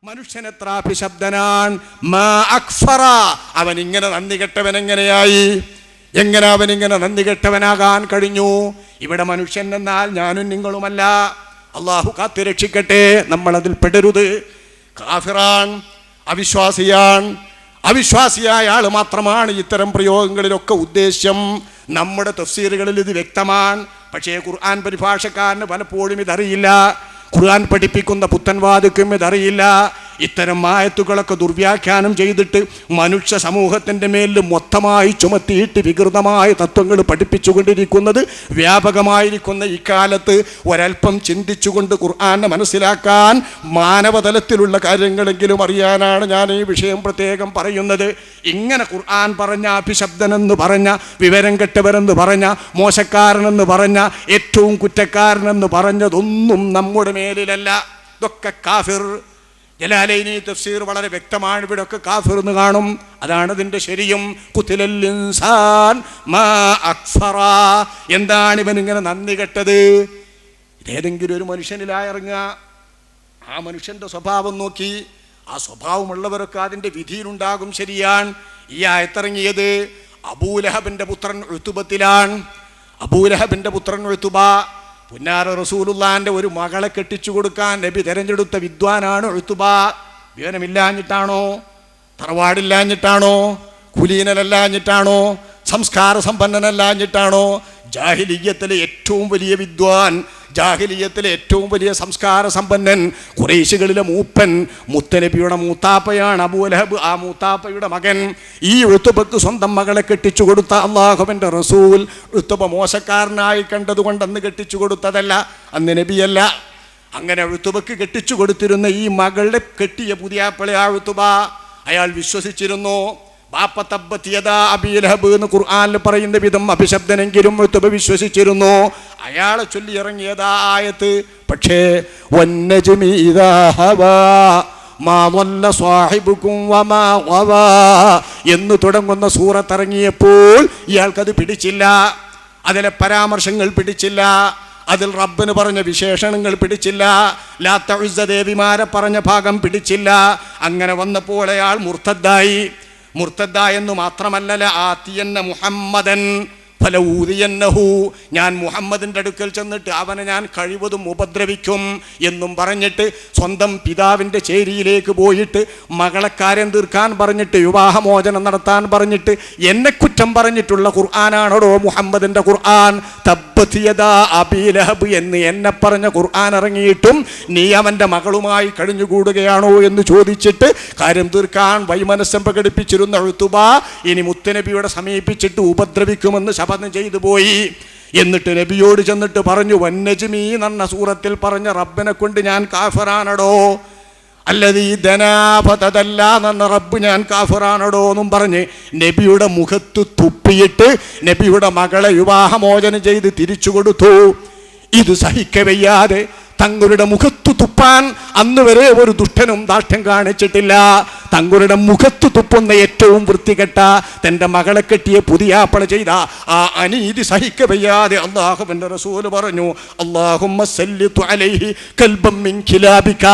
മനുഷ്യനെത്ര അഭിശബ്ദനാൻ. അവൻ ഇങ്ങനെ നന്ദി കെട്ടവൻ എങ്ങനെയായി? എങ്ങനെ അവനിങ്ങനെ നന്ദി കെട്ടവനാകാൻ കഴിഞ്ഞു? ഇവിടെ മനുഷ്യൻ എന്നാൽ ഞാനും നിങ്ങളുമല്ല. അള്ളാഹു കാത്തുരക്ഷിക്കട്ടെ, നമ്മളതിൽ പെടരുത്. കാഫിറാൻ, അവിശ്വാസിയാൻ. അവിശ്വാസിയായ ആൾ മാത്രമാണ് ഇത്തരം പ്രയോഗങ്ങളിലൊക്കെ ഉദ്ദേശ്യം. നമ്മുടെ തഫ്സീറുകളിൽ ഇത് വ്യക്തമാണ്. പക്ഷേ ഖുർആൻ പരിഭാഷക്കാരന് പലപ്പോഴും ഇതറിയില്ല. ഖുർആൻ പഠിപ്പിക്കുന്ന പുത്തൻവാദിക്കും ഇതറിയില്ല. ഇത്തരം ആയത്തുകളൊക്കെ ദുർവ്യാഖ്യാനം ചെയ്തിട്ട് മനുഷ്യ സമൂഹത്തിൻ്റെ മേലിൽ മൊത്തമായി ചുമത്തിയിട്ട് വികൃതമായ തത്വങ്ങൾ പഠിപ്പിച്ചുകൊണ്ടിരിക്കുന്നത് വ്യാപകമായിരിക്കുന്ന ഇക്കാലത്ത് ഒരൽപ്പം ചിന്തിച്ചുകൊണ്ട് ഖുർആനെ മനസ്സിലാക്കാൻ, മാനവതലത്തിലുള്ള കാര്യങ്ങളെങ്കിലും അറിയാനാണ് ഞാൻ ഈ വിഷയം പ്രത്യേകം പറയുന്നത്. ഇങ്ങനെ ഖുർആൻ പറഞ്ഞ അഭിശബ്ദനെന്ന് പറഞ്ഞ, വിവരം കെട്ടവരെന്ന് പറഞ്ഞ, മോശക്കാരനെന്ന് പറഞ്ഞ, ഏറ്റവും കുറ്റക്കാരനെന്ന് പറഞ്ഞതൊന്നും നമ്മുടെ മേലിലല്ല. ഇതൊക്കെ കാഫിർ. ജലാലൈനി തഫ്സീർ വളരെ വ്യക്തമാണ്. ഇവിടെ ഒക്കെ കാഫിർ എന്ന് കാണും. അതാണ് ഇതിൻ്റെ ശരിയും. ഖുതിലൽ ഇൻസാൻ മാ അക്ഫറ. എന്താണ് ഇവനിങ്ങനെ നന്ദി കെട്ടത്? ഇതേതെങ്കിലും ഒരു മനുഷ്യനിലായിറങ്ങുക, ആ മനുഷ്യൻ്റെ സ്വഭാവം നോക്കി, ആ സ്വഭാവമുള്ളവരൊക്കെ അതിൻ്റെ വിധിയിലുണ്ടാകും. ശരിയാണ്. ഈ ആയത്തിറങ്ങിയത് അബൂലഹബിൻ്റെ പുത്രൻ ഉത്ബത്തിലാണ്. അബൂലഹബിൻ്റെ പുത്രൻ ഉത്ബ പുന്നാര റസൂലുള്ളാന്റെ ഒരു മകളെ കെട്ടിച്ചു കൊടുക്കാൻ നബി തിരഞ്ഞെടുത്ത വിദ്വാനാണ് ഉത്ബ. വിവരമില്ലാഞ്ഞിട്ടാണോ? തറവാടില്ലാഞ്ഞിട്ടാണോ? കുലീനനല്ലാഞ്ഞിട്ടാണോ? സംസ്കാര സമ്പന്നനല്ലാഞ്ഞിട്ടാണോ? ജാഹിലിയ്യത്തിലെ ഏറ്റവും വലിയ വിദ്വാൻ, ജാഹിലിയ്യത്തിലെ ഏറ്റവും വലിയ സംസ്കാര സമ്പന്നൻ, ഖുറൈശികളിലെ മൂപ്പൻ, മുത്തനബിയുടെ മൂത്താപ്പയാണ് അബൂലഹബ്. ആ മൂത്താപ്പയുടെ മകൻ. ഈ ഉത്ബക്ക് സ്വന്തം മകളെ കെട്ടിച്ചു കൊടുത്ത അള്ളാഹുവിൻ്റെ റസൂൽ ഉത്ബ മോശക്കാരനായി കണ്ടതുകൊണ്ട് അന്ന് കെട്ടിച്ചു കൊടുത്തതല്ല, അന്ന് നബിയല്ല. അങ്ങനെ ഉത്ബക്ക് കെട്ടിച്ചു കൊടുത്തിരുന്ന ഈ മകളുടെ കെട്ടിയ പുതിയാപ്പളെ ആ ഉത്ബ അയാൾ വിശ്വസിച്ചിരുന്നു. ബാപ്പ തബ്ബത്തിയദാ അബീ ലഹബ് എന്ന് ഖുർആനിൽ പറയുന്ന വിധം അഭിശബ്ദനെങ്കിലും ഉത്ബ വിശ്വസിച്ചിരുന്നു. അയാളെ ചൊല്ലി ഇറങ്ങിയതാ ആയത്ത്. പക്ഷേ വന്നജ്മി ഇദാ ഹവാ മാ ളല്ല സ്വാഹിബുകും വമാ ഗവാ എന്ന് തുടങ്ങുന്ന സൂറത്ത് ഇറങ്ങിയപ്പോൾ ഇയാൾക്കത് പിടിച്ചില്ല. അതിലെ പരാമർശങ്ങൾ പിടിച്ചില്ല. അതിൽ റബ്ബിന് പറഞ്ഞ വിശേഷണങ്ങൾ പിടിച്ചില്ല. ലാത്ത ഉസ്സ ദേവിമാരെ പറഞ്ഞ ഭാഗം പിടിച്ചില്ല. അങ്ങനെ വന്നപ്പോൾ അയാൾ മുർത്തദ്ദായി. മുർത്തദ്ദായെന്നു മാത്രമല്ല, ആത്തിയന്ന മുഹമ്മദൻ ഫലഊദിയന്നഹു, ഞാൻ മുഹമ്മദിൻ്റെ അടുക്കൽ ചെന്നിട്ട് അവനെ ഞാൻ കഴിവതും ഉപദ്രവിക്കും എന്നും പറഞ്ഞിട്ട് സ്വന്തം പിതാവിൻ്റെ ചേരിയിലേക്ക് പോയിട്ട് മകളക്കാരൻ തീർക്കാൻ പറഞ്ഞിട്ട്, വിവാഹമോചനം നടത്താൻ പറഞ്ഞിട്ട് എന്നെ കുറ്റം പറഞ്ഞിട്ടുള്ള ഖുർആനാണോ മുഹമ്മദിൻ്റെ ഖുർആൻ? തബ്ബത് യദാ അബീ ലഹബ് എന്ന് എന്നെ പറഞ്ഞ ഖുർആൻ ഇറങ്ങിയിട്ടും നീ അവൻ്റെ മകളുമായി കഴിഞ്ഞുകൂടുകയാണോ എന്ന് ചോദിച്ചിട്ട് കാര്യം തീർക്കാൻ വൈമനസ്സം പ്രകടിപ്പിച്ചിരുന്ന ഉത്ബ ഇനി മുത്തനബിയുടെ സമീപിച്ചിട്ട് ഉപദ്രവിക്കുമെന്ന് ശപഥം ചെയ്തു പോയി. എന്നിട്ട് നബിയോട് ചെന്നിട്ട് പറഞ്ഞു, വന്നജ്മി എന്ന സൂറത്തിൽ പറഞ്ഞ റബ്ബിനെ കൊണ്ട് ഞാൻ കാഫിറാണടോ, അല്ലതീ ധനാപതല്ല എന്ന റബ്ബ് ഞാൻ കാഫിറാണടോ എന്നും പറഞ്ഞ് നബിയുടെ മുഖത്ത് തുപ്പിയിട്ട് നബിയുടെ മകളെ വിവാഹമോചനം ചെയ്ത് തിരിച്ചു കൊടുത്തു. ഇത് സഹിക്കവയ്യാതെ തങ്ങളുടെ മുഖത്തു തുപ്പാൻ അന്ന് വരെ ഒരു ദുഷ്ടനും ദാഷ്ട്യം കാണിച്ചിട്ടില്ല. തങ്ങളുടെ മുഖത്തു തുപ്പുന്ന ഏറ്റവും വൃത്തികെട്ട തൻ്റെ മകളെ കെട്ടിയ പുതിയാപ്പള ചെയ്ത ആ അനീതി സഹിക്കവയ്യാതെ അല്ലാഹുവിൻ്റെ റസൂൽ പറഞ്ഞു, അല്ലാഹുമ്മ സല്ലിതു അലൈഹി കൽബം മിൻ കിലാബിക,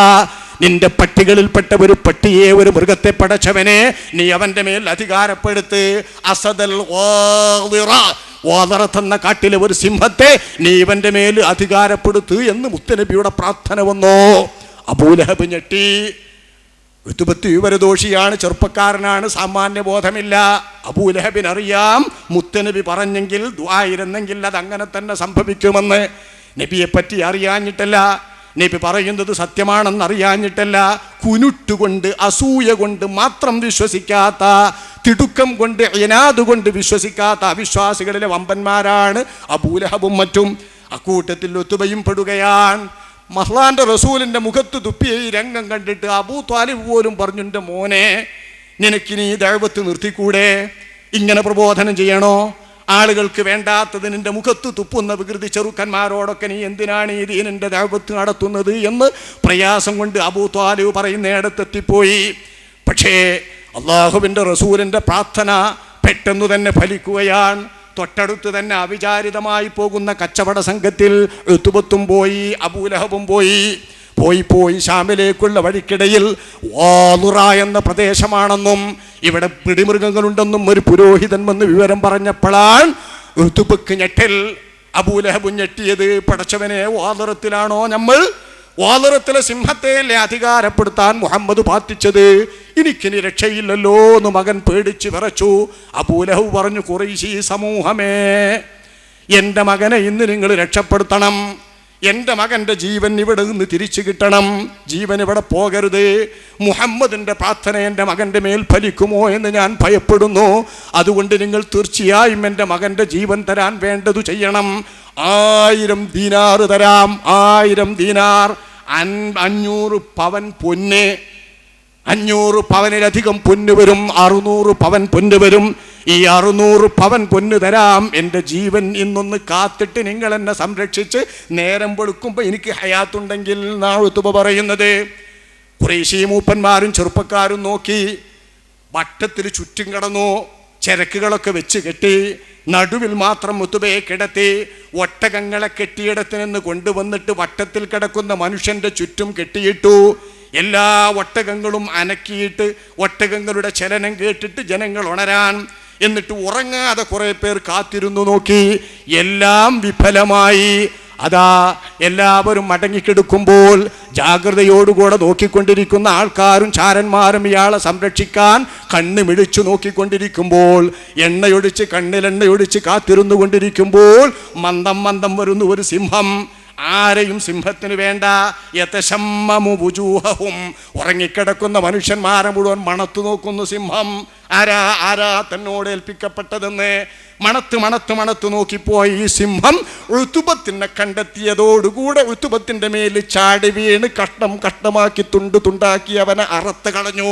നിന്റെ പട്ടികളിൽപ്പെട്ട ഒരു പട്ടിയെ, ഒരു മൃഗത്തെ പടച്ചവനെ നീ അവൻ്റെ മേൽ അധികാരപ്പെടുത്ത്. അസദൽ എന്ന കാട്ടിലെ ഒരു സിംഹത്തെ നീ ഇവന്റെ മേൽ അധികാരപ്പെടുത്ത് എന്ന് മുത്തനബിയുടെ പ്രാർത്ഥന വന്നു. അബൂലഹബ് ഞെട്ടി. ഉത്ബത്ത് വിവരദോഷിയാണ്, ചെറുപ്പക്കാരനാണ്, സാമാന്യ ബോധമില്ല. അബൂലഹബിനറിയാം മുത്തനബി പറഞ്ഞെങ്കിൽ ദുആയിരുന്നെങ്കിൽ അത് അങ്ങനെ തന്നെ സംഭവിക്കുമെന്ന്. നബിയെ പറ്റി അറിയാഞ്ഞിട്ടല്ല, നബി പറയുന്നത് സത്യമാണെന്ന് അറിയാഞ്ഞിട്ടല്ല, കുനുട്ടുകൊണ്ട് അസൂയ കൊണ്ട് മാത്രം വിശ്വസിക്കാത്ത, തിടുക്കം കൊണ്ട് ഇനാദ് കൊണ്ട് വിശ്വസിക്കാത്ത അവിശ്വാസികളിലെ വമ്പന്മാരാണ് അബൂലഹബും മറ്റും. അക്കൂട്ടത്തിൽ ഉത്ബയും പെടുകയാണ്. മഹ്ലാന്റെ റസൂലിന്റെ മുഖത്ത് തുപ്പിയ ഈ രംഗം കണ്ടിട്ട് അബൂ ത്വാലിബ് പോലും പറഞ്ഞു, എൻ്റെ മോനെ, നിനക്കിനി ദഅവത്ത് നിർത്തിക്കൂടെ? ഇങ്ങനെ പ്രബോധനം ചെയ്യണോ? ആളുകൾക്ക് വേണ്ടാത്തത് നിന്റെ മുഖത്ത് തുപ്പുന്ന വികൃതി ചെറുക്കന്മാരോടൊക്കെ നീ എന്തിനാണ് ഈ ദീനിന്റെ ദഅവത്ത് നടത്തുന്നത് എന്ന് പ്രയാസം കൊണ്ട് അബൂ ത്വാലിബ് പറയുന്നിടത്തെത്തിപ്പോയി. പക്ഷേ അള്ളാഹുവിൻ്റെ റസൂലിൻ്റെ പ്രാർത്ഥന പെട്ടെന്ന് തന്നെ ഫലിക്കുകയാണ്. തൊട്ടടുത്ത് തന്നെ അവിചാരിതമായി പോകുന്ന കച്ചവട സംഘത്തിൽ ഉത്ബത്തും പോയി, അബൂലഹബും പോയി. പോയി ഷാമിലേക്കുള്ള വഴിക്കിടയിൽ വാലുറ എന്ന പ്രദേശമാണെന്നും ഇവിടെ പിടിമൃഗങ്ങളുണ്ടെന്നും ഒരു പുരോഹിതൻ വന്ന് വിവരം പറഞ്ഞപ്പോഴാണ് ഉതുബക്ക് ഞെട്ടൽ. അബൂലഹബ് ഞെട്ടിയത്, പടച്ചവനെ, വാലുറത്തിലാണോ നമ്മൾ? വാലുറത്തിലെ സിംഹത്തെ അധികാരപ്പെടുത്താൻ മുഹമ്മദ് പ്രാർത്ഥിച്ചത്, എനിക്കിനി രക്ഷയില്ലല്ലോ എന്ന് മകൻ പേടിച്ച് വിറച്ചു. അബൂലഹബ് പറഞ്ഞു, ഖുറൈശി സമൂഹമേ, എൻ്റെ മകനെ ഇന്ന് നിങ്ങൾ രക്ഷപ്പെടുത്തണം. എൻ്റെ മകൻ്റെ ജീവൻ ഇവിടെ നിന്ന് തിരിച്ചു കിട്ടണം. ജീവൻ ഇവിടെ പോകരുത്. മുഹമ്മദിൻ്റെ പ്രാർത്ഥന എൻ്റെ മകൻ്റെ മേൽ ഫലിക്കുമോ എന്ന് ഞാൻ ഭയപ്പെടുന്നു. അതുകൊണ്ട് നിങ്ങൾ തീർച്ചയായും എൻ്റെ മകൻ്റെ ജീവൻ തരാൻ വേണ്ടതു ചെയ്യണം. 1000 ദീനാർ തരാം. 1000 ദീനാർ, 500 പവൻ പൊന്ന്. 500 പവനിലധികം പൊന്ന് വരും. 600 പവൻ പൊന്ന് വരും. ഈ 600 പവൻ പൊന്ന് തരാം. എൻ്റെ ജീവൻ ഇന്നൊന്ന് കാത്തിട്ട് നിങ്ങൾ എന്നെ സംരക്ഷിച്ച് നേരം വെളുക്കുമ്പോൾ എനിക്ക് ഹയാത്തുണ്ടെങ്കിൽ നാഴുത്തുബ പറയുന്നത്. ഖുറൈശി മൂപ്പന്മാരും ചെറുപ്പക്കാരും നോക്കി, വട്ടത്തിൽ ചുറ്റും കടന്നു, ചരക്കുകളൊക്കെ വെച്ച് കെട്ടി, നടുവിൽ മാത്രം മുത്തുബയെ കിടത്തി. ഒട്ടകങ്ങളെ കെട്ടിയിടത്ത് നിന്ന് കൊണ്ടുവന്നിട്ട് വട്ടത്തിൽ കിടക്കുന്ന മനുഷ്യൻ്റെ ചുറ്റും കെട്ടിയിട്ടു. എല്ലാ ഒട്ടകങ്ങളും അനക്കിയിട്ട് ഒട്ടകങ്ങളുടെ ചലനം കേട്ടിട്ട് ജനങ്ങൾ ഉണരാൻ. എന്നിട്ട് ഉറങ്ങാതെ കുറെ പേർ കാത്തിരുന്നു നോക്കി. എല്ലാം വിഫലമായി. അതാ എല്ലാവരും മടങ്ങിക്കെടുക്കുമ്പോൾ ജാഗ്രതയോടുകൂടെ നോക്കിക്കൊണ്ടിരിക്കുന്ന ആൾക്കാരും ചാരന്മാരും ഇയാളെ സംരക്ഷിക്കാൻ കണ്ണ് മിഴിച്ചു നോക്കിക്കൊണ്ടിരിക്കുമ്പോൾ, എണ്ണയൊഴിച്ച് കണ്ണിലെണ്ണയൊഴിച്ച് കാത്തിരുന്നു കൊണ്ടിരിക്കുമ്പോൾ മന്ദം മന്ദം വരുന്ന ഒരു സിംഹം. ആരെയും സിംഹത്തിന് വേണ്ട. യതശമ്മമു വുജൂഹഹും, ഉറങ്ങിക്കിടക്കുന്ന മനുഷ്യന്മാരെ മുഴുവൻ മണത്തു നോക്കുന്നു സിംഹം. ആരാ തന്നോട് ഏൽപ്പിക്കപ്പെട്ടതെന്ന് മണത്ത് നോക്കിപ്പോയി ഈ സിംഹം ഉതുബത്തിനെ കണ്ടെത്തിയതോടുകൂടെ ഉതുബത്തിന്റെ മേൽ ചാടി വീണ് കഷ്ണം കഷ്ണമാക്കി തുണ്ടാക്കി അവനെ അറുത്ത് കളഞ്ഞു.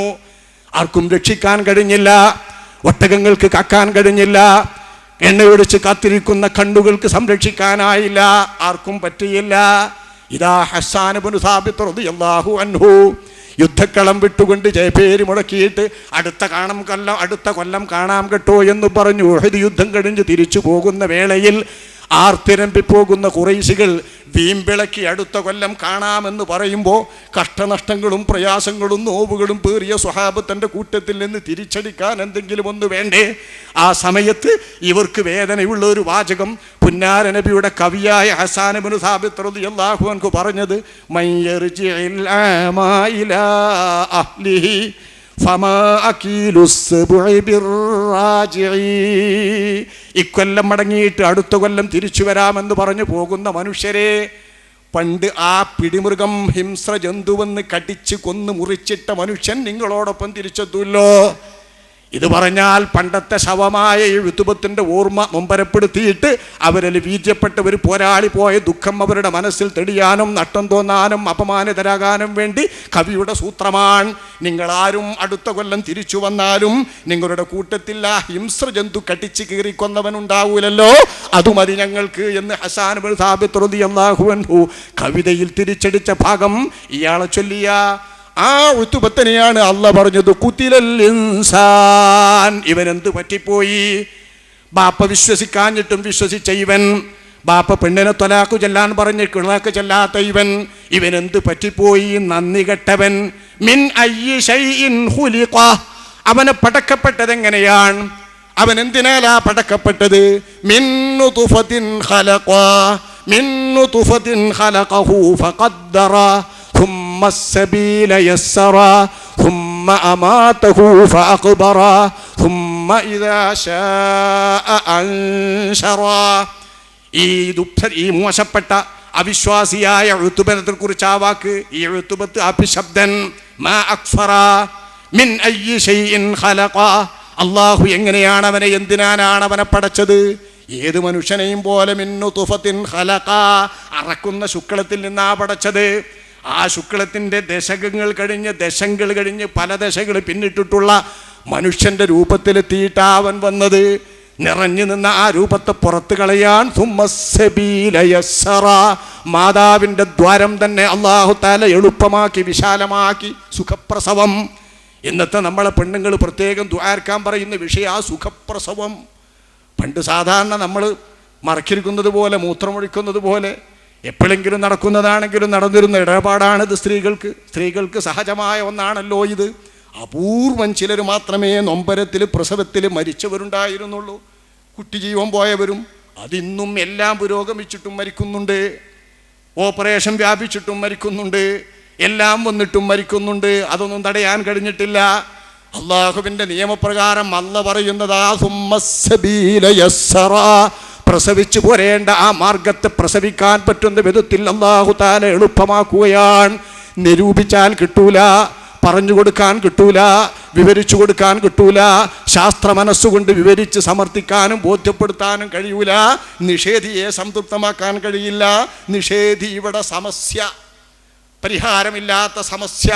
ആർക്കും രക്ഷിക്കാൻ കഴിഞ്ഞില്ല. ഒട്ടകങ്ങൾക്ക് കാക്കാൻ കഴിഞ്ഞില്ല. എണ്ണയൊടിച്ച് കാത്തിരിക്കുന്ന കണ്ണുകൾക്ക് സംരക്ഷിക്കാനായില്ല. ആർക്കും പറ്റിയില്ല. ഇതാ ഹസ്സാൻ ഇബ്നു സാബിത്ത് റളിയല്ലാഹു അൻഹു യുദ്ധക്കളം വിട്ടുകൊണ്ട് ജയപേര് മുടക്കിയിട്ട് അടുത്ത കൊല്ലം കാണാം കേട്ടോ എന്ന് പറഞ്ഞു. ഉഹദ് യുദ്ധം കഴിഞ്ഞ് തിരിച്ചു പോകുന്ന വേളയിൽ ആർത്തിരമ്പിപ്പോകുന്ന ഖുറൈശികൾ വീമ്പിളക്കി അടുത്ത കൊല്ലം കാണാമെന്ന് പറയുമ്പോൾ കഷ്ടനഷ്ടങ്ങളും പ്രയാസങ്ങളും നോവുകളും പേറിയ സ്വഹാബത്തിന്റെ കൂട്ടത്തിൽ നിന്ന് തിരിച്ചടിക്കാൻ എന്തെങ്കിലും ഒന്ന് വേണ്ടേ? ആ സമയത്ത് ഇവർക്ക് വേദനയുള്ള ഒരു വാചകം പുന്നാര നബിയുടെ കവിയായ ഹസ്സാൻ ഇബ്നു സാബിത്ത് റളിയല്ലാഹു അൻഹു പറഞ്ഞത്, മയ്യർജിഇൽ ആമാ ഇലാ അഹ്ലിഹി ഫമാ അകീലുസ്സുബുഇ ബിർറാജിഇ. ഇക്കൊല്ലം മടങ്ങിയിട്ട് അടുത്ത കൊല്ലം തിരിച്ചു വരാമെന്ന് പറഞ്ഞു പോകുന്ന മനുഷ്യരെ, പണ്ട് ആ പിടിമൃഗം ഹിംസ്ര ജന്തുവെന്ന് കടിച്ച് കൊന്ന് മുറിച്ചിട്ട മനുഷ്യൻ നിങ്ങളോടൊപ്പം തിരിച്ചെത്തുമല്ലോ. ഇത് പറഞ്ഞാൽ പണ്ടത്തെ ശവമായ ഈ ഉതുബത്തിന്റെ ഓർമ്മ മുമ്പരപ്പെടുത്തിയിട്ട് അവരിൽ വീര്യപ്പെട്ട ഒരു പോരാളി പോയ ദുഃഖം അവരുടെ മനസ്സിൽ തെളിയാനും നഷ്ടം തോന്നാനും അപമാനിതരാകാനും വേണ്ടി കവിയുടെ സൂത്രമാണ്. നിങ്ങളാരും അടുത്ത കൊല്ലം തിരിച്ചു വന്നാലും നിങ്ങളുടെ കൂട്ടത്തിൽ ആ ഹിംസ്ര ജന്തു കടിച്ച് കീറിക്കൊന്നവനുണ്ടാവൂലല്ലോ, അത് മതി ഞങ്ങൾക്ക് എന്ന് ഹസ്സാൻ ഇബ്നു സാബിത്ത് റളിയല്ലാഹു അൻഹു കവിതയിൽ തിരിച്ചടിച്ച ഭാഗം ഇയാളെ ചൊല്ലിയ ആ ഉതുബത്തിനെയാണ് അള്ളാഹ് പറഞ്ഞത്, ഖുതിലൽ ഇൻസാൻ. ഇവനെന്ത് പറ്റിപ്പോയി? ബാപ്പ വിശ്വസിക്കാഞ്ഞിട്ടും വിശ്വസിച്ച ഇവൻ, ബാപ്പ പെണ്ണിനെ ത്വലാഖ് ചെല്ലാൻ പറഞ്ഞ് ത്വലാഖ് ചെല്ലാത്ത ഇവനെന്ത് പറ്റിപ്പോയി? നന്ദി കെട്ടവൻ. മിൻ അയ്യി ശൈഇൻ ഖുലിഖ, അവനെ പടക്കപ്പെട്ടത് എങ്ങനെയാണ്? അവൻ എന്തിനാലാ പടക്കപ്പെട്ടത്? മിൻ നുത്ഫത്തിൻ ഖലഖ, മിൻ നുത്ഫത്തിൻ ഖലഖഹു ഫഖദ്ദറ ثم السبيل يسرا ثم أماته فأقبرا ثم إذا شاء أنشرا. ഈ മോശപ്പെട്ട അവിശ്വാസിയായ ഉതുബത്തെ കുറിച്ച് ആ വാക്ക്, ഈ ഉതുബത്ത് അഭിശബ്ദൻ. മാ അക്ഫറ മിൻ അയ്യി ശൈഇൻ ഖലഖ. അല്ലാഹു എങ്ങനെയാണ് അവനെ, എന്തിനാണ് അവനെ പടച്ചത്? ഏത് മനുഷ്യനെയും പോലെ മിൻ നുത്ഫത്തിൻ ഖലഖ, അറക്കുന്ന ശുക്ലത്തിൽ നിന്നാ പടച്ചത്. ആ ശുക്ലത്തിൻ്റെ ദശകങ്ങൾ കഴിഞ്ഞ് പല ദശകൾ പിന്നിട്ടിട്ടുള്ള മനുഷ്യന്റെ രൂപത്തിലെത്തിയിട്ടാ അവൻ വന്നത്. നിറഞ്ഞു നിന്ന ആ രൂപത്തെ പുറത്ത് കളയാൻ മാതാവിൻ്റെ ദ്വാരം തന്നെ അല്ലാഹു തആല എളുപ്പമാക്കി വിശാലമാക്കി. സുഖപ്രസവം. ഇന്നത്തെ നമ്മളെ പെണ്ണുങ്ങൾ പ്രത്യേകം ദുആർക്കാൻ പറയുന്ന വിഷയം ആ സുഖപ്രസവം. പണ്ട് സാധാരണ നമ്മൾ മറക്കിരിക്കുന്നത് പോലെ മൂത്രമൊഴിക്കുന്നത് പോലെ എപ്പോഴെങ്കിലും നടക്കുന്നതാണെങ്കിലും നടന്നിരുന്ന ഇടപാടാണിത്. സ്ത്രീകൾക്ക് സഹജമായ ഒന്നാണല്ലോ ഇത്. അപൂർവം ചിലർ മാത്രമേ നൊമ്പരത്തിൽ പ്രസവത്തിൽ മരിച്ചവരുണ്ടായിരുന്നുള്ളൂ. കുട്ടി ജീവൻ പോയവരും അതിന്നും എല്ലാം പുരോഗമിച്ചിട്ടും മരിക്കുന്നുണ്ട്. ഓപ്പറേഷൻ വ്യാപിച്ചിട്ടും മരിക്കുന്നുണ്ട്. എല്ലാം വന്നിട്ടും മരിക്കുന്നുണ്ട്. അതൊന്നും തടയാൻ കഴിഞ്ഞിട്ടില്ല. അള്ളാഹുവിൻ്റെ നിയമപ്രകാരം അല്ല പറയുന്നതാ പ്രസവിച്ചു പോരേണ്ട ആ മാർഗത്തെ പ്രസവിക്കാൻ പറ്റുന്ന വിധത്തിൽ അല്ലാഹു തആല എളുപ്പമാക്കുകയാണ്. നിരൂപിച്ചാൽ കിട്ടൂല, പറഞ്ഞു കൊടുക്കാൻ കിട്ടൂല, വിവരിച്ചു കൊടുക്കാൻ കിട്ടൂല, ശാസ്ത്ര മനസ്സുകൊണ്ട് വിവരിച്ച് സമർത്ഥിക്കാനും ബോധ്യപ്പെടുത്താനും കഴിയൂല. നിഷേധിയെ സംതൃപ്തമാക്കാൻ കഴിയില്ല. നിഷേധി ഇവിടെ സമസ്യ, പരിഹാരമില്ലാത്ത സമസ്യ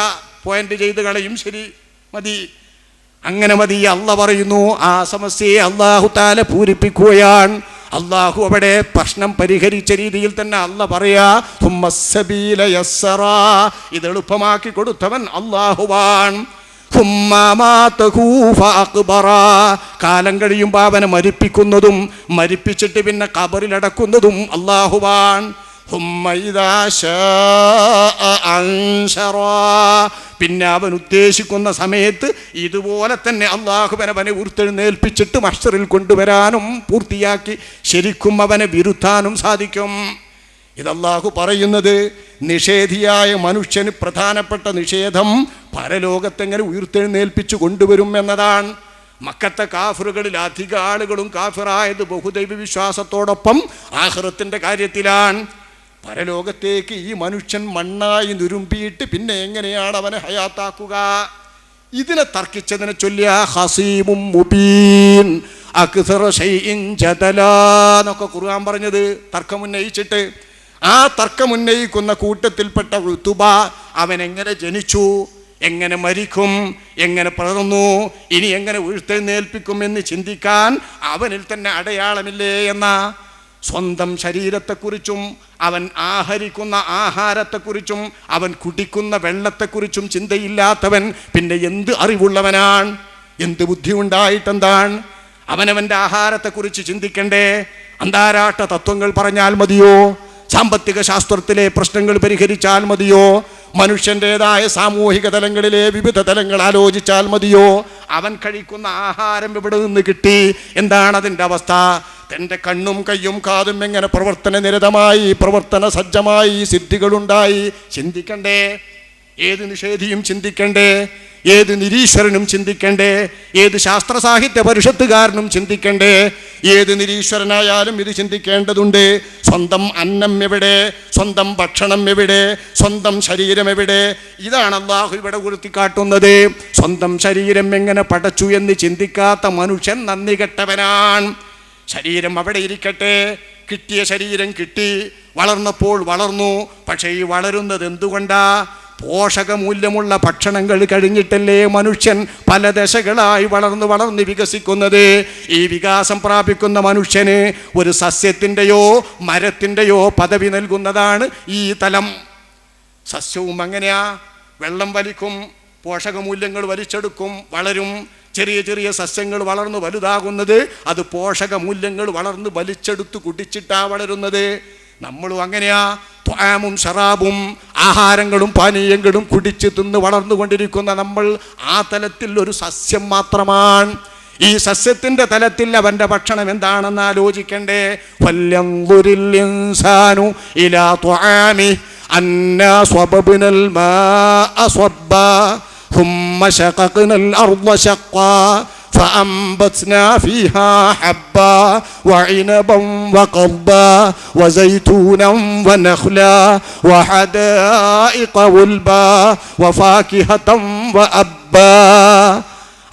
പോയിന്റ് ചെയ്ത് കളയും. ശരി, മതി, അങ്ങനെ മതി. അല്ല പറയുന്നു ആ സമസ്യയെ അല്ലാഹു തആല പൂരിപ്പിക്കുകയാണ്. അള്ളാഹു അവിടെ പ്രശ്നം പരിഹരിച്ച രീതിയിൽ തന്നെ അല്ല പറയാ ഇത് എളുപ്പമാക്കി കൊടുത്തവൻ അള്ളാഹുവാൻ. കാലം കഴിയുമ്പോൾ അവനെ മരിപ്പിക്കുന്നതും മരിപ്പിച്ചിട്ട് പിന്നെ ഖബറിലടക്കുന്നതും അള്ളാഹുവാൻ. പിന്നെ അവൻ ഉദ്ദേശിക്കുന്ന സമയത്ത് ഇതുപോലെ തന്നെ അവനെ ഉയർത്തെഴുന്നേൽപ്പിച്ചിട്ട് മഹ്ശറിൽ കൊണ്ടുവരാനും പൂർത്തിയാക്കി ശരിക്കും അവനെ വിരുത്താനും സാധിക്കും. ഇതല്ലാഹു പറയുന്നത് നിഷേധിയായ മനുഷ്യന് പ്രധാനപ്പെട്ട നിഷേധം പരലോകത്തെങ്ങനെ ഉയർത്തെഴുന്നേൽപ്പിച്ചു കൊണ്ടുവരും എന്നതാണ്. മക്കത്തെ കാഫിറുകളിൽ അധിക ആളുകളും കാഫിറായത് ബഹുദൈവ വിശ്വാസത്തോടൊപ്പം ആഖിറത്തിന്റെ കാര്യത്തിലാണ്. പരലോകത്തേക്ക് ഈ മനുഷ്യൻ മണ്ണായി നുരുമ്പിയിട്ട് പിന്നെ എങ്ങനെയാണ് അവനെ ഹയാത്താക്കുക? ഇതിനെ തർക്കിച്ചതിനെ ചൊല്ലിയ ഹസീമും മുബീൻ അക്സറ ശൈഇൻ ജദലാ എന്നൊക്കെ ഖുർആൻ പറഞ്ഞത് തർക്കമുന്നയിച്ചിട്ട്. ആ തർക്കമുന്നയിക്കുന്ന കൂട്ടത്തിൽപ്പെട്ട ഉതുബ അവൻ എങ്ങനെ ജനിച്ചു, എങ്ങനെ മരിക്കും, എങ്ങനെ പിറന്നു, ഇനി എങ്ങനെ ഉയർത്തെഴുന്നേൽപ്പിക്കും എന്ന് ചിന്തിക്കാൻ അവനിൽ തന്നെ അടയാളമില്ലേ എന്ന സ്വന്തം ശരീരത്തെക്കുറിച്ചും അവൻ ആഹരിക്കുന്ന ആഹാരത്തെക്കുറിച്ചും അവൻ കുടിക്കുന്ന വെള്ളത്തെക്കുറിച്ചും ചിന്തയില്ലാത്തവൻ പിന്നെ എന്ത് അറിവുള്ളവനാണ്? എന്ത് ബുദ്ധി ഉണ്ടായിട്ടെന്താണ്? അവനവൻ്റെ ആഹാരത്തെക്കുറിച്ച് ചിന്തിക്കണ്ടേ? അന്താരാഷ്ട്ര തത്വങ്ങൾ പറഞ്ഞാൽ മതിയോ? സാമ്പത്തിക ശാസ്ത്രത്തിലെ പ്രശ്നങ്ങൾ പരിഹരിച്ചാൽ മതിയോ? മനുഷ്യൻ്റെതായ സാമൂഹിക തലങ്ങളിലെ വിവിധ തലങ്ങൾ ആലോചിച്ചാൽ മതിയോ? അവൻ കഴിക്കുന്ന ആഹാരം എവിടെ നിന്ന് കിട്ടി? എന്താണ് അതിൻ്റെ അവസ്ഥ? തൻ്റെ കണ്ണും കയ്യും കാതും എങ്ങനെ പ്രവർത്തന നിരതമായി പ്രവർത്തന സജ്ജമായി സിദ്ധികളുണ്ടായി ചിന്തിക്കണ്ടേ? ഏത് നിഷേധിയും ചിന്തിക്കണ്ടേ? ഏത് നിരീശ്വരനും ചിന്തിക്കണ്ടേ? ഏത് ശാസ്ത്ര സാഹിത്യ പരിഷത്തുകാരനും ചിന്തിക്കണ്ടേ? ഏത് നിരീശ്വരനായാലും ഇത് ചിന്തിക്കേണ്ടതുണ്ട്. സ്വന്തം അന്നം എവിടെ? സ്വന്തം ഭക്ഷണം എവിടെ? സ്വന്തം ശരീരം എവിടെ? ഇതാണ് അല്ലാഹു ഇവിടെ ഉയർത്തിക്കാട്ടുന്നത്. സ്വന്തം ശരീരം എങ്ങനെ പടച്ചു എന്ന് ചിന്തിക്കാത്ത മനുഷ്യൻ നന്ദി കെട്ടവനാണ്. ശരീരം അവിടെ ഇരിക്കട്ടെ, കിട്ടിയ ശരീരം കിട്ടി, വളർന്നപ്പോൾ വളർന്നു. പക്ഷേ ഈ വളരുന്നത് എന്തുകൊണ്ടാ? പോഷകമൂല്യമുള്ള ഭക്ഷണങ്ങൾ കഴിഞ്ഞിട്ടല്ലേ മനുഷ്യൻ പല ദശകളായി വളർന്ന് വികസിക്കുന്നത്. ഈ വികാസം പ്രാപിക്കുന്ന മനുഷ്യന് ഒരു സസ്യത്തിൻ്റെയോ മരത്തിൻ്റെയോ പദവി നൽകുന്നതാണ് ഈ തലം. സസ്യവും അങ്ങനെയാ, വെള്ളം വലിക്കും, പോഷകമൂല്യങ്ങൾ വലിച്ചെടുക്കും, വളരും. ചെറിയ ചെറിയ സസ്യങ്ങൾ വളർന്ന് വലുതാകുന്നത് അത് പോഷകമൂല്യങ്ങൾ വളർന്ന് വലിച്ചെടുത്ത് കുടിച്ചിട്ടാ വളരുന്നത്. നമ്മളും അങ്ങനെയാ. ത്വാമും ശറാബും ആഹാരങ്ങളും പാനീയങ്ങളും കുടിച്ച് തിന്ന് വളർന്നുകൊണ്ടിരിക്കുന്ന നമ്മൾ ആ തലത്തിൽ ഒരു സസ്യം മാത്രമാണ്. ഈ സസ്യത്തിൻ്റെ തലത്തിൽ അവൻ്റെ ഭക്ഷണം എന്താണെന്ന് ആലോചിക്കണ്ടേ? ഫല്യൻദുരിൽ ഇൻസാനു ഇലാ ത്വാമി അന്നാ സ്വബബ്നൽ മാഅ സ്വബ്ബാ ثم شققنا الأرض شقا فأنبتنا فيها حبا وعنبا وقضبا وزيتونا ونخلا وحدائق غلبا وفاكهة وأبا.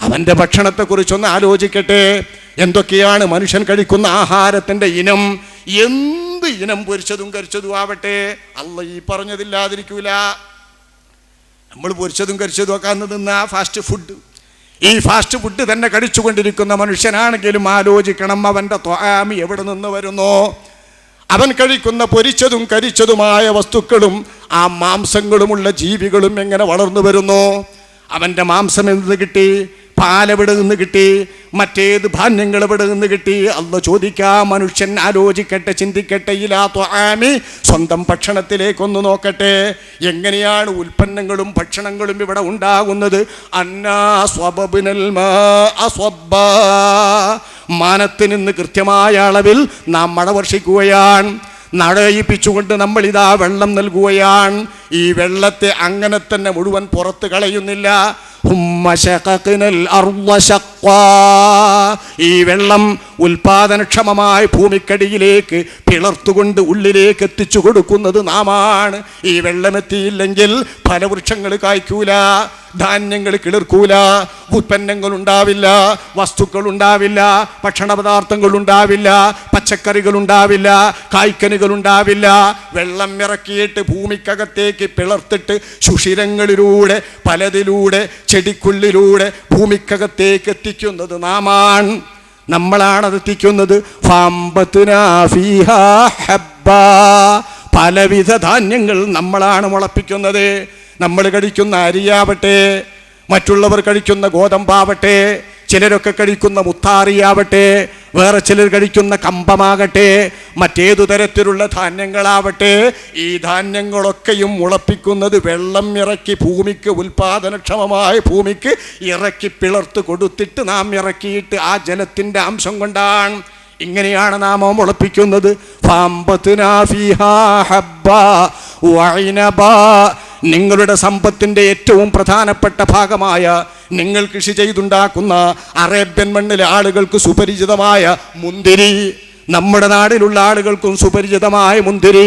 അവൻ്റെ ഭക്ഷണത്തെക്കുറിച്ചൊന്ന് ആലോചിക്കട്ടെ. എന്തൊക്കെയാണ് മനുഷ്യൻ കഴിക്കുന്ന ആഹാരത്തിൻ്റെ ഇനം? എന്ത് ഇനം പൊരിച്ചതും കരിച്ചതും ആവട്ടെ, അല്ല ഈ പറഞ്ഞതില്ലാതിരിക്കൂല. നമ്മൾ പൊരിച്ചതും കരിച്ചതും ഒക്കെ അന്ന് തിന്ന ഫാസ്റ്റ് ഫുഡ്, ഈ ഫാസ്റ്റ് ഫുഡ് തന്നെ കഴിച്ചുകൊണ്ടിരിക്കുന്ന മനുഷ്യനാണെങ്കിലും ആലോചിക്കണം അവൻ്റെ ത്വാമി എവിടെ നിന്ന് വരുന്നോ? അവൻ കഴിക്കുന്ന പൊരിച്ചതും കരിച്ചതുമായ വസ്തുക്കളും ആ മാംസങ്ങളുമുള്ള ജീവികളും എങ്ങനെ വളർന്നു വരുന്നു? അവൻ്റെ മാംസം എന്ത് കിട്ടി? പാലെവിടെ നിന്ന് കിട്ടി, മറ്റേത് ധാന്യങ്ങൾ എവിടെ നിന്ന് കിട്ടി? അല്ലാഹു ചോദിക്കാം. മനുഷ്യൻ ആലോചിക്കട്ടെ, ചിന്തിക്കട്ടെ. ഇലാ ത്വആമി, സ്വന്തം ഭക്ഷണത്തിലേക്കൊന്ന് നോക്കട്ടെ. എങ്ങനെയാണ് ഉൽപ്പന്നങ്ങളും ഭക്ഷണങ്ങളും ഇവിടെ ഉണ്ടാകുന്നത്? അന്നാ സ്വബബ്നൽ മാഅ സ്വബ്ബാ, മാനത്ത് നിന്ന് കൃത്യമായ അളവിൽ നാം മഴ വർഷിക്കുകയാണ്. നടയിപ്പിച്ചുകൊണ്ട് നമ്മൾ ഇതാ വെള്ളം നൽകുകയാണ്. ഈ വെള്ളത്തെ അങ്ങനെ തന്നെ മുഴുവൻ പുറത്ത് കളയുന്നില്ല. ഈ വെള്ളം ഉൽപാദനക്ഷമമായ ഭൂമിക്കടിയിലേക്ക് പിളർത്തുകൊണ്ട് ഉള്ളിലേക്ക് എത്തിച്ചു കൊടുക്കുന്നത് നാമാണ്. ഈ വെള്ളമെത്തിയില്ലെങ്കിൽ ഫലവൃക്ഷങ്ങൾ കായ്ക്കൂല, ധാന്യങ്ങൾ കിളിർക്കൂല, ഉൽപ്പന്നങ്ങൾ ഉണ്ടാവില്ല, വസ്തുക്കൾ ഉണ്ടാവില്ല, ഭക്ഷണപദാർത്ഥങ്ങൾ ഉണ്ടാവില്ല, പച്ചക്കറികൾ ഉണ്ടാവില്ല, കായ്ക്കനികൾ ഉണ്ടാവില്ല. വെള്ളം ഇറക്കിയിട്ട് ഭൂമിക്കകത്തേക്ക് പിളർത്തിട്ട് സുഷിരങ്ങളിലൂടെ പലതിലൂടെ ചെടിക്കുള്ളിലൂടെ ഭൂമിക്കകത്തേക്ക് എത്തിക്കുന്നത് നാമാണ്, നമ്മളാണത് എത്തിക്കുന്നത്. പലവിധ ധാന്യങ്ങൾ നമ്മളാണ് മുളപ്പിക്കുന്നത്. നമ്മൾ കഴിക്കുന്ന അരിയാവട്ടെ, മറ്റുള്ളവർ കഴിക്കുന്ന ഗോതമ്പാവട്ടെ, ചിലരൊക്കെ കഴിക്കുന്ന മുത്താറിയാവട്ടെ, വേറെ ചിലർ കഴിക്കുന്ന കമ്പമാകട്ടെ, മറ്റേതു തരത്തിലുള്ള ധാന്യങ്ങളാവട്ടെ, ഈ ധാന്യങ്ങളൊക്കെയും മുളപ്പിക്കുന്നത് വെള്ളം ഇറക്കി ഭൂമിക്ക്, ഉൽപാദനക്ഷമമായ ഭൂമിക്ക് ഇറക്കി പിളർത്ത് കൊടുത്തിട്ട് നാം ഇറക്കിയിട്ട് ആ ജലത്തിൻ്റെ അംശം കൊണ്ടാണ്. ഇങ്ങനെയാണ് നാം മുളപ്പിക്കുന്നത്. നിങ്ങളുടെ സമ്പത്തിൻ്റെ ഏറ്റവും പ്രധാനപ്പെട്ട ഭാഗമായ നിങ്ങൾ കൃഷി ചെയ്തുണ്ടാക്കുന്ന അറേബ്യൻ മണ്ണിലെ ആളുകൾക്ക് സുപരിചിതമായ മുന്തിരി, നമ്മുടെ നാടിലുള്ള ആളുകൾക്കും സുപരിചിതമായ മുന്തിരി,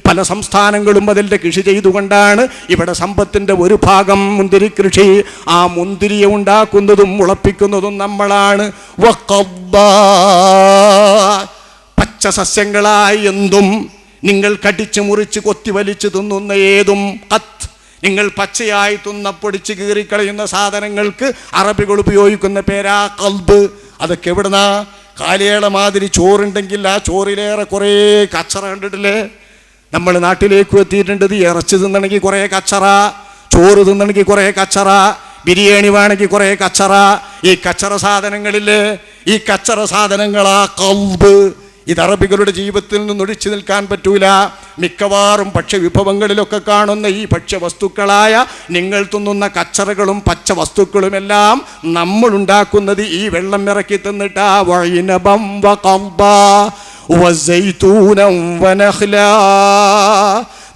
പല സംസ്ഥാനങ്ങളും അതിൻ്റെ കൃഷി ചെയ്തുകൊണ്ടാണ് ഇവിടെ സമ്പത്തിൻ്റെ ഒരു ഭാഗം മുന്തിരി കൃഷി. ആ മുന്തിരിയെ ഉണ്ടാക്കുന്നതും മുളപ്പിക്കുന്നതും നമ്മളാണ്. പച്ച സസ്യങ്ങളായി എന്തും, നിങ്ങൾ കടിച്ചു മുറിച്ച് കൊത്തി വലിച്ചു തിന്നുന്ന ഏതും, നിങ്ങൾ പച്ചയായി പൊടിച്ച് കീറിക്കളയുന്ന സാധനങ്ങൾക്ക് അറബികൾ ഉപയോഗിക്കുന്ന പേരാ കൽബ്. അതൊക്കെ എവിടുന്നാ? കാലിയേള മാതിരി ചോറുണ്ടെങ്കിൽ ആ ചോറിലേറെ കുറേ കച്ചറ കണ്ടിട്ടില്ലേ? നമ്മൾ നാട്ടിലേക്ക് എത്തിയിട്ടുണ്ട്. ഇറച്ചി തിന്നണമെങ്കിൽ കുറേ കച്ചറ, ചോറ് തിന്നണമെങ്കിൽ കുറേ കച്ചറ, ബിരിയാണി വേണമെങ്കിൽ കുറേ കച്ചറ. ഈ കച്ചറ സാധനങ്ങളില്ലേ, ഈ കച്ചറ സാധനങ്ങളാ കൽബ്. ഇത് അറബികളുടെ ജീവിതത്തിൽ നിന്ന് ഒഴിച്ചു നിൽക്കാൻ പറ്റൂല. മിക്കവാറും ഭക്ഷ്യവിഭവങ്ങളിലൊക്കെ കാണുന്ന ഈ ഭക്ഷ്യവസ്തുക്കളായ നിങ്ങൾ തിന്നുന്ന കച്ചറകളും പച്ച വസ്തുക്കളുമെല്ലാം നമ്മൾ ഉണ്ടാക്കുന്നത് ഈ വെള്ളം ഇറക്കി തിന്നിട്ടാ. വഇനബം വഖംബാ വസൈതൂനം വനഖ്ലാ,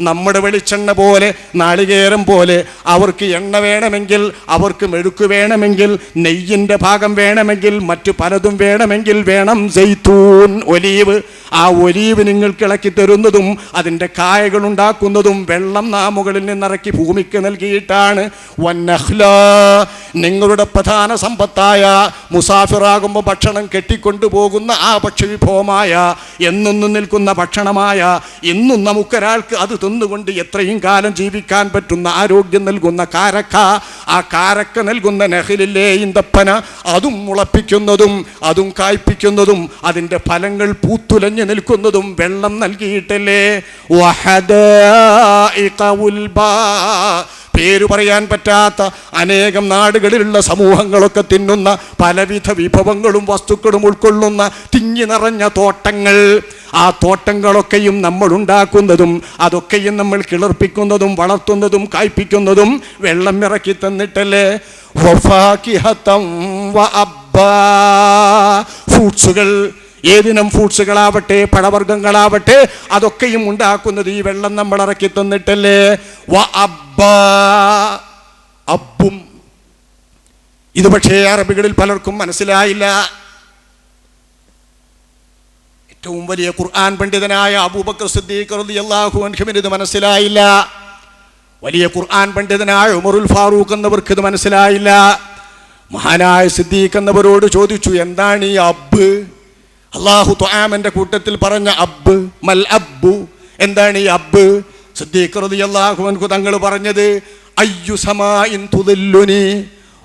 നമ്മുടെ വെളിച്ചെണ്ണ പോലെ, നാളികേരം പോലെ അവർക്ക് എണ്ണ വേണമെങ്കിൽ, അവർക്ക് മെഴുക്ക് വേണമെങ്കിൽ, നെയ്യിൻ്റെ ഭാഗം വേണമെങ്കിൽ, മറ്റു പലതും വേണമെങ്കിൽ വേണം. സൈത്തൂൻ, ഒലീവ്. ആ ഒലീവ് നിങ്ങൾക്ക് ഇളക്കി തരുന്നതും അതിൻ്റെ കായകൾ ഉണ്ടാക്കുന്നതും വെള്ളം നാം മുകളിൽ നിന്നിറക്കി ഭൂമിക്ക് നൽകിയിട്ടാണ്. വന്നഹ്ല, നിങ്ങളുടെ പ്രധാന സമ്പത്തായ മുസാഫിറാകുമ്പോൾ ഭക്ഷണം കെട്ടിക്കൊണ്ടുപോകുന്ന ആ ഭക്ഷ്യവിഭവമായ, എന്നൊന്നും നിൽക്കുന്ന ഭക്ഷണമായ, ഇന്നും നമുക്കൊരാൾക്ക് അത് തിന്നുകൊണ്ട് എത്രയും കാലം ജീവിക്കാൻ പറ്റുന്ന ആരോഗ്യം നൽകുന്ന കാരക്ക, ആ കാരക്ക നൽകുന്ന നഹലിലെ ഈന്തപ്പന, അതും മുളപ്പിക്കുന്നതും അതും കായ്പിക്കുന്നതും അതിൻ്റെ ഫലങ്ങൾ പൂത്തുലഞ്ഞ് നിൽക്കുന്നതും വെള്ളം നൽകിയിട്ടല്ലേ. പേരു പറയാൻ പറ്റാത്ത അനേകം നാടുകളിലുള്ള സമൂഹങ്ങളൊക്കെ തിന്നുന്ന പലവിധ വിഭവങ്ങളും വസ്തുക്കളും ഉൾക്കൊള്ളുന്ന തിങ്ങി നിറഞ്ഞ തോട്ടങ്ങൾ, ആ തോട്ടങ്ങളൊക്കെയും നമ്മൾ ഉണ്ടാക്കുന്നതും അതൊക്കെയും നമ്മൾ കിളർപ്പിക്കുന്നതും വളർത്തുന്നതും കായ്പിക്കുന്നതും വെള്ളം ഇറക്കി തന്നിട്ടല്ലേ. ഫ്രൂട്ട്സുകൾ, ഏതിനം ഫ്രൂട്ട്സുകളാവട്ടെ പഴവർഗ്ഗങ്ങളാവട്ടെ അതൊക്കെയും ഉണ്ടാക്കുന്നത് ഈ വെള്ളം നമ്മൾ ഇറക്കി തന്നിട്ടല്ലേ. അബ്ബും, ഇത് പക്ഷേ അറബികളിൽ പലർക്കും മനസ്സിലായില്ല. ഏറ്റവും വലിയ ഖുർആൻ പണ്ഡിതനായ അബൂബക്കർ സിദ്ദീഖ് റളിയല്ലാഹു അൻഹുവിന് ഇത് മനസ്സിലായില്ല. വലിയ ഖുർആൻ പണ്ഡിതനായ ഉമറുൽ ഫാറൂഖ് എന്നവർക്ക് ഇത് മനസ്സിലായില്ല. മഹാനായ സിദ്ദീഖ് എന്നവരോട് ചോദിച്ചു, എന്താണ് ഈ അബ്ബ്? അല്ലാഹു തുആമന്റെ കൂട്ടത്തിൽ പറഞ്ഞ അബ്ബ്, മൽ അബ്ബു, എന്താണ് ഈ അബ്ബ്? സിദ്ദീഖ് റളിയല്ലാഹു അൻഹു തങ്ങൾ പറഞ്ഞത്, അയ്യു സമാഇൻ തുദില്ലുനി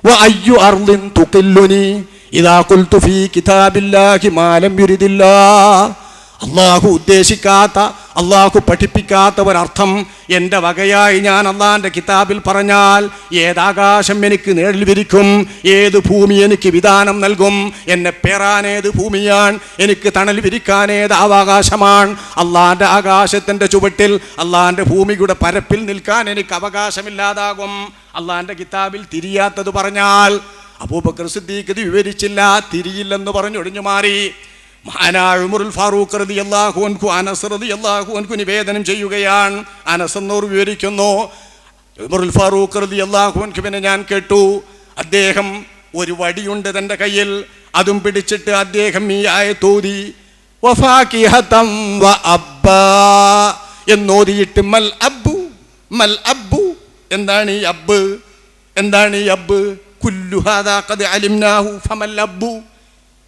വ അയ്യു അർളിൻ തുഖില്ലുനി ഇദാ ഖുൽതു ഫീ കിതാബില്ലാഹി മാ ലം യുരിദില്ലാഹ്. അല്ലാഹു ഉദ്ദേശിക്കാത്ത, അള്ളാഹു പഠിപ്പിക്കാത്ത ഒരർത്ഥം എൻ്റെ വകയായി ഞാൻ അള്ളാഹിൻ്റെ കിതാബിൽ പറഞ്ഞാൽ ഏതാകാശം എനിക്ക് നേടിൽ വിരിക്കും, ഏത് ഭൂമി എനിക്ക് വിധാനം നൽകും, എന്നെ പേറാൻ ഏത് ഭൂമിയാണ്, എനിക്ക് തണൽ വിരിക്കാൻ ഏത് ആകാശമാണ്, അള്ളാഹിൻ്റെ ആകാശത്തിൻ്റെ ചുവട്ടിൽ അള്ളാഹിൻ്റെ ഭൂമിയുടെ പരപ്പിൽ നിൽക്കാൻ എനിക്ക് അവകാശമില്ലാതാകും. അള്ളാഹിൻ്റെ കിതാബിൽ തിരിയാത്തത് പറഞ്ഞാൽ അബൂബക്കർ സിദ്ദീഖ് ഇത് വിവരിച്ചില്ല, തിരിയില്ലെന്ന് പറഞ്ഞൊഴിഞ്ഞു മാറി. മഹാനായ ഉമറുൽ ഫാറൂഖ് റളിയല്ലാഹു അൻഹു അനസ് റളിയല്ലാഹു അൻഹു നിവേദനം ചെയ്യുകയാണ്. അനസ് എന്നോർ വിവരിക്കുന്നു, ഉമറുൽ ഫാറൂഖ് റളിയല്ലാഹു അൻഹുവിനെ ഞാൻ കേട്ടു, അദ്ദേഹം ഒരു വടിയുണ്ട് തൻ്റെ കയ്യിൽ, അതും പിടിച്ചിട്ട് അദ്ദേഹം ഈ ആയത്തോതി വഫാകിഹതം വഅബ്ബാ എന്നോതിയിട്ട് മൽ അബ്ബു മൽ അബ്ബു, എന്താണ് ഈ അബ്ബ്, എന്താണ് ഈ അബ്ബ്, കുല്ലു ഹാദാ ഖദ് അലിംനാഹു ഫമൽ അബ്ബു.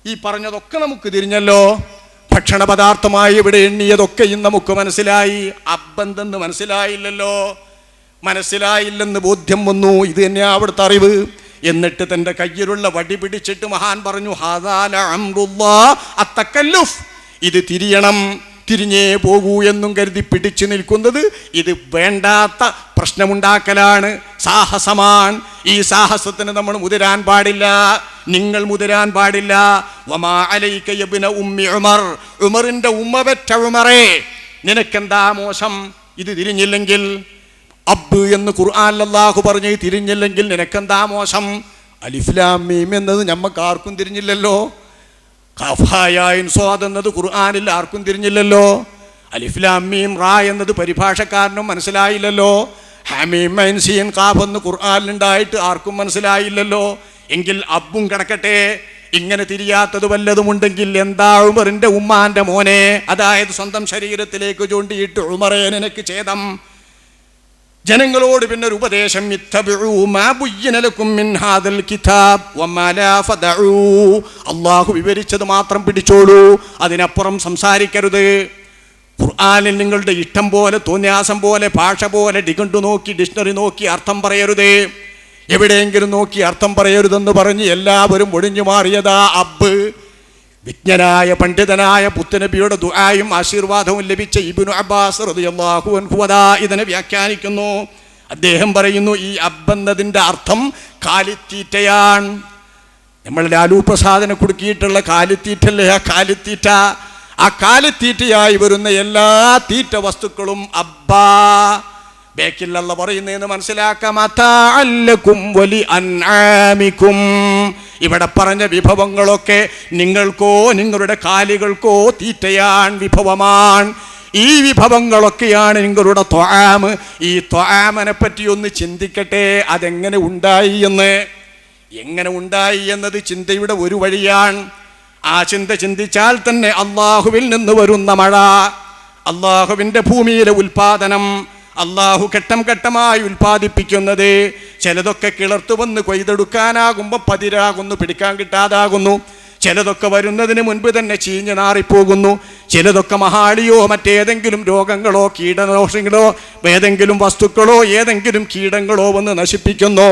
ഈ പറഞ്ഞതൊക്കെ നമുക്ക് തിരിഞ്ഞല്ലോ, ഭക്ഷണ പദാർത്ഥമായി ഇവിടെ എണ്ണിയതൊക്കെയും നമുക്ക് മനസ്സിലായി, അബ്ബെന്തെന്ന് മനസ്സിലായില്ലല്ലോ. മനസ്സിലായില്ലെന്ന് ബോധ്യം വന്നു, ഇത് തന്നെയാണ് അവിടുത്തെ അറിവ്. എന്നിട്ട് തൻ്റെ കയ്യിലുള്ള വടി പിടിച്ചിട്ട് മഹാൻ പറഞ്ഞു, ഹാദാ ലഅംറുല്ലാഹ് അത്തകല്ലുഫ്, ഇത് തിരിയണം, തിരിഞ്ഞേ പോകൂ എന്നും കരുതി പിടിച്ചു നിൽക്കുന്നത് ഇത് വേണ്ടാത്ത പ്രശ്നമുണ്ടാക്കലാണ്, സാഹസമാണ്. ഈ സാഹസത്തിന് നമ്മൾ മുതിരാൻ പാടില്ല, നിങ്ങൾ മുതിരാൻ പാടില്ല. വമാ അലൈക യബ്ന ഉമ്മി ഉമർ, ഉമറിന്റെ ഉമ്മ പെറ്റ ഉമറേ, നിനക്കെന്താ മോശം ഇത് തിരിഞ്ഞില്ലെങ്കിൽ? അബ്ബ് എന്ന് ഖുർആനിൽ അല്ലാഹു പറഞ്ഞു, തിരിഞ്ഞില്ലെങ്കിൽ നിനക്കെന്താ മോശം? അലിഫ് ലാം മീം എന്നത് നമുക്ക് ആർക്കും തിരിഞ്ഞില്ലല്ലോ. ഖാഫായൻ സ്വാദ് എന്നത് ഖുർആനിൽ ആർക്കും തിരിഞ്ഞില്ലല്ലോ. അലിഫ് ലാം മീം റാ എന്നത് പരിഭാഷക്കാരനും മനസ്സിലായില്ലല്ലോ. ഹമീം ഐൻ സീൻ ഖാഫ് എന്ന് ഖുർആനിലുണ്ടായിട്ട് ആർക്കും മനസ്സിലായില്ലല്ലോ. എങ്കിൽ അബ്ബും കിടക്കട്ടെ, ഇങ്ങനെ തിരിയാത്തത് വല്ലതുമുണ്ടെങ്കിൽ എന്താ ഉമറിന്റെ ഉമ്മാന്റെ മോനെ, അതായത് സ്വന്തം ശരീരത്തിലേക്ക് ചൂണ്ടിയിട്ട് ഉമറേ നിനക്ക് ഛേദം. ജനങ്ങളോട് പിന്നെ ഒരു ഉപദേശം, ഇത്തബിഉ മാ ബുയ്യിന ലക്കും മിൻ ഹാദൽ കിതാബ് വമാ ലാ ഫദഉ, അല്ലാഹു വിവരിച്ചത് മാത്രം പിടിച്ചോളൂ, അതിനപ്പുറം സംസാരിക്കരുത്. ഖുർആനിൽ നിങ്ങളുടെ ഇഷ്ടം പോലെ, തോന്യാസം പോലെ, ഭാഷ പോലെ ഡികണ്ടു നോക്കി, ഡിക്ഷണറി നോക്കി അർത്ഥം പറയരുതേ, എവിടെയെങ്കിലും നോക്കി അർത്ഥം പറയരുതെന്ന് പറഞ്ഞ് എല്ലാവരും ഒഴിഞ്ഞു മാറിയതാ അബ്ബ്. വിജ്ഞനായ പണ്ഡിതനായ പുത്തനബിയുടെ ദുആയും ആശീർവാദവും ലഭിച്ച ഇബ്നു അബ്ബാസ് റളിയല്ലാഹു അൻഹു അതാ ഇതിനെ വ്യാഖ്യാനിക്കുന്നു. അദ്ദേഹം പറയുന്നു, ഈ അബ്ബെന്നതിൻ്റെ അർത്ഥം കാലിത്തീറ്റയാണ്. നമ്മൾ ലാലു പ്രസാദിനെ കുടുക്കിയിട്ടുള്ള കാലിത്തീറ്റല്ലേ ആ കാലിത്തീറ്റ, ആ കാലിത്തീറ്റയായി വരുന്ന എല്ലാ തീറ്റ വസ്തുക്കളും അബ്ബാ. ബേക്കിലുള്ള പറയുന്നതെന്ന് മനസ്സിലാക്കാം, അതാഅല്ലകും വലി അൻആമികും, ഇവിടെ പറഞ്ഞ വിഭവങ്ങളൊക്കെ നിങ്ങൾക്കോ നിങ്ങളുടെ കാലികൾക്കോ തീറ്റയാണ്, വിഭവമാണ്. ഈ വിഭവങ്ങളൊക്കെയാണ് നിങ്ങളുടെ ത്വആമ്. ഈ ത്വആമിനെ പറ്റി ഒന്ന് ചിന്തിക്കട്ടെ, അതെങ്ങനെ ഉണ്ടായി എന്ന്. എങ്ങനെ ഉണ്ടായി എന്നത് ചിന്തയുടെ ഒരു വഴിയാണ്. ആ ചിന്ത ചിന്തിച്ചാൽ തന്നെ അള്ളാഹുവിൽ നിന്ന് വരുന്ന മഴ, അള്ളാഹുവിൻ്റെ ഭൂമിയിലെ ഉൽപാദനം, അള്ളാഹു ഘട്ടം ഘട്ടമായി ഉൽപ്പാദിപ്പിക്കുന്നത്. ചിലതൊക്കെ കിളർത്തു വന്ന് കൊയ്തെടുക്കാനാകുമ്പോൾ പതിരാകുന്നു, പിടിക്കാൻ കിട്ടാതാകുന്നു. ചിലതൊക്കെ വരുന്നതിന് മുൻപ് തന്നെ ചീഞ്ഞു നാറിപ്പോകുന്നു. ചിലതൊക്കെ മഹാളിയോ മറ്റേതെങ്കിലും രോഗങ്ങളോ കീടനാശികളോ ഏതെങ്കിലും വസ്തുക്കളോ ഏതെങ്കിലും കീടങ്ങളോ വന്ന് നശിപ്പിക്കുന്നു.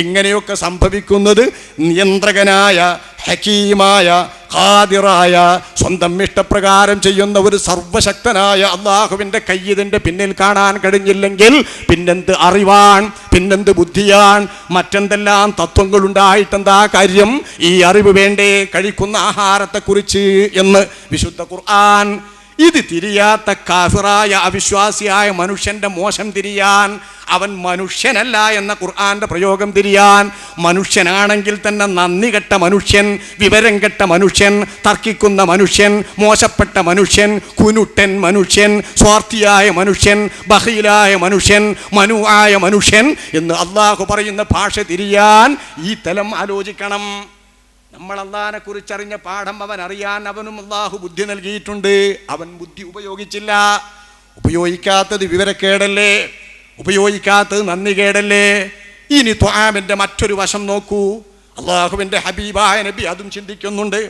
ഇങ്ങനെയൊക്കെ സംഭവിക്കുന്നത് നിയന്ത്രകനായ, ഹക്കീമായ, ഖാദിറായ, സ്വന്തം ഇഷ്ടപ്രകാരം ചെയ്യുന്ന ഒരു സർവശക്തനായ അള്ളാഹുവിൻ്റെ കയ്യിതിൻ്റെ പിന്നിൽ കാണാൻ കഴിഞ്ഞില്ലെങ്കിൽ പിന്നെന്ത് അറിവാൻ, പിന്നെന്ത് ബുദ്ധിയാൻ, മറ്റെന്തെല്ലാം തത്വങ്ങളുണ്ടായിട്ടെന്താ കാര്യം? ഈ അറിവ് വേണ്ടേ കഴിക്കുന്ന ആഹാരത്തെക്കുറിച്ച് എന്ന് വിശുദ്ധ ഖുർആൻ. ഇത് തിരിയാത്ത കാഫിറായ അവിശ്വാസിയായ മനുഷ്യൻ്റെ മോശം തിരിയാൻ, അവൻ മനുഷ്യനല്ല എന്ന ഖുർആന്റെ പ്രയോഗം തിരിയാൻ, മനുഷ്യനാണെങ്കിൽ തന്നെ നന്ദി കെട്ട മനുഷ്യൻ, വിവരം കെട്ട മനുഷ്യൻ, തർക്കിക്കുന്ന മനുഷ്യൻ, മോശപ്പെട്ട മനുഷ്യൻ, കുനുട്ടൻ മനുഷ്യൻ, സ്വാർത്ഥിയായ മനുഷ്യൻ, ബഖീലായ മനുഷ്യൻ, മനുവായ മനുഷ്യൻ എന്ന് അള്ളാഹു പറയുന്ന ഭാഷ തിരിയാൻ ഈ തലം ആലോചിക്കണം. നമ്മൾ അള്ളാഹിനെ കുറിച്ചറിഞ്ഞ പാഠം അവൻ അറിയാൻ അവനും അള്ളാഹു ബുദ്ധി നൽകിയിട്ടുണ്ട്. അവൻ ബുദ്ധി ഉപയോഗിച്ചില്ല. ഉപയോഗിക്കാത്തത് വിവരക്കേടല്ലേ, ഉപയോഗിക്കാത്തത് നന്ദി കേടല്ലേ? ഇനി ത്വആമിന്റെ മറ്റൊരു വശം നോക്കൂ. അള്ളാഹുവിൻ്റെ ഹബീബായ നബി അതും ചിന്തിക്കുന്നുണ്ട്.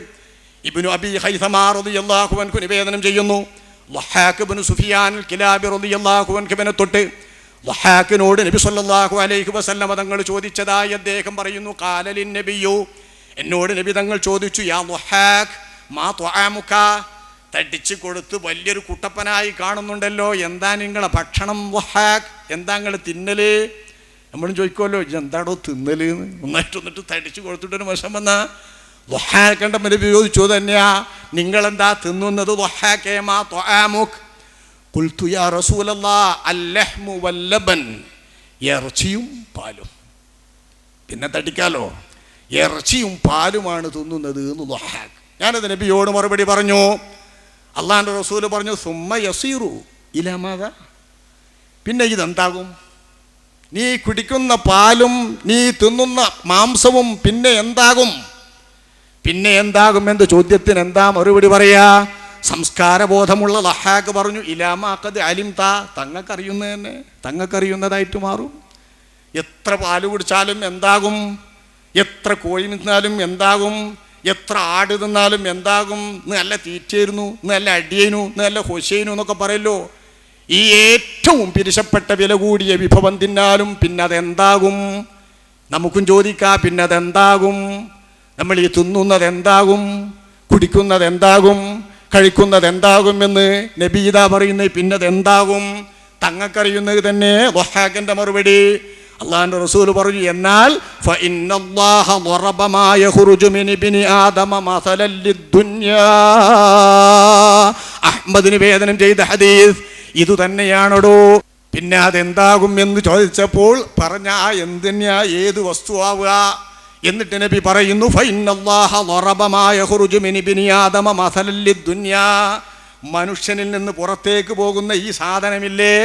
ഇബ്നു അബീ ഖൈസമ റളിയല്ലാഹു അൻഹു നിവേദനം ചെയ്യുന്നു, ളഹാഖ് ഇബ്നു സുഫിയാൻ കിലാബി റളിയല്ലാഹു അൻഹുവിനെ തൊട്ട് ളഹാഖിനോട് നബി സല്ലല്ലാഹു അലൈഹി വസല്ലമ തങ്ങൾ ചോദിച്ചതായി അദ്ദേഹം പറയുന്നു, ഖാലലിൻ നബിയു, എന്നോട് നബി തങ്ങൾ ചോദിച്ചു, യാ ളഹാഖ് മാ ത്വആമുക, തട്ടിച്ച് കൊടുത്ത് വലിയൊരു കുട്ടപ്പനായി കാണുന്നുണ്ടല്ലോ. എന്താ നിങ്ങളെ ഭക്ഷണം വഹാക്ക്, എന്താ നിങ്ങൾ തിന്നല്? നമ്മളും ചോദിക്കുമല്ലോ, എന്താടോ തിന്നല്? ഒന്നായിട്ട് വന്നിട്ട് തടിച്ച് കൊടുത്തിട്ടൊരു വശം വന്നാ വഹാക്കണ്ട നബി ചോദിച്ചു തന്നെയാ, നിങ്ങളെന്താ തിന്നുന്നത്? വഹാക്കേമാ ത്വആമുക്. ഖുൽതു യാ റസൂലല്ലാഹ് അല്ലഹ്മു വല്ലബൻ, ഇറച്ചിയും പാലും. പിന്നെ തടിക്കാലോ, ഇറച്ചിയും പാലുമാണ് തിന്നുന്നത് എന്ന് വഹാക്ക്. ഞാനത് നബിയോട് മറുപടി പറഞ്ഞു. അള്ളാഹുവിൻ്റെ റസൂൽ പറഞ്ഞു, സുമ്മ യസീറു ഇലാ മാദാ, പിന്നെ ഇതെന്താകും? നീ കുടിക്കുന്ന പാലും നീ തിന്നുന്ന മാംസവും പിന്നെ എന്താകും? പിന്നെ എന്താകും എന്ന ചോദ്യത്തിന് എന്താ മറുപടി പറയാ? സംസ്കാരബോധമുള്ള ലഹാക്ക് പറഞ്ഞു, ഇലാമാക്കത് അലിം താ, തങ്ങൾക്കറിയുന്നത് തന്നെ തങ്ങൾക്കറിയുന്നതായിട്ട് മാറും. എത്ര പാല് കുടിച്ചാലും എന്താകും? എത്ര കോഴി തിന്നാലും എന്താകും? എത്ര ആട് തിന്നാലും എന്താകും? ഇന്ന് നല്ല തീറ്റയായിരുന്നു, ഇന്ന് നല്ല അടിയേനു, ഇന്ന് നല്ല ഹൊശേനു എന്നൊക്കെ പറയല്ലോ. ഈ ഏറ്റവും പിരിശപ്പെട്ട വില കൂടിയ വിഭവം തിന്നാലും പിന്നെ അതെന്താകും? നമുക്കും ചോദിക്കാം, പിന്നെ അതെന്താകും? നമ്മൾ ഈ തിന്നുന്നത് എന്താകും? കുടിക്കുന്നത് എന്താകും? കഴിക്കുന്നത് എന്താകും എന്ന് നബീദ പറയുന്നത്. പിന്നെ അതെന്താകും? തങ്ങൾക്കറിയുന്നത് തന്നെ. വഹാഖിന്റെ മറുപടി, അള്ളാഹുവിന്റെ റസൂൽ പറഞ്ഞു, എന്നാൽ ഫഇന്നല്ലാഹ ളറബ മാ യഖ്റുജു മിൻ ഇബ്നി ആദമ മസലൻ ലിദ്ദുനിയാ. അഹ്മദ് നിവേദനം ചെയ്ത ഹദീസ് ഇത് തന്നെയാണോ? പിന്നെ അതെന്താകും എന്ന് ചോദിച്ചപ്പോൾ പറഞ്ഞ എന്തിനാ, ഏത് വസ്തുവാവുക? എന്നിട്ട് നബി പറയുന്നു, ഫഇന്നല്ലാഹ ളറബ മാ യഖ്റുജു മിൻ ഇബ്നി ആദമ മസലൻ ലിദ്ദുനിയാ. മനുഷ്യനിൽ നിന്ന് പുറത്തേക്ക് പോകുന്ന ഈ സാധനമില്ലേ,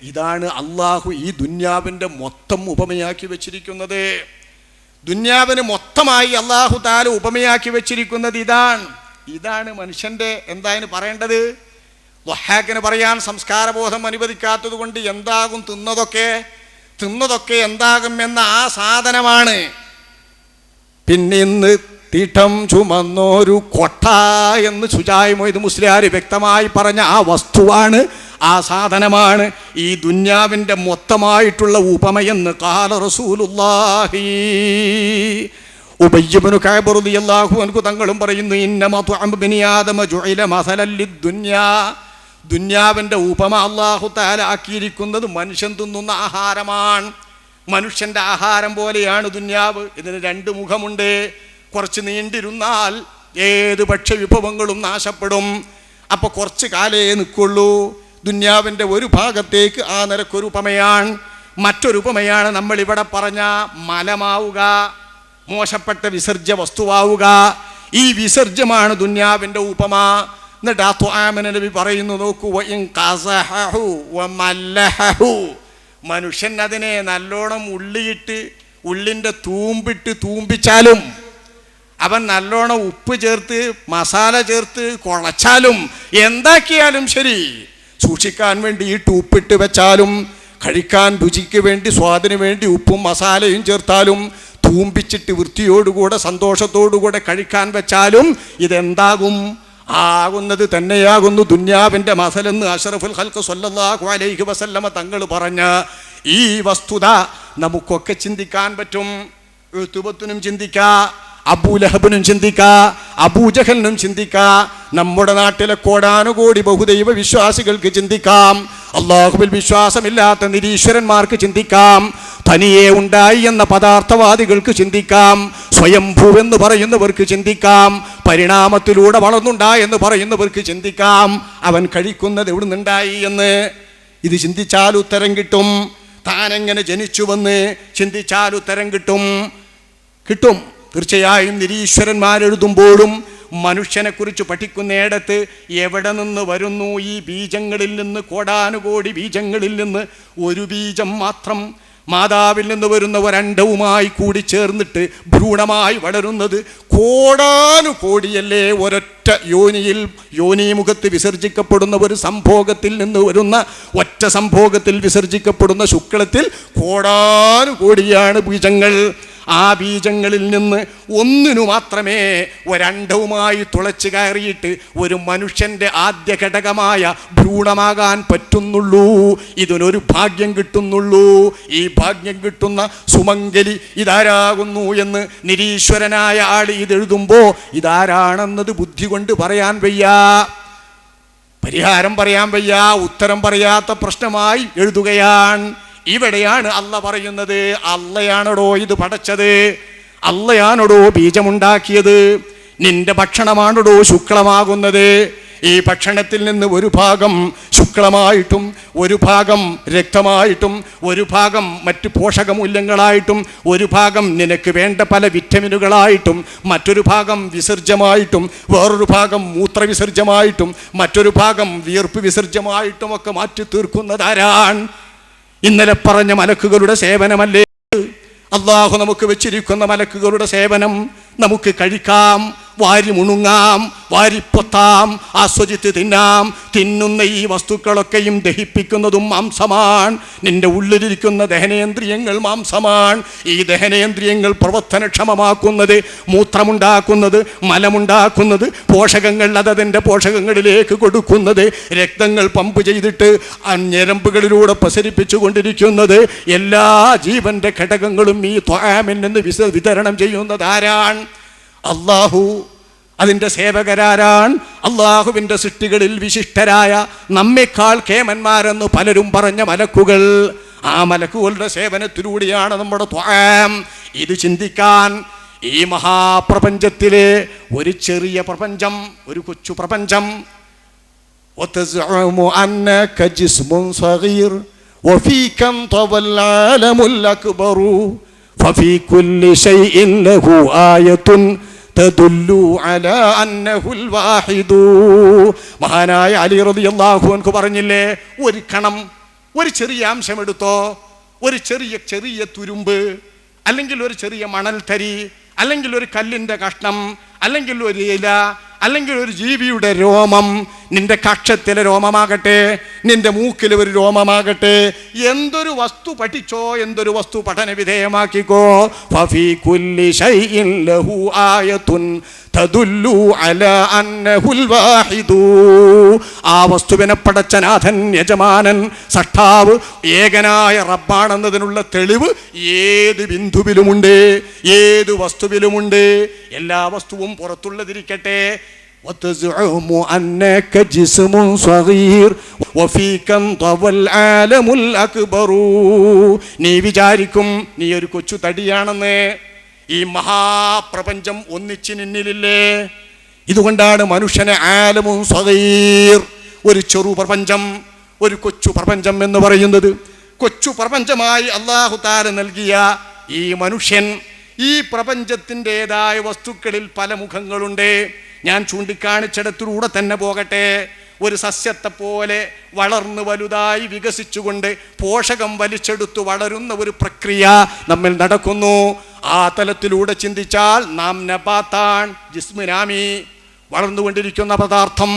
ഇതാണ് അള്ളാഹു ഈ ദുന്യാവിൻ്റെ മൊത്തം ഉപമയാക്കി വെച്ചിരിക്കുന്നത്. ദുന്യാവിന് മൊത്തമായി അള്ളാഹു താല ഉപമയാക്കി വെച്ചിരിക്കുന്നത് ഇതാണ് മനുഷ്യൻ്റെ എന്താണ് പറയേണ്ടത്? വഹാക്കിന് പറയാൻ സംസ്കാരബോധം അനുവദിക്കാത്തത് കൊണ്ട് എന്താകും തിന്നതൊക്കെ എന്താകും എന്ന ആ സാധനമാണ്. പിന്നെ ഇന്ന് തീട്ടം ചുമന്നോരു കൊട്ട എന്ന് സുജായ് മൊയ്ദ് മുസ്ലിയാർ വ്യക്തമായി പറഞ്ഞ ആ വസ്തുവാണ്, ആ സാധനമാണ് ഈ ദുന്യാവിൻ്റെ മൊത്തമായിട്ടുള്ള ഉപമയെന്ന് ഖാല റസൂലുള്ളാഹി. ഉബയ്യ് ഇബ്നു കഅബ് റളിയല്ലാഹു അൻഹു തങ്ങളും പറയുന്നു, ഇന്നമാ തുഅമു ബനി ആദമ ജുഇല മസലൻ ലിദ്ദുനിയാ. ദുന്യാവിൻ്റെ ഉപമ അല്ലാഹു തആല ആക്കിയിരിക്കുന്നത് മനുഷ്യൻ തിന്നുന്ന ആഹാരമാണ്. മനുഷ്യൻ്റെ ആഹാരം പോലെയാണ് ദുന്യാവ്. ഇതിന് രണ്ട് മുഖമുണ്ട്. കുറച്ച് നീണ്ടിരുന്നാൽ ഏത് ഭക്ഷ്യവിഭവങ്ങളും നാശപ്പെടും. അപ്പോൾ കുറച്ച് കാലേ നിൽക്കുള്ളൂ. ദുന്യാവിൻ്റെ ഒരു ഭാഗത്തേക്ക് ആ നിരക്കൊരു ഉപമയാണ്. മറ്റൊരു ഉപമയാണ് നമ്മളിവിടെ പറഞ്ഞ മലമാവുക, മോശപ്പെട്ട വിസർജ്യ വസ്തുവാവുക. ഈ വിസർജ്യമാണ് ദുന്യാവിൻ്റെ ഉപമ. എന്നിട്ട് ആ ത്വആമിനെ നബി പറയുന്നു, നോക്കൂ, മനുഷ്യൻ അതിനെ നല്ലോണം ഉള്ളിൻ്റെ തൂമ്പിച്ചാലും, അവൻ നല്ലോണം ഉപ്പ് ചേർത്ത് മസാല ചേർത്ത് കുഴച്ചാലും എന്താക്കിയാലും ശരി, സൂക്ഷിക്കാൻ വേണ്ടി ഉപ്പിട്ട് വെച്ചാലും, കഴിക്കാൻ രുചിക്ക് വേണ്ടി സ്വാദിന് വേണ്ടി ഉപ്പും മസാലയും ചേർത്താലും, തൂമ്പിച്ചിട്ട് വൃത്തിയോടുകൂടെ സന്തോഷത്തോടുകൂടെ കഴിക്കാൻ വെച്ചാലും ഇതെന്താകും? ആകുന്നത് തന്നെയാകുന്നു ദുന്യാവിൻ്റെ മസലെന്ന് അഷ്റഫുൽ ഖൽഖ് സ്വല്ലല്ലാഹു അലൈഹി വസല്ലമ തങ്ങൾ പറഞ്ഞ ഈ വസ്തുത നമുക്കൊക്കെ ചിന്തിക്കാൻ പറ്റും. ഉത്ബത്തിനും ചിന്തിക്കാം, അബൂലഹബിനും ചിന്തിക്കാം, അബൂജഹലിനും ചിന്തിക്കാം, നമ്മുടെ നാട്ടിലെ കോടാനുകോടി ബഹുദൈവ വിശ്വാസികൾക്ക് ചിന്തിക്കാം, അള്ളാഹുവിൽ വിശ്വാസമില്ലാത്ത നിരീശ്വരന്മാർക്ക് ചിന്തിക്കാം, തനിയെ ഉണ്ടായി എന്ന പദാർത്ഥവാദികൾക്ക് ചിന്തിക്കാം, സ്വയംഭൂവെന്ന് പറയുന്നവർക്ക് ചിന്തിക്കാം, പരിണാമത്തിലൂടെ വളർന്നുണ്ടായെന്ന് പറയുന്നവർക്ക് ചിന്തിക്കാം, അവൻ കഴിക്കുന്നത് എവിടെ നിന്നുണ്ടായി എന്ന്. ഇത് ചിന്തിച്ചാൽ ഉത്തരം കിട്ടും. താനെങ്ങനെ ജനിച്ചുവെന്ന് ചിന്തിച്ചാൽ ഉത്തരം കിട്ടും. തീർച്ചയായും നിരീശ്വരന്മാരെഴുതുമ്പോഴും മനുഷ്യനെക്കുറിച്ച് പഠിക്കുന്നിടത്ത് എവിടെ നിന്ന് വരുന്നു ഈ ബീജങ്ങളിൽ നിന്ന്, കോടാനുകോടി ബീജങ്ങളിൽ നിന്ന് ഒരു ബീജം മാത്രം മാതാവിൽ നിന്ന് വരുന്ന ഒരണ്ടവുമായി കൂടി ചേർന്നിട്ട് ഭ്രൂണമായി വളരുന്നത് കോടാനുകോടിയല്ലേ? ഒരൊറ്റ യോനിമുഖത്ത് വിസർജിക്കപ്പെടുന്ന ഒരു സംഭോഗത്തിൽ നിന്ന് വരുന്ന ഒറ്റ സംഭോഗത്തിൽ വിസർജിക്കപ്പെടുന്ന ശുക്ലത്തിൽ കോടാനുകോടിയാണ് ബീജങ്ങൾ. ആ ബീജങ്ങളിൽ നിന്ന് ഒന്നിനു മാത്രമേ ഒരണ്ടവുമായി തുളച്ചു കയറിയിട്ട് ഒരു മനുഷ്യൻ്റെ ആദ്യ ഘടകമായ ഭ്രൂണമാകാൻ പറ്റുന്നുള്ളൂ. ഇതിനൊരു ഭാഗ്യം കിട്ടുന്നുള്ളൂ. ഈ ഭാഗ്യം കിട്ടുന്ന സുമംഗലി ഇതാരാകുന്നു എന്ന് നിരീശ്വരനായ ആൾ ഇതെഴുതുമ്പോൾ ഇതാരാണെന്നത് ബുദ്ധി കൊണ്ട് പറയാൻ വയ്യ. പരിഹാരം പറയാൻ വയ്യ, ഉത്തരം പറയാത്ത പ്രശ്നമായി എഴുതുകയാണ്. ഇവിടെയാണ് അള്ള പറയുന്നത്, അള്ളയാണോടോ ഇത് പടച്ചത്, അള്ളയാണോടോ ബീജമുണ്ടാക്കിയത്, നിന്റെ ഭക്ഷണമാണോടോ ശുക്ലമാകുന്നത്. ഈ ഭക്ഷണത്തിൽ നിന്ന് ഒരു ഭാഗം ശുക്ലമായിട്ടും ഒരു ഭാഗം രക്തമായിട്ടും ഒരു ഭാഗം മറ്റ് പോഷകമൂല്യങ്ങളായിട്ടും ഒരു ഭാഗം നിനക്ക് വേണ്ട പല വിറ്റമിനുകളായിട്ടും മറ്റൊരു ഭാഗം വിസർജ്യമായിട്ടും വേറൊരു ഭാഗം മൂത്രവിസർജ്യമായിട്ടും മറ്റൊരു ഭാഗം വിയർപ്പ് വിസർജ്യമായിട്ടും ഒക്കെ മാറ്റി തീർക്കുന്നതാരാണ്? ഇന്നലെ പറഞ്ഞ മലക്കുകളുടെ സേവനമല്ലേ അള്ളാഹു നമുക്ക് വെച്ചിരിക്കുന്ന മലക്കുകളുടെ സേവനം? നമുക്ക് കഴിക്കാം, വാരി മുണുങ്ങാം, വാരിപ്പൊത്താം, ആസ്വദിച്ച് തിന്നാം. തിന്നുന്ന ഈ വസ്തുക്കളൊക്കെയും ദഹിപ്പിക്കുന്നതും മാംസമാണ്. നിന്റെ ഉള്ളിലിരിക്കുന്ന ദഹനേന്ദ്രിയങ്ങൾ മാംസമാണ്. ഈ ദഹനേന്ദ്രിയങ്ങൾ പ്രവർത്തനക്ഷമമാക്കുന്നത്, മൂത്രമുണ്ടാക്കുന്നത്, മലമുണ്ടാക്കുന്നത്, പോഷകങ്ങൾ അതതിൻ്റെ പോഷകങ്ങളിലേക്ക് കൊടുക്കുന്നത്, രക്തങ്ങൾ പമ്പ് ചെയ്തിട്ട് ഞരമ്പുകളിലൂടെ പ്രസരിപ്പിച്ചു കൊണ്ടിരിക്കുന്നത്, എല്ലാ ജീവന്റെ ഘടകങ്ങളും ഈ ത്വആമിൽ നിന്ന് വിതരണം ചെയ്യുന്നത് ആരാണ്? അള്ളാഹു. അതിൻ്റെ സേവകരാരാണ്? അള്ളാഹുവിൻ്റെ സൃഷ്ടികളിൽ വിശിഷ്ടരായ നമ്മെക്കാൾ കേമന്മാരെന്ന് പലരും പറഞ്ഞ മലക്കുകൾ. ആ മലക്കുകളുടെ സേവനത്തിലൂടെയാണ് നമ്മുടെ ത്വആം. ഇത് ചിന്തിക്കാൻ ഈ മഹാപ്രപഞ്ചത്തിലെ ഒരു ചെറിയ പ്രപഞ്ചം, ഒരു കൊച്ചു പ്രപഞ്ചം, وتزعم أنك جسم صغير وفيك انطوى العالم الأكبر ففي كل شيء له آية تدل على أنه الواحد. മഹാനായ അലി റളിയല്ലാഹു അൻഹു പറഞ്ഞില്ലേ, ഒരു കണം, ഒരു ചെറിയ അംശം എടുത്തോ, ഒരു ചെറിയ തുരുമ്പ്, അല്ലെങ്കിൽ ഒരു ചെറിയ മണൽത്തരി, അല്ലെങ്കിൽ ഒരു കല്ലിൻ്റെ കഷ്ണം, അല്ലെങ്കിൽ ഒരു ഇല, അല്ലെങ്കിൽ ഒരു ജീവിയുടെ രോമം, നിന്റെ കക്ഷത്തിലെ രോമമാകട്ടെ, നിന്റെ മൂക്കിലെ ഒരു രോമമാകട്ടെ, എന്തൊരു വസ്തു പഠിച്ചോ, എന്തൊരു വസ്തു പഠന വിധേയമാക്കിക്കോ, ഫഫീ കുല്ലി ശൈഇൻ ലഹു ആയത്തുൻ തദുല്ലു അലാ അന്നഹുൽ വാഹിദു. ആ വസ്തുവിനെ പടച്ച നാഥൻ, യജമാനൻ, സൃഷ്ടാവ്, ഏകനായ റബ്ബാണെന്നതിനുള്ള തെളിവ് ഏത് ബിന്ദുവിലുമുണ്ട്, ഏത് വസ്തുവിലുമുണ്ട്. എല്ലാ വസ്തുവും പുറത്തുള്ളതിരിക്കട്ടെ, وتزعم أنك جسم صغير وفيك انطوى العالم الأكبر. നീ വിചാരിക്കും നീ ഒരു കൊച്ചു തടിയാണെന്ന്. ഈ മഹാപ്രപഞ്ചം ഒന്നിച്ച് നിന്നിലില്ലേ? ഇതുകൊണ്ടാണ് മനുഷ്യനെ ആലമുൻ സഗീർ, ഒരു ചെറു പ്രപഞ്ചം, ഒരു കൊച്ചു പ്രപഞ്ചം എന്ന് പറയുന്നത്. കൊച്ചു പ്രപഞ്ചമായി അല്ലാഹു തആല നൽകിയ ഈ മനുഷ്യൻ, ഈ പ്രപഞ്ചത്തിൻ്റെതായ വസ്തുക്കളിൽ പല മുഖങ്ങളുണ്ട്. ഞാൻ ചൂണ്ടിക്കാണിച്ചിടത്തിലൂടെ തന്നെ പോകട്ടെ. ഒരു സസ്യത്തെ പോലെ വളർന്ന് വലുതായി വികസിച്ചുകൊണ്ട് പോഷകം വലിച്ചെടുത്തു വളരുന്ന ഒരു പ്രക്രിയ നമ്മിൽ നടക്കുന്നു. ആ തലത്തിലൂടെ ചിന്തിച്ചാൽ നാം നബാത്താൻ, ജിസ്മുനാമി, വളർന്നുകൊണ്ടിരിക്കുന്ന പദാർത്ഥം,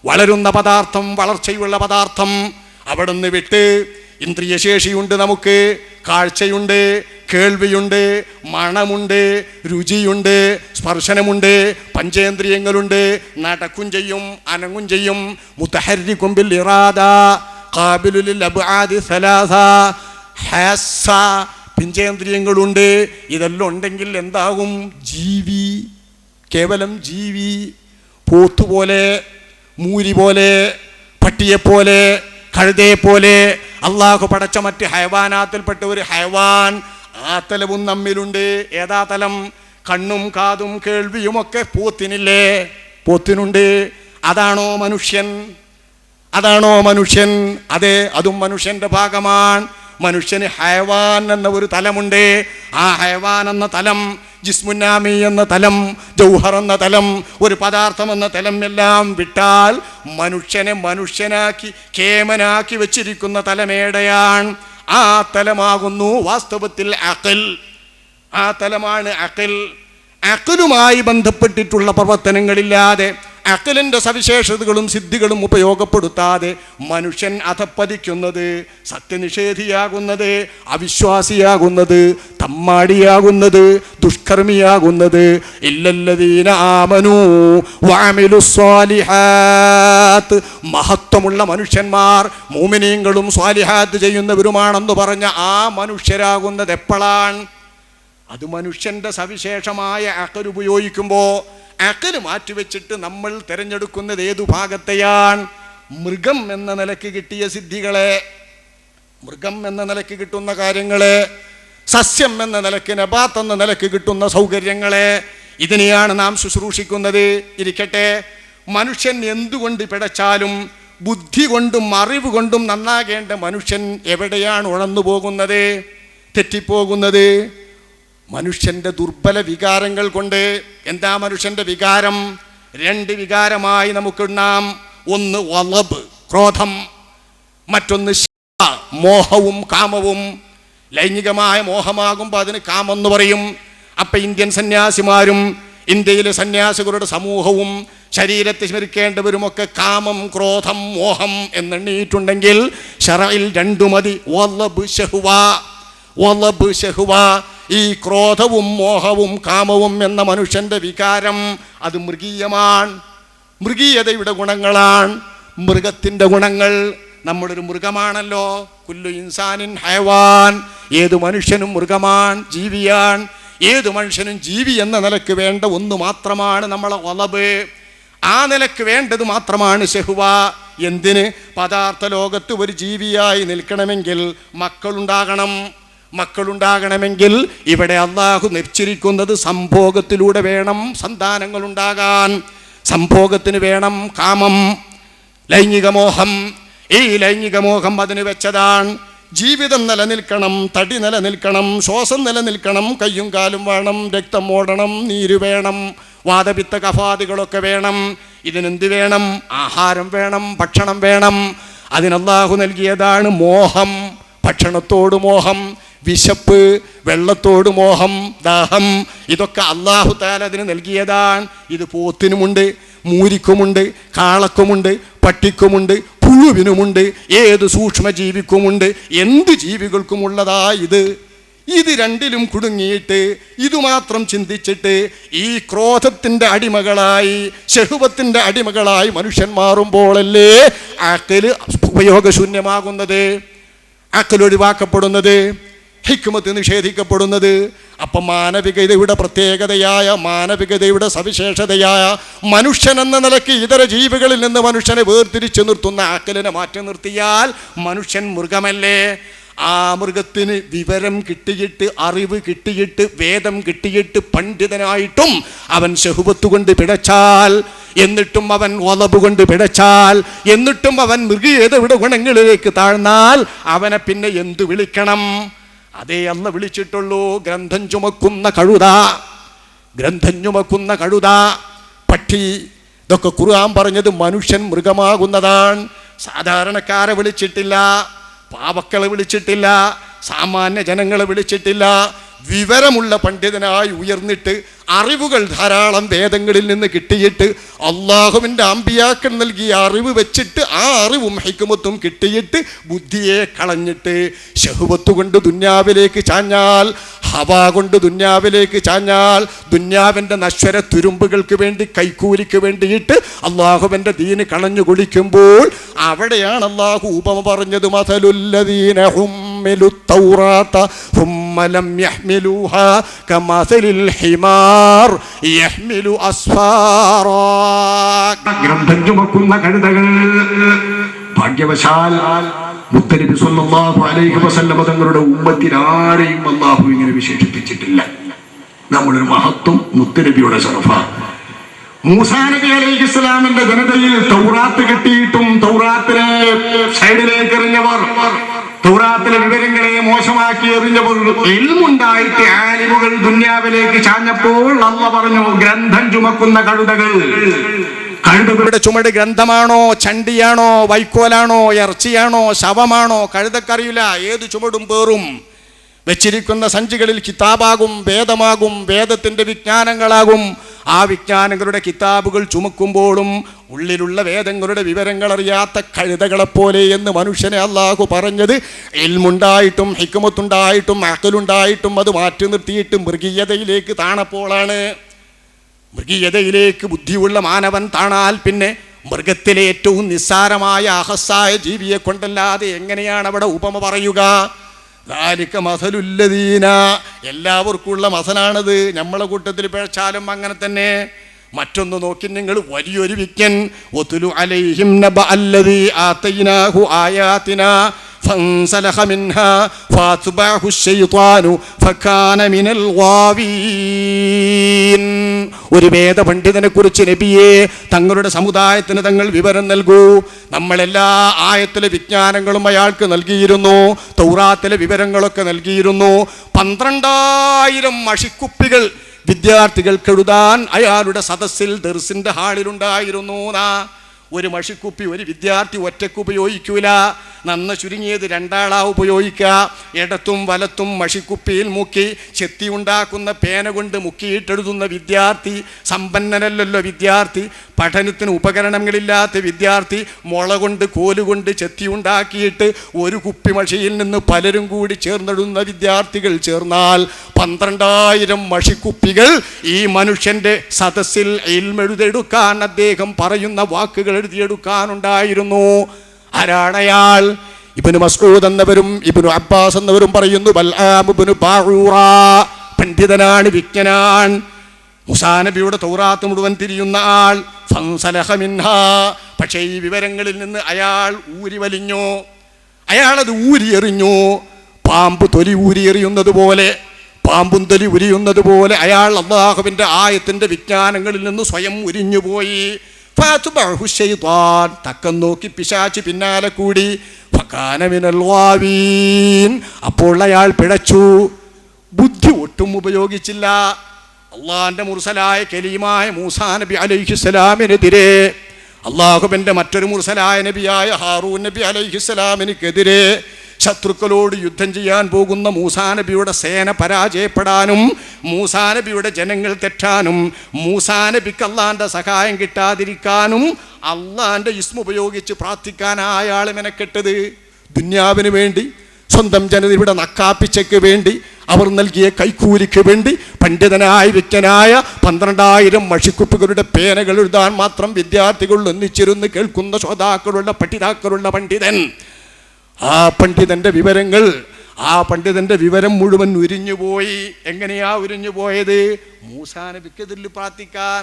വളരുന്ന പദാർത്ഥം, വളർച്ചയുള്ള പദാർത്ഥം. അവിടെ നിന്ന് വിട്ട് ഇന്ദ്രിയശേഷിയുണ്ട്, നമുക്ക് കാഴ്ചയുണ്ട്, കേൾവിയുണ്ട്, മണമുണ്ട്, രുചിയുണ്ട്, സ്പർശനമുണ്ട്, പഞ്ചേന്ദ്രിയങ്ങളുണ്ട്, നടക്കും ചെയ്യും, അനങ്ങും ചെയ്യും. മുതഹർരികും ബിൽ ഇറാദ ഖാബിലു ലിൽ അബ്ആദി സലാസ ഹസ്സ, പഞ്ചേന്ദ്രിയങ്ങളുണ്ട്. ഇതെല്ലാം ഉണ്ടെങ്കിൽ എന്താകും? ജീവി, കേവലം ജീവി. പോത്തുപോലെ, മൂരി പോലെ, പട്ടിയെപ്പോലെ, കഴുതയെപ്പോലെ, അള്ളാഹു പടച്ച മറ്റ് ഹൈവാനാത്തിൽപ്പെട്ട ഒരു ഹൈവാൻ. ആ തലവും നമ്മിലുണ്ട്. ഏതാ തലം? കണ്ണും കാതും കേൾവിയുമൊക്കെ പോത്തിനില്ലേ? പോത്തിനുണ്ട്. അതാണോ മനുഷ്യൻ? അതാണോ മനുഷ്യൻ? അതെ, അതും മനുഷ്യന്റെ ഭാഗമാണ്. മനുഷ്യന് ഹൈവാൻ എന്ന ഒരു തലമുണ്ട്. ആ ഹൈവാൻ എന്ന തലം, ജിസ്മുന്നാമി എന്ന തലം, ജൗഹർ എന്ന തലം, ഒരു പദാർത്ഥം എന്ന തലം എല്ലാം വിട്ടാൽ മനുഷ്യനെ മനുഷ്യനാക്കി കേമനാക്കി വെച്ചിരിക്കുന്ന തലമേടയാണ്. ആ തലമാകുന്നു വാസ്തവത്തിൽ അഖൽ. ആ തലമാണ് അഖൽ. അഖലുമായി ബന്ധപ്പെട്ടിട്ടുള്ള പ്രവർത്തനങ്ങളില്ലാതെ, അഖലിൻ്റെ സവിശേഷതകളും സിദ്ധികളും ഉപയോഗപ്പെടുത്താതെ മനുഷ്യൻ അധപ്പതിക്കുന്നത്, സത്യനിഷേധിയാകുന്നത്, അവിശ്വാസിയാകുന്നത്, തമ്മാടിയാകുന്നത്, ദുഷ്കർമ്മിയാകുന്നത്, ഇല്ലല്ലദീന ആമനൂ വഅമിലുസ്സാലിഹാത്ത്, മഹത്വമുള്ള മനുഷ്യന്മാർ, മുഅ്മിനീങ്ങളും സ്വാലിഹാത്ത് ചെയ്യുന്നവരുമാണെന്ന് പറഞ്ഞ ആ മനുഷ്യരാകുന്നത് എപ്പോഴാണ്? അത് മനുഷ്യൻ്റെ സവിശേഷമായ അഖൽ ഉപയോഗിക്കുമ്പോൾ. അഖൽ മാറ്റിവെച്ചിട്ട് നമ്മൾ തിരഞ്ഞെടുക്കുന്നത് ഏതു ഭാഗത്തെയാണ്? മൃഗം എന്ന നിലയ്ക്ക് കിട്ടിയ സിദ്ധികളെ, മൃഗം എന്ന നിലയ്ക്ക് കിട്ടുന്ന കാര്യങ്ങളെ, സസ്യം എന്ന നിലയ്ക്ക്, നബാത്ത് എന്ന നിലയ്ക്ക് കിട്ടുന്ന സൗകര്യങ്ങളെ, ഇതിനെയാണ് നാം ശുശ്രൂഷിക്കുന്നത്. ഇരിക്കട്ടെ, മനുഷ്യൻ എന്തുകൊണ്ട് പിഴച്ചാലും ബുദ്ധി കൊണ്ടും അറിവ് കൊണ്ടും നന്നാകേണ്ട മനുഷ്യൻ എവിടെയാണ് ഉഴന്നു പോകുന്നത്, തെറ്റിപ്പോകുന്നത്? മനുഷ്യൻ്റെ ദുർബല വികാരങ്ങൾ കൊണ്ട്. എന്താ മനുഷ്യൻ്റെ വികാരം? 2 വികാരമായി നമുക്കുണ്ടാം. ഒന്ന് വലബ്, ക്രോധം, മറ്റൊന്ന് മോഹവും കാമവും. ലൈംഗികമായ മോഹമാകുമ്പോൾ അതിന് കാമം എന്ന് പറയും. അപ്പം ഇന്ത്യൻ സന്യാസിമാരും ഇന്ത്യയിലെ സന്യാസികളുടെ സമൂഹവും ശരീരത്തെ സ്മരിക്കേണ്ടവരുമൊക്കെ കാമം, ക്രോധം, മോഹം എന്നെണ്ണിയിട്ടുണ്ടെങ്കിൽ ശറയിൽ 2 മതി. വലബ് ശഹ്വ, വലബ് ശഹ്വ. ഈ ക്രോധവും മോഹവും കാമവും എന്ന മനുഷ്യൻ്റെ വികാരം അത് മൃഗീയമാണ്, മൃഗീയതയുടെ ഗുണങ്ങളാണ്. മൃഗത്തിൻ്റെ ഗുണങ്ങൾ, നമ്മളൊരു മൃഗമാണല്ലോ. കുല്ലു ഇൻസാനിൻ ഹയവാൻ, ഏതു മനുഷ്യനും മൃഗമാണ്, ജീവിയാണ്. ഏതു മനുഷ്യനും ജീവി എന്ന നിലക്ക് വേണ്ട ഒന്ന് മാത്രമാണ് നമ്മളെ വലബ്. ആ നിലക്ക് വേണ്ടത് മാത്രമാണ് ശഹ്വ. എന്തിന്? പദാർത്ഥ ലോകത്ത് ഒരു ജീവിയായി നിൽക്കണമെങ്കിൽ മക്കളുണ്ടാകണം. മക്കളുണ്ടാകണമെങ്കിൽ ഇവിടെ അള്ളാഹു നിശ്ചയിച്ചിരിക്കുന്നത് സംഭോഗത്തിലൂടെ വേണം സന്താനങ്ങൾ ഉണ്ടാകാൻ. സംഭോഗത്തിന് വേണം കാമം, ലൈംഗികമോഹം. ഈ ലൈംഗികമോഹം അതിന് വെച്ചതാണ്. ജീവിതം നിലനിൽക്കണം, തടി നിലനിൽക്കണം, ശ്വാസം നിലനിൽക്കണം, കയ്യും കാലും വേണം, രക്തം ഓടണം, നീര് വേണം, വാതപിത്ത കഫാദികളൊക്കെ വേണം. ഇതിനെന്ത് വേണം? ആഹാരം വേണം, ഭക്ഷണം വേണം. അതിനല്ലാഹു നൽകിയതാണ് മോഹം. ഭക്ഷണത്തോട് മോഹം, വിശപ്പ്, വെള്ളത്തോട് മോഹം, ദാഹം, ഇതൊക്കെ അല്ലാഹു തആല അതിന് നൽകിയതാണ്. ഇത് പോത്തിനുമുണ്ട്, മൂരിക്കുമുണ്ട്, കാളക്കുമുണ്ട്, പട്ടിക്കുമുണ്ട്, പുഴുവിനുമുണ്ട്, ഏത് സൂക്ഷ്മജീവിക്കുമുണ്ട്, എന്ത് ജീവികൾക്കുമുള്ളതാ ഇത്. ഇത് 2ലും കുടുങ്ങിയിട്ട് ഇതുമാത്രം ചിന്തിച്ചിട്ട് ഈ ക്രോധത്തിൻ്റെ അടിമകളായി, ശഹ്വത്തിൻ്റെ അടിമകളായി മനുഷ്യൻ മാറുമ്പോഴല്ലേ അഖല് ഉപയോഗശൂന്യമാകുന്നത്, അഖൽ ഒഴിവാക്കപ്പെടുന്നത്, ഹിക്മത്ത് നിഷേധിക്കപ്പെടുന്നത്. അപ്പം മാനവികതയുടെ പ്രത്യേകതയായ, മാനവികതയുടെ സവിശേഷതയായ മനുഷ്യൻ എന്ന നിലയ്ക്ക് ഇതര ജീവികളിൽ നിന്ന് മനുഷ്യനെ വേർതിരിച്ചു നിർത്തുന്ന അഖലിനെ മാറ്റി നിർത്തിയാൽ മനുഷ്യൻ മൃഗമല്ലേ? ആ മൃഗത്തിന് വിവരം കിട്ടിയിട്ട്, അറിവ് കിട്ടിയിട്ട്, വേദം കിട്ടിയിട്ട്, പണ്ഡിതനായിട്ടും അവൻ ശഹ്വത്ത് കൊണ്ട് പിഴച്ചാൽ, എന്നിട്ടും അവൻ വലബ് കൊണ്ട് പിഴച്ചാൽ, എന്നിട്ടും അവൻ മൃഗീയതയുടെ ഗുണങ്ങളിലേക്ക് താഴ്ന്നാൽ അവനെ പിന്നെ എന്തു വിളിക്കണം? അതേ അല്ല വിളിച്ചിട്ടുള്ളൂ, ഗ്രന്ഥം ചുമക്കുന്ന കഴുത, ഗ്രന്ഥം ചുമക്കുന്ന കഴുത, പട്ടി. ഇതൊക്കെ ഖുർആൻ പറഞ്ഞത് മനുഷ്യൻ മൃഗമാകുന്നതാണ്. സാധാരണക്കാരെ വിളിച്ചിട്ടില്ല, പാവക്കളെ വിളിച്ചിട്ടില്ല, സാമാന്യ ജനങ്ങളെ വിളിച്ചിട്ടില്ല. വിവരമുള്ള പണ്ഡിതനായി ഉയർന്നിട്ട് അറിവുകൾ ധാരാളം വേദങ്ങളിൽ നിന്ന് കിട്ടിയിട്ട് അള്ളാഹുവിൻ്റെ അമ്പിയാക്കൾ നൽകിയ അറിവ് വെച്ചിട്ട് ആ അറിവും ഹിക്മത്തും കിട്ടിയിട്ട് ബുദ്ധിയെ കളഞ്ഞിട്ട് ശഹ്വത്ത് കൊണ്ട് ദുന്യാവിലേക്ക് ചാഞ്ഞാൽ, ഹവ കൊണ്ട് ദുന്യാവിലേക്ക് ചാഞ്ഞാൽ, ദുന്യാവിൻ്റെ നശ്വര തുരുമ്പുകൾക്ക് വേണ്ടി, കൈക്കൂലിക്ക് വേണ്ടിയിട്ട് അള്ളാഹുവിൻ്റെ ദീന് കളഞ്ഞു കുടിക്കുമ്പോൾ അവിടെയാണ് അള്ളാഹു ഉപമ പറഞ്ഞത്. മസലുല്ലദീന ഹുമ്മിലു തൗറാത ഹുമ്മ ലം യഹ്മിലൂഹാ കമസലിൽ ഹിമാർ യഹ്മിലു അസ്ഫാറാ. ഗ്രന്ഥം ചുമക്കുന്ന കഴുതകൾ. ഭാഗ്യവശാൽ മുത്തനബി സ്വല്ലല്ലാഹു അലൈഹി വസല്ലം തങ്ങളുടെ ഉമ്മത്തിനാരെയും അല്ലാഹു ഇങ്ങനെ വിശേഷിപ്പിച്ചിട്ടില്ല. നമ്മളൊരു മഹത്വം മുത്തനബിയുടെ ശറഫ. മൂസാ നബി അലൈഹിസ്സലാമിന്റെ ജനതയിൽ തൗറാത്ത് കിട്ടിയിട്ടും തൗറാത്തിനെ സൈഡിലേക്ക് എറിഞ്ഞവർ, തൗറാത്തിലെ വിവരങ്ങളെ മോശമാക്കി എറിഞ്ഞവർ, ഇൽമുണ്ടായിട്ട് ആലിമുകൾ ദുന്യാവിലേക്ക് ചാഞ്ഞപ്പോൾ അല്ലാഹു പറഞ്ഞു ഗ്രന്ഥം ചുമക്കുന്ന കഴുതകൾ. കഴുതകളുടെ ചുമട് ഗ്രന്ഥമാണോ, ചണ്ടിയാണോ, വൈക്കോലാണോ, ഇറച്ചിയാണോ, ശവമാണോ? കഴുതക്കറിയില്ല. ഏത് ചുമടും പേറും. വെച്ചിരിക്കുന്ന സഞ്ചികളിൽ കിതാബാകും, വേദമാകും, വേദത്തിൻ്റെ വിജ്ഞാനങ്ങളാകും. ആ വിജ്ഞാനങ്ങളുടെ കിതാബുകൾ ചുമക്കുമ്പോഴും ഉള്ളിലുള്ള വേദങ്ങളുടെ വിവരങ്ങൾ അറിയാത്ത കഴുതകളെപ്പോലെ എന്ന് മനുഷ്യനെ അല്ലാഹു പറഞ്ഞത് ഇൽമുണ്ടായിട്ടും ഹിക്മത്തുണ്ടായിട്ടും അഖലുണ്ടായിട്ടും അത് മാറ്റി നിർത്തിയിട്ട് മൃഗീയതയിലേക്ക് താണപ്പോഴാണ്. മൃഗീയതയിലേക്ക് ബുദ്ധിയുള്ള മാനവൻ താണാൽ പിന്നെ മൃഗത്തിലെ ഏറ്റവും നിസ്സാരമായ അഹസ്സായ ജീവിയെ കൊണ്ടല്ലാതെ എങ്ങനെയാണ് അവിടെ ഉപമ പറയുക? മസലുല്ലദീന, എല്ലാവർക്കും ഉള്ള മസലാണത്. നമ്മളെ കൂട്ടത്തിൽ പിഴച്ചാലും അങ്ങനെ തന്നെ. മറ്റൊന്ന് നോക്കി നിങ്ങൾ, വലിയൊരു വിജ്ഞൻ. വതുലു അലൈഹിം നബഅല്ലദീ ആതൈനാഹു ആയാതിനാ ഫൻസലഖ മിൻഹാ ഫഅത്ബഅഹു അശ്ശൈത്വാനു ഫകാന മിനൽ ഗാവീൻ. ഒരു വേദപണ്ഡിതനെ കുറിച്ച് നബിയെ തങ്ങളുടെ സമുദായത്തിന് തങ്ങൾ വിവരം നൽകൂ. നമ്മളെല്ലാ ആയത്തിലെ വിജ്ഞാനങ്ങളും അയാൾക്ക് നൽകിയിരുന്നു, തൗറാത്തിലെ വിവരങ്ങളൊക്കെ നൽകിയിരുന്നു. 12,000 മഷിക്കുപ്പികൾ വിദ്യാർത്ഥികൾക്ക് എഴുതാൻ അയാളുടെ സദസ്സിൽ ദർസിന്റെ ഹാളിലുണ്ടായിരുന്നു. ഒരു മഷിക്കുപ്പി ഒരു വിദ്യാർത്ഥി ഒറ്റയ്ക്ക് ഉപയോഗിക്കൂല, നന്ന ചുരുങ്ങിയത് 2 ഉപയോഗിക്കുക. ഇടത്തും വലത്തും മഷിക്കുപ്പിയിൽ മുക്കി ചെത്തി ഉണ്ടാക്കുന്ന പേന കൊണ്ട് മുക്കിയിട്ടെഴുതുന്ന വിദ്യാർത്ഥി സമ്പന്നനല്ലല്ലോ. വിദ്യാർത്ഥി പഠനത്തിന് ഉപകരണങ്ങളില്ലാത്ത വിദ്യാർത്ഥി മുള കൊണ്ട് കോലുകൊണ്ട് ചെത്തി ഉണ്ടാക്കിയിട്ട് ഒരു കുപ്പി മഷിയിൽ നിന്ന് പലരും കൂടി ചേർന്നെഴുതുന്ന വിദ്യാർത്ഥികൾ ചേർന്നാൽ 12,000 മഷിക്കുപ്പികൾ ഈ മനുഷ്യന്റെ സദസ്സിൽ ഇൽമെഴുതെടുക്കാൻ, അദ്ദേഹം പറയുന്ന വാക്കുകൾ എഴുതിയെടുക്കാനുണ്ടായിരുന്നു. ആരാണയാൾ? ഇബ്നു മസ്ഊദ് എന്നവരും ഇബ്നു അബ്ബാസ് എന്നവരും പറയുന്നു, ബൽആം ഇബ്നു ബാഊറ. പണ്ഡിതനാണ്, വിജ്ഞനാണ്. മൂസാ നബിയുടെ തൗറാത്ത് മുഴുവൻ തിരിയുന്ന ആൾ. ഫൻസലഖ മിൻഹാ. പക്ഷേ ഈ വിവരങ്ങളിൽ നിന്ന് അയാൾ ഊരി വലിഞ്ഞു, അയാളത് ഊരിയെറിഞ്ഞു. പാമ്പ് തൊലി ഊരിയെറിയുന്നത് പോലെ, പാമ്പും തൊലി ഉരിയുന്നത് പോലെ അയാൾ അല്ലാഹുവിൻ്റെ ആയത്തിൻ്റെ വിജ്ഞാനങ്ങളിൽ നിന്ന് സ്വയം ഉരിഞ്ഞുപോയി. തക്കം നോക്കി പിശാച് പിന്നാലെ കൂടി. ഫകാന മിനൽ ഗാവീൻ. അപ്പോൾ അയാൾ പിഴച്ചു, ബുദ്ധി ഒട്ടും ഉപയോഗിച്ചില്ല. അള്ളാഹിന്റെ മുർസലായ കലീമായ മൂസാ നബി അലൈഹിസ്സലാമിനെതിരെ, അള്ളാഹുവിൻ്റെ മറ്റൊരു മുർസലായ നബിയായ ഹാറൂൻ നബി അലൈഹിസ്സലാമിനെതിരെ ശത്രുക്കളോട് യുദ്ധം ചെയ്യാൻ പോകുന്ന മൂസാ നബിയുടെ സേന പരാജയപ്പെടാനും, മൂസാ നബിയുടെ ജനങ്ങൾ തെറ്റാനും, മൂസാ നബിക്ക് അള്ളാന്റെ സഹായം കിട്ടാതിരിക്കാനും അള്ളാന്റെ ഇസ്മ ഉപയോഗിച്ച് പ്രാർത്ഥിക്കാനാണ് അയാൾ മെനക്കെട്ടത്. ദുന്യാവിന് വേണ്ടി, സ്വന്തം ജനതയുടെ നക്കാപ്പിച്ചയ്ക്ക് വേണ്ടി, അവർ നൽകിയ കൈക്കൂലിക്ക് വേണ്ടി പണ്ഡിതനായ വിജ്ഞനായ 12,000 മഷിക്കുപ്പികളുടെ പേനകൾ എഴുതാൻ മാത്രം വിദ്യാർത്ഥികൾ ഒന്നിച്ചിരുന്ന് കേൾക്കുന്ന ശ്രോതാക്കളുള്ള പഠിതാക്കളുള്ള പണ്ഡിതൻ. ആ പണ്ഡിതന്റെ വിവരങ്ങൾ, ആ പണ്ഡിതന്റെ വിവരം മുഴുവൻ ഉരിഞ്ഞുപോയി. എങ്ങനെയാ ഉരിഞ്ഞുപോയത്? മൂസാ നബിക്കെതിരിൽ പ്രാർത്ഥിക്കാൻ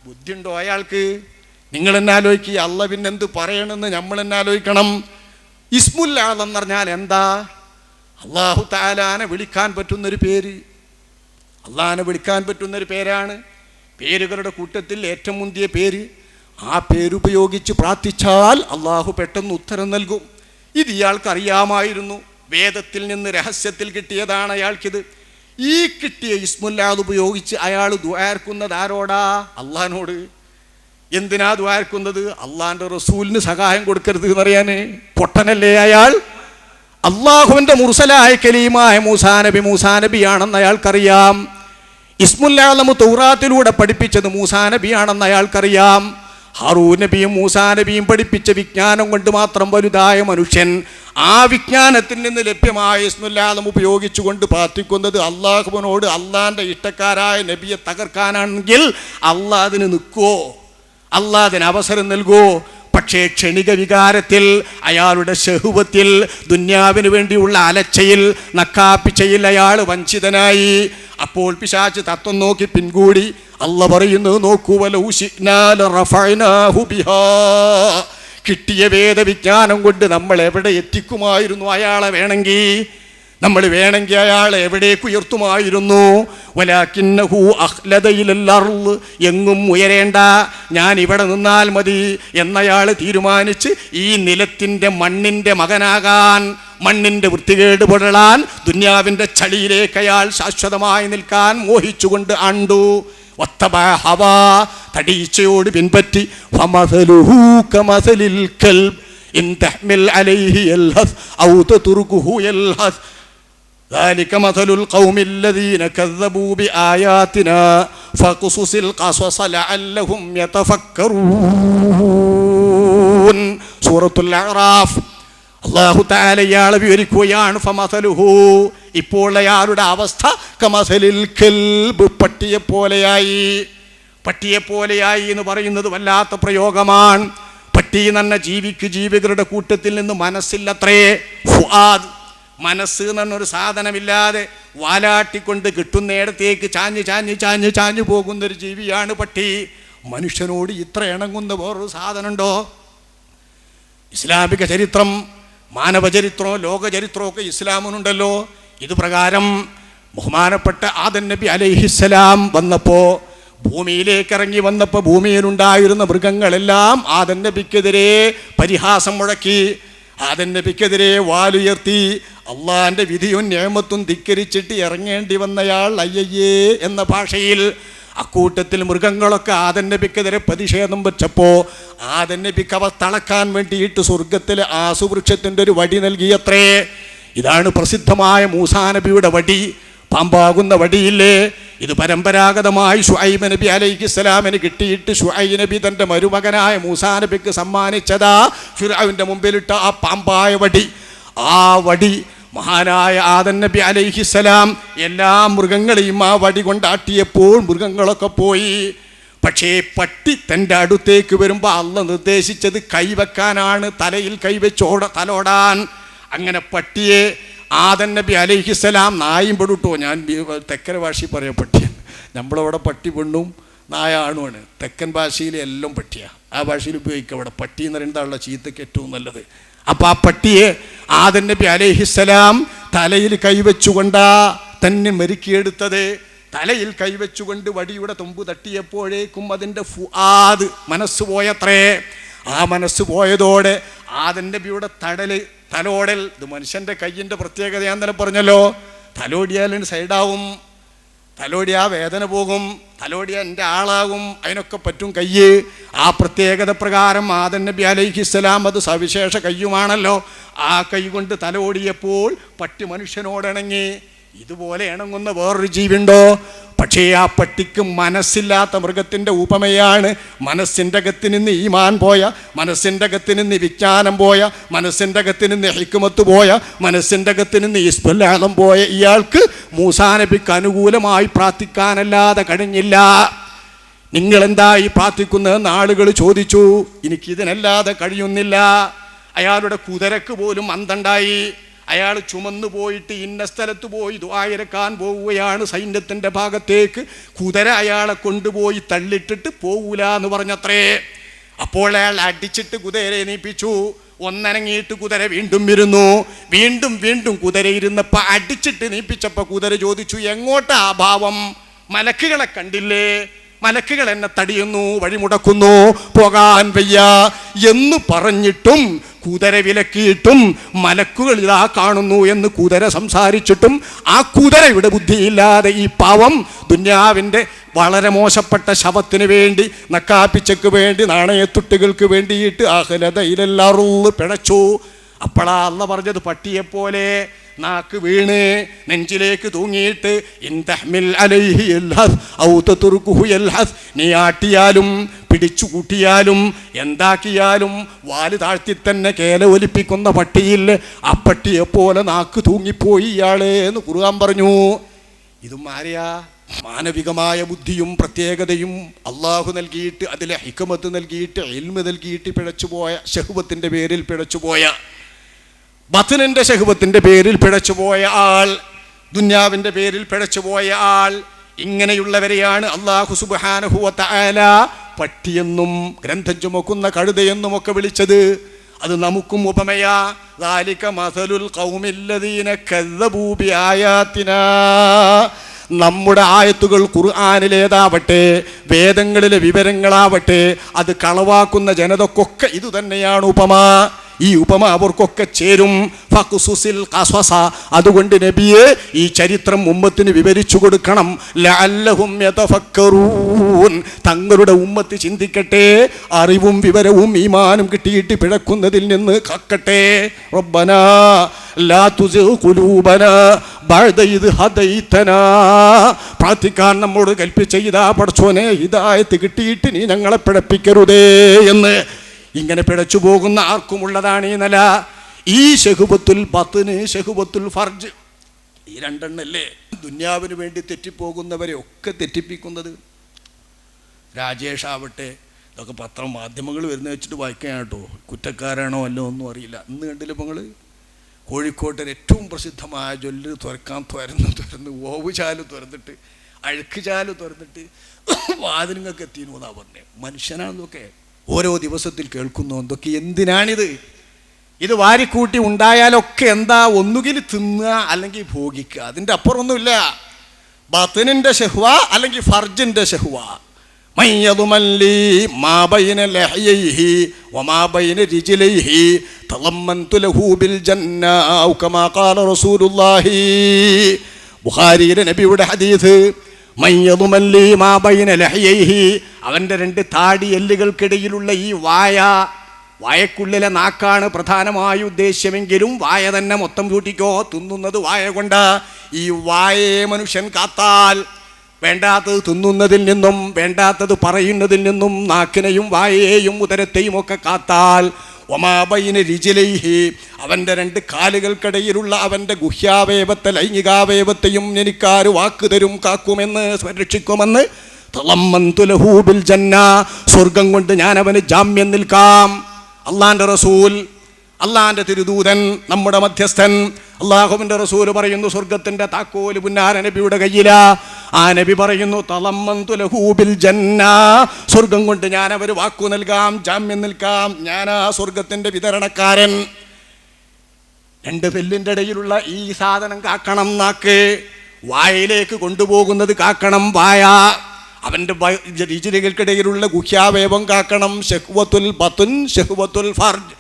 ബുദ്ധിയുണ്ടോ അയാൾക്ക്? നിങ്ങൾ എന്നെ ആലോചിക്കുക. അല്ല പിന്നെന്ത് പറയണമെന്ന് നമ്മൾ എന്നെ ആലോചിക്കണം. ഇസ്മുൽ ആദം എന്ന് പറഞ്ഞാൽ എന്താ? അല്ലാഹു തആലാനെ വിളിക്കാൻ പറ്റുന്നൊരു പേര്, അള്ളാഹിനെ വിളിക്കാൻ പറ്റുന്നൊരു പേരാണ്. പേരുകളുടെ കൂട്ടത്തിൽ ഏറ്റവും മുന്തിയ പേര്. ആ പേരുപയോഗിച്ച് പ്രാർത്ഥിച്ചാൽ അള്ളാഹു പെട്ടെന്ന് ഉത്തരം നൽകും. ഇത് ഇയാൾക്ക് അറിയാമായിരുന്നു. വേദത്തിൽ നിന്ന് രഹസ്യത്തിൽ കിട്ടിയതാണ് അയാൾക്കിത്. ഈ കിട്ടിയ ഇസ്മുല്ലാദ് ഉപയോഗിച്ച് അയാൾ ദുആർക്കുന്നത് ആരോടാ? അള്ളാഹിനോട്. എന്തിനാ ദുആർക്കുന്നത്? അള്ളാഹിന്റെ റസൂലിന് സഹായം കൊടുക്കരുത് എന്നറിയാനേ. പൊട്ടനല്ലേ അയാൾ? അള്ളാഹുവിൻ്റെ മുർസലായ കലീമായ മൂസാ നബിയാണെന്ന് അയാൾക്കറിയാം. ഇസ്മുല്ലാദം തൗറാത്തിലൂടെ പഠിപ്പിച്ചത് മൂസാ നബിയാണെന്ന് അയാൾക്കറിയാം. ഹാറൂൻ നബിയും മൂസാ നബിയും പഠിപ്പിച്ച വിജ്ഞാനം കൊണ്ട് മാത്രം വലുതായ മനുഷ്യൻ ആ വിജ്ഞാനത്തിൽ നിന്ന് ലഭ്യമായ ഇസ്മുല്ലാദം ഉപയോഗിച്ചുകൊണ്ട് പ്രാർത്ഥിക്കുന്നത് അള്ളാഹുവിനോട്, അള്ളാഹിൻ്റെ ഇഷ്ടക്കാരായ നബിയെ തകർക്കാനാണെങ്കിൽ അള്ളാഹ് അതിന് നിൽക്കുമോ? അള്ളാഹ് അതിന് അവസരം നൽകുമോ? പക്ഷേ ക്ഷണിക വികാരത്തിൽ, അയാളുടെ ശഹുവത്തിൽ, ദുന്യാവിന് വേണ്ടിയുള്ള അലച്ചയിൽ, നക്കാപ്പിച്ചയിൽ അയാൾ വഞ്ചിതനായി. അപ്പോൾ പിശാച് തത്വം നോക്കി പിൻകൂടി. അല്ലാഹ് പറയുന്നു, നോക്കൂ, വലൗ ശിഅ്നാ ലറഫഅനാഹു ബിഹാ. കിട്ടിയ വേദവിജ്ഞാനം കൊണ്ട് നമ്മൾ എവിടെ എത്തിക്കുമായിരുന്നു അയാളെ? നമ്മൾ വേണമെങ്കിൽ അയാളെ എവിടേക്ക് ഉയർത്തുമായിരുന്നു. വലാകിന്നഹു അഖ്ലദ ഇലൽ അർള്. എങ്ങും ഉയരേണ്ട, ഞാൻ ഇവിടെ നിന്നാൽ മതി എന്നയാൾ തീരുമാനിച്ച് ഈ നിലത്തിൻ്റെ മണ്ണിൻ്റെ മകനാകാൻ, മണ്ണിൻ്റെ വൃത്തികേട് പുരളാൻ, ദുന്യാവിൻ്റെ ചളിയിലേക്ക് അയാൾ ശാശ്വതമായി നിൽക്കാൻ മോഹിച്ചുകൊണ്ട് ആണ്ടു. ഹവാ, തടീച്ചയോട് പിൻപറ്റി. ഫമസലുഹു കമസലിൽ കൽബ് ഇൻ തഹ്മിൽ അലൈഹി യൽഹസ് ഔ തത്റുകുഹു യൽഹസ്. ذلك مثل القوم الذين كذبوا بآياتنا فقصص القصص لعلهم يتفكرون. സൂറത്തുൽ അഅറാഫ്. അല്ലാഹു തആല ഇയാളെ വിവരിക്കുകയാണ്. ഫമസലുഹു, ഇപ്പോൾ അയാളുടെ അവസ്ഥ കമസലിൽ കൽബ്, പട്ടിയെപ്പോലെയായി എന്ന് പറയുന്നത് വല്ലാത്ത പ്രയോഗമാണ്. പട്ടി എന്ന് പറഞ്ഞ ജീവികളുടെ കൂട്ടത്തിൽ നിന്ന് മനസ്സില്ലത്രേ. ഫുആദ്, മനസ്സ് എന്ന് പറഞ്ഞൊരു സാധനമില്ലാതെ വാലാട്ടിക്കൊണ്ട് കിട്ടുന്നിടത്തേക്ക് ചാഞ്ഞു പോകുന്നൊരു ജീവിയാണ് പട്ടി. മനുഷ്യനോട് ഇത്ര ഇണങ്ങുന്ന വേറൊരു സാധനമുണ്ടോ? ഇസ്ലാമിക ചരിത്രം, മാനവചരിത്രമോ ലോകചരിത്രമോ ഒക്കെ ഇസ്ലാമിനുണ്ടല്ലോ. ഇത് പ്രകാരം ബഹുമാനപ്പെട്ട ആദം നബി അലൈഹിസ്സലാം വന്നപ്പോൾ, ഭൂമിയിലേക്ക് ഇറങ്ങി വന്നപ്പോൾ ഭൂമിയിലുണ്ടായിരുന്ന മൃഗങ്ങളെല്ലാം ആദം നബിക്കെതിരെ പരിഹാസം മുഴക്കി, ആദം നബിക്കെതിരെ വാലുയർത്തി. അള്ളാന്റെ വിധിയും നിഅമത്തും ധിക്കരിച്ചിട്ട് ഇറങ്ങേണ്ടി വന്നയാൾ അയ്യയ്യേ എന്ന ഭാഷയിൽ. അക്കൂട്ടത്തിൽ മൃഗങ്ങളൊക്കെ ആദം നബിക്കെതിരെ പ്രതിഷേധം വെച്ചപ്പോൾ ആദം നബിക്ക് അവ തളക്കാൻ വേണ്ടിയിട്ട് സ്വർഗത്തിലെ ആസുവൃക്ഷത്തിൻ്റെ ഒരു വടി നൽകിയത്രേ. ഇതാണ് പ്രസിദ്ധമായ മൂസാ നബിയുടെ വടി, പാമ്പാകുന്ന വടിയില്ലേ. ഇത് പരമ്പരാഗതമായി ശുഐബ് നബി അലൈഹിസ്സലാമിന് കിട്ടിയിട്ട് ശുഐബ് നബി തൻ്റെ മരുമകനായ മൂസാ നബിക്ക് സമ്മാനിച്ചതാ ഫിർഔന്റെ മുമ്പിലിട്ട ആ പാമ്പായ വടി. ആ വടി മഹാനായ ആദം നബി അലൈഹിസ്സലാം എല്ലാ മൃഗങ്ങളെയും ആ വടി കൊണ്ടാട്ടിയപ്പോൾ മൃഗങ്ങളൊക്കെ പോയി. പക്ഷേ പട്ടി തൻ്റെ അടുത്തേക്ക് വരുമ്പോൾ അള്ളാഹ് നിർദ്ദേശിച്ചത് കൈവെക്കാനാണ്, തലയിൽ കൈവച്ച് തലോടാൻ. അങ്ങനെ പട്ടിയെ ആദം നബി അലൈഹിസ്സലാം നായും പെടുട്ടോ. ഞാൻ തെക്കൻ ഭാഷയിൽ പറയാം പട്ടിയാണ്, നമ്മളവിടെ പട്ടി പെണ്ണും നായ ആണുമാണ്. തെക്കൻ ഭാഷയിൽ എല്ലാം പട്ടിയാണ്, ആ ഭാഷയിൽ ഉപയോഗിക്കുക. അവിടെ പട്ടി എന്ന് പറയുന്നതാണല്ലോ ചീത്തയ്ക്ക് ഏറ്റവും നല്ലത്. അപ്പം ആ പട്ടിയെ ആദം നബി അലൈഹിസ്സലാം തലയിൽ കൈവച്ചുകൊണ്ടാ തന്നെ മെരുക്കിയെടുത്തത്. തലയിൽ കൈവച്ചുകൊണ്ട് വടിയുടെ തുമ്പ് തട്ടിയപ്പോഴേക്കും അതിൻ്റെ ഫുആദ് മനസ്സ് പോയത്രേ. ആ മനസ്സ് പോയതോടെ ആദം നബിയുടെ തലോടൽ, ഇത് മനുഷ്യൻ്റെ കയ്യിൻ്റെ പ്രത്യേകത ഞാൻ തന്നെ പറഞ്ഞല്ലോ. തലോടിയാലും സൈഡാവും, തലോടിയാ വേദന പോകും, തലോടിയാ എൻ്റെ ആളാകും, അതിനൊക്കെ പറ്റും കയ്യ്. ആ പ്രത്യേകത പ്രകാരം ആദം നബി അലൈഹിസ്സലാം അത് സവിശേഷ കയ്യുമാണല്ലോ. ആ കൈ കൊണ്ട് തലോടിയപ്പോൾ പട്ടി മനുഷ്യനോടിണങ്ങി. ഇതുപോലെ ഇണങ്ങുന്ന വേറൊരു ജീവിയുണ്ടോ? പക്ഷേ ആ പട്ടിക്ക് മനസ്സില്ലാത്ത മൃഗത്തിൻ്റെ ഉപമയാണ്. മനസ്സിൻ്റെ അകത്ത് നിന്ന് ഈമാൻ പോയ, മനസ്സിൻ്റെ അകത്ത് നിന്ന് വിജ്ഞാനം പോയ, മനസ്സിൻ്റെ അകത്ത് നിന്ന് ഹിക്മത്ത് പോയ, മനസ്സിൻ്റെ അകത്ത് നിന്ന് ഇസ്മുൽ ആദം പോയ ഇയാൾക്ക് മൂസാ നബിക്ക് അനുകൂലമായി പ്രാർത്ഥിക്കാനല്ലാതെ കഴിഞ്ഞില്ല. നിങ്ങളെന്തായി പ്രാർത്ഥിക്കുന്നതെന്ന് ആളുകൾ ചോദിച്ചു. എനിക്കിതിനല്ലാതെ കഴിയുന്നില്ല. അയാളുടെ കുതിരക്ക് പോലും അന്തണ്ടായി. അയാൾ ചുമന്നു പോയിട്ട് ഇന്ന സ്ഥലത്ത് പോയി ദുആയിരക്കാൻ പോവുകയാണ് സൈന്യത്തിൻ്റെ ഭാഗത്തേക്ക്. കുതിര അയാളെ കൊണ്ടുപോയി തള്ളിട്ടിട്ട് പോകൂല എന്ന് പറഞ്ഞത്രേ. അപ്പോൾ അയാൾ അടിച്ചിട്ട് കുതിരയെ എണീപ്പിച്ചു. ഒന്നനങ്ങിയിട്ട് കുതിര വീണ്ടും ഇരുന്നു. വീണ്ടും വീണ്ടും കുതിര ഇരുന്നപ്പോൾ അടിച്ചിട്ട് എണീപ്പിച്ചപ്പോൾ കുതിര ചോദിച്ചു, എങ്ങോട്ടാ ഭാവം? മലക്കുകളെ കണ്ടില്ലേ? മലക്കുകൾ എന്നെ തടിയുന്നു, വഴിമുടക്കുന്നു, പോകാൻ വയ്യ എന്ന് പറഞ്ഞിട്ടും കുതിര വിലക്കിയിട്ടും മലക്കുകൾ ഇതാ കാണുന്നു എന്ന് കുതിര സംസാരിച്ചിട്ടും ആ കുതിരയുടെ ബുദ്ധിയില്ലാതെ ഈ പാവം ദുന്യാവിൻ്റെ വളരെ മോശപ്പെട്ട ശവത്തിന് വേണ്ടി, നക്കാപ്പിച്ചക്ക് വേണ്ടി, നാണയത്തുട്ടുകൾക്ക് വേണ്ടിയിട്ട് ആഹ്ലദയിലെല്ലാറും പിഴച്ചു. അപ്പോഴാ അള്ള പറഞ്ഞത് പട്ടിയെപ്പോലെ നാക്ക് വീണ് നെഞ്ചിലേക്ക് തൂങ്ങിയിട്ട് നീ ആട്ടിയാലും പിടിച്ചു കൂട്ടിയാലും എന്താക്കിയാലും വാല് താഴ്ത്തി തന്നെ കേല ഒലിപ്പിക്കുന്ന പട്ടിയിൽ ആ പട്ടിയെപ്പോലെ നാക്ക് തൂങ്ങിപ്പോയി ഇയാളെ എന്ന് ഖുർആൻ പറഞ്ഞു. ഇതും ആരെയാ? മാനവികമായ ബുദ്ധിയും പ്രത്യേകതയും അള്ളാഹു നൽകിയിട്ട്, അതിലെ ഹിക്മത്ത് നൽകിയിട്ട്, ഇൽമ് നൽകിയിട്ട് പിഴച്ചുപോയ, ശഹ്വത്തിൻ്റെ പേരിൽ പിഴച്ചുപോയ, ബത്നിൻ്റെ ശഹ്വത്തിൻ്റെ പേരിൽ പിഴച്ചുപോയ ആൾ, ദുന്യാവിൻ്റെ പേരിൽ പിഴച്ചുപോയ ആൾ, ഇങ്ങനെയുള്ളവരെയാണ് അല്ലാഹു സുബ്ഹാനഹു വ തആല പട്ടിയെന്നും ഗ്രന്ഥം ചുമക്കുന്ന കഴുതയെന്നും ഒക്കെ വിളിച്ചത്. അത് നമുക്കും ഉപമയാ. ദാലിക മസലുൽ ഖൗമില്ലദീന കദ്ദബൂ ബിആയാതിനാ. നമ്മുടെ ആയത്തുകൾ ഖുർആനിലേതാവട്ടെ, വേദങ്ങളിലെ വിവരങ്ങളാവട്ടെ, അത് കളവാക്കുന്ന ജനതക്കൊക്കെ ഇതുതന്നെയാണ് ഉപമ. ഈ ഉപമ അവർക്കൊക്കെ ചേരും. ഫഖ്സുസിൽ ഖസസ. അതുകൊണ്ട് നബിയെ ഈ ചരിത്രം ഉമ്മത്തിന് വിവരിച്ചു കൊടുക്കണം. ലഅല്ലഹും യതഫക്കറൂൻ. തങ്ങളുടെ ഉമ്മത്ത് ചിന്തിക്കട്ടെ, അറിവും വിവരവും ഈമാനും കിട്ടിയിട്ട് പിഴക്കുന്നതിൽ നിന്ന് കാക്കട്ടെ. റബ്ബനാ ലാ തുസിഗ് ഖുലൂബനാ ബഅദ ഇദ് ഹദൈതനാ. പ്രാർത്ഥിക്കാൻ നമ്മോട് കൽപ്പിച്ച ഇതാ പടച്ചോനെ, ഹിദായത്ത് കിട്ടിയിട്ട് നീ ഞങ്ങളെ പിഴപ്പിക്കരുതേ എന്ന്. ഇങ്ങനെ പിഴച്ചു പോകുന്ന ആർക്കുമുള്ളതാണ് ഈ നില. ഈ ശഹ്വത്തുൽ ബത്ന്, ശഹ്വത്തുൽ ഫർജ്, ഈ രണ്ടെണ്ണല്ലേ ദുന്യാവിന് വേണ്ടി തെറ്റിപ്പോകുന്നവരെ ഒക്കെ തെറ്റിപ്പിക്കുന്നത്. രാജേഷ് ആവട്ടെ, ഇതൊക്കെ പത്രം മാധ്യമങ്ങൾ വരുന്ന വെച്ചിട്ട് വായിക്കാൻ കേട്ടോ, കുറ്റക്കാരാണോ അല്ലോ ഒന്നും അറിയില്ല. ഇന്ന് കണ്ടില്ല ഇപ്പോൾ നിങ്ങൾ കോഴിക്കോട്ടെ ഏറ്റവും പ്രസിദ്ധമായ ജൊല്ല് തുറന്ന് ഓവുചാല് തുറന്നിട്ട് അഴുക്ക് ചാല് തുറന്നിട്ട് വാതിലുങ്ങൾക്ക് എത്തിയെന്നു എന്നാ പറഞ്ഞത്. മനുഷ്യനാണെന്നൊക്കെ ഓരോ ദിവസത്തിൽ കേൾക്കുന്നു. എന്തൊക്കെ എന്തിനാണിത്? ഇത് വാരിക്കൂട്ടി ഉണ്ടായാലൊക്കെ എന്താ? ഒന്നുകിൽ തിന്നുക അല്ലെങ്കിൽ ഭോഗിക്കുക. അതിൻ്റെ അപ്പുറമൊന്നുമില്ല. ബത്നിൻ്റെ ഷഹ്വ അല്ലെങ്കിൽ ഫർജിൻ്റെ ഷഹ്വ. മയ്യദുമല്ലി മാ ബൈന ലഹ്യൈഹി വമാ ബൈന റിജ്ലൈഹി തളമ്മൻതു ലഹു ബിൽ ജന്ന ഔ കമാ ഖാല റസൂലുള്ളാഹി. ബുഖാരിയിലെ നബിയുടെ ഹദീസ്. മയ്യദുമല്ലി മാ ബൈന ലഹ്യൈഹി, അവൻ്റെ 2 താടി എല്ലുകൾക്കിടയിലുള്ള ഈ വായക്കുള്ളിലെ നാക്കാണ് പ്രധാനമായ ഉദ്ദേശ്യമെങ്കിലും വായ തന്നെ മൊത്തം കൂട്ടിക്കോ, തിന്നുന്നത് വായ കൊണ്ട്. ഈ വായയെ മനുഷ്യൻ കാത്താൽ, വേണ്ടാത്തത് തിന്നുന്നതിൽ നിന്നും വേണ്ടാത്തത് പറയുന്നതിൽ നിന്നും നാക്കിനെയും വായയെയും ഉദരത്തെയും ഒക്കെ കാത്താൽ, ഒമാബൈന രിജിലൈഹി, അവൻ്റെ 2 കാലുകൾക്കിടയിലുള്ള അവൻ്റെ ഗുഹ്യാവയവത്തെ ലൈംഗികാവയവത്തെയും എനിക്കാര് വാക്ക് തരും, കാക്കുമെന്ന്, സംരക്ഷിക്കുമെന്ന്. തളമ്മൻതു ലഹു ബിൽ ജന്ന, സ്വർഗം കൊണ്ട് ഞാൻ അവന് ജാമ്യം നിൽക്കാം. അള്ളാന്റെ റസൂൽ, അള്ളാന്റെ തിരുദൂതൻ, നമ്മുടെ മധ്യസ്ഥൻ അള്ളാഹുവിൻ്റെ റസൂൽ പറയുന്നു, സ്വർഗത്തിൻ്റെ താക്കോല് പുന്നാര നബിയുടെ കയ്യിലാ. ആ നബി പറയുന്നു, തളമ്മൻതു ലഹു ബിൽ ജന്ന, സ്വർഗം കൊണ്ട് ഞാൻ അവര് വാക്കു നൽകാം, ജാമ്യം നിൽക്കാം, ഞാനാ സ്വർഗത്തിൻ്റെ വിതരണക്കാരൻ. 2 പെല്ലിൻ്റെ ഇടയിലുള്ള ഈ സാധനം കാക്കണം, നാക്ക്. വായയിലേക്ക് കൊണ്ടുപോകുന്നത് കാക്കണം, വായ. അവൻ്റെ രുചികൾക്കിടയിലുള്ള ഗുഹ്യാവയവം കാക്കണം. ഷഹ്വത്തുൽ ബത്ൻ, ഷഹ്വത്തുൽ ഫർജ്.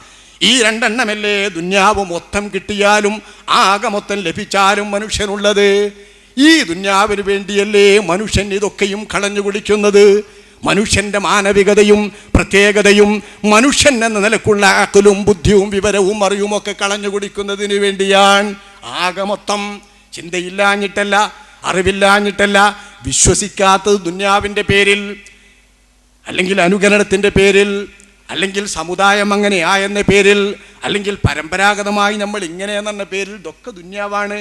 ഈ 2 എണ്ണമല്ലേ ദുന്യാവ് മൊത്തം കിട്ടിയാലും ആകെ മൊത്തം ലഭിച്ചാലും മനുഷ്യനുള്ളത്. ഈ ദുന്യാവിന് വേണ്ടിയല്ലേ മനുഷ്യൻ ഇതൊക്കെയും കളഞ്ഞു കുടിക്കുന്നത്. മനുഷ്യൻ്റെ മാനവികതയും പ്രത്യേകതയും മനുഷ്യൻ എന്ന നിലക്കുള്ള അഖലും ബുദ്ധിയും വിവരവും അറിയുമൊക്കെ കളഞ്ഞു കുടിക്കുന്നതിന് വേണ്ടിയാണ്. ആകെ മൊത്തം ചിന്തയില്ലാഞ്ഞിട്ടല്ല, അറിവില്ലാഞ്ഞിട്ടല്ല, വിശ്വസിക്കാത്തത് ദുന്യാവിൻ്റെ പേരിൽ, അല്ലെങ്കിൽ അനുകരണത്തിൻ്റെ പേരിൽ, അല്ലെങ്കിൽ സമുദായം അങ്ങനെയായെന്ന പേരിൽ, അല്ലെങ്കിൽ പരമ്പരാഗതമായി നമ്മൾ ഇങ്ങനെയെന്ന പേരിൽ. ഇതൊക്കെ ദുന്യാവാണ്.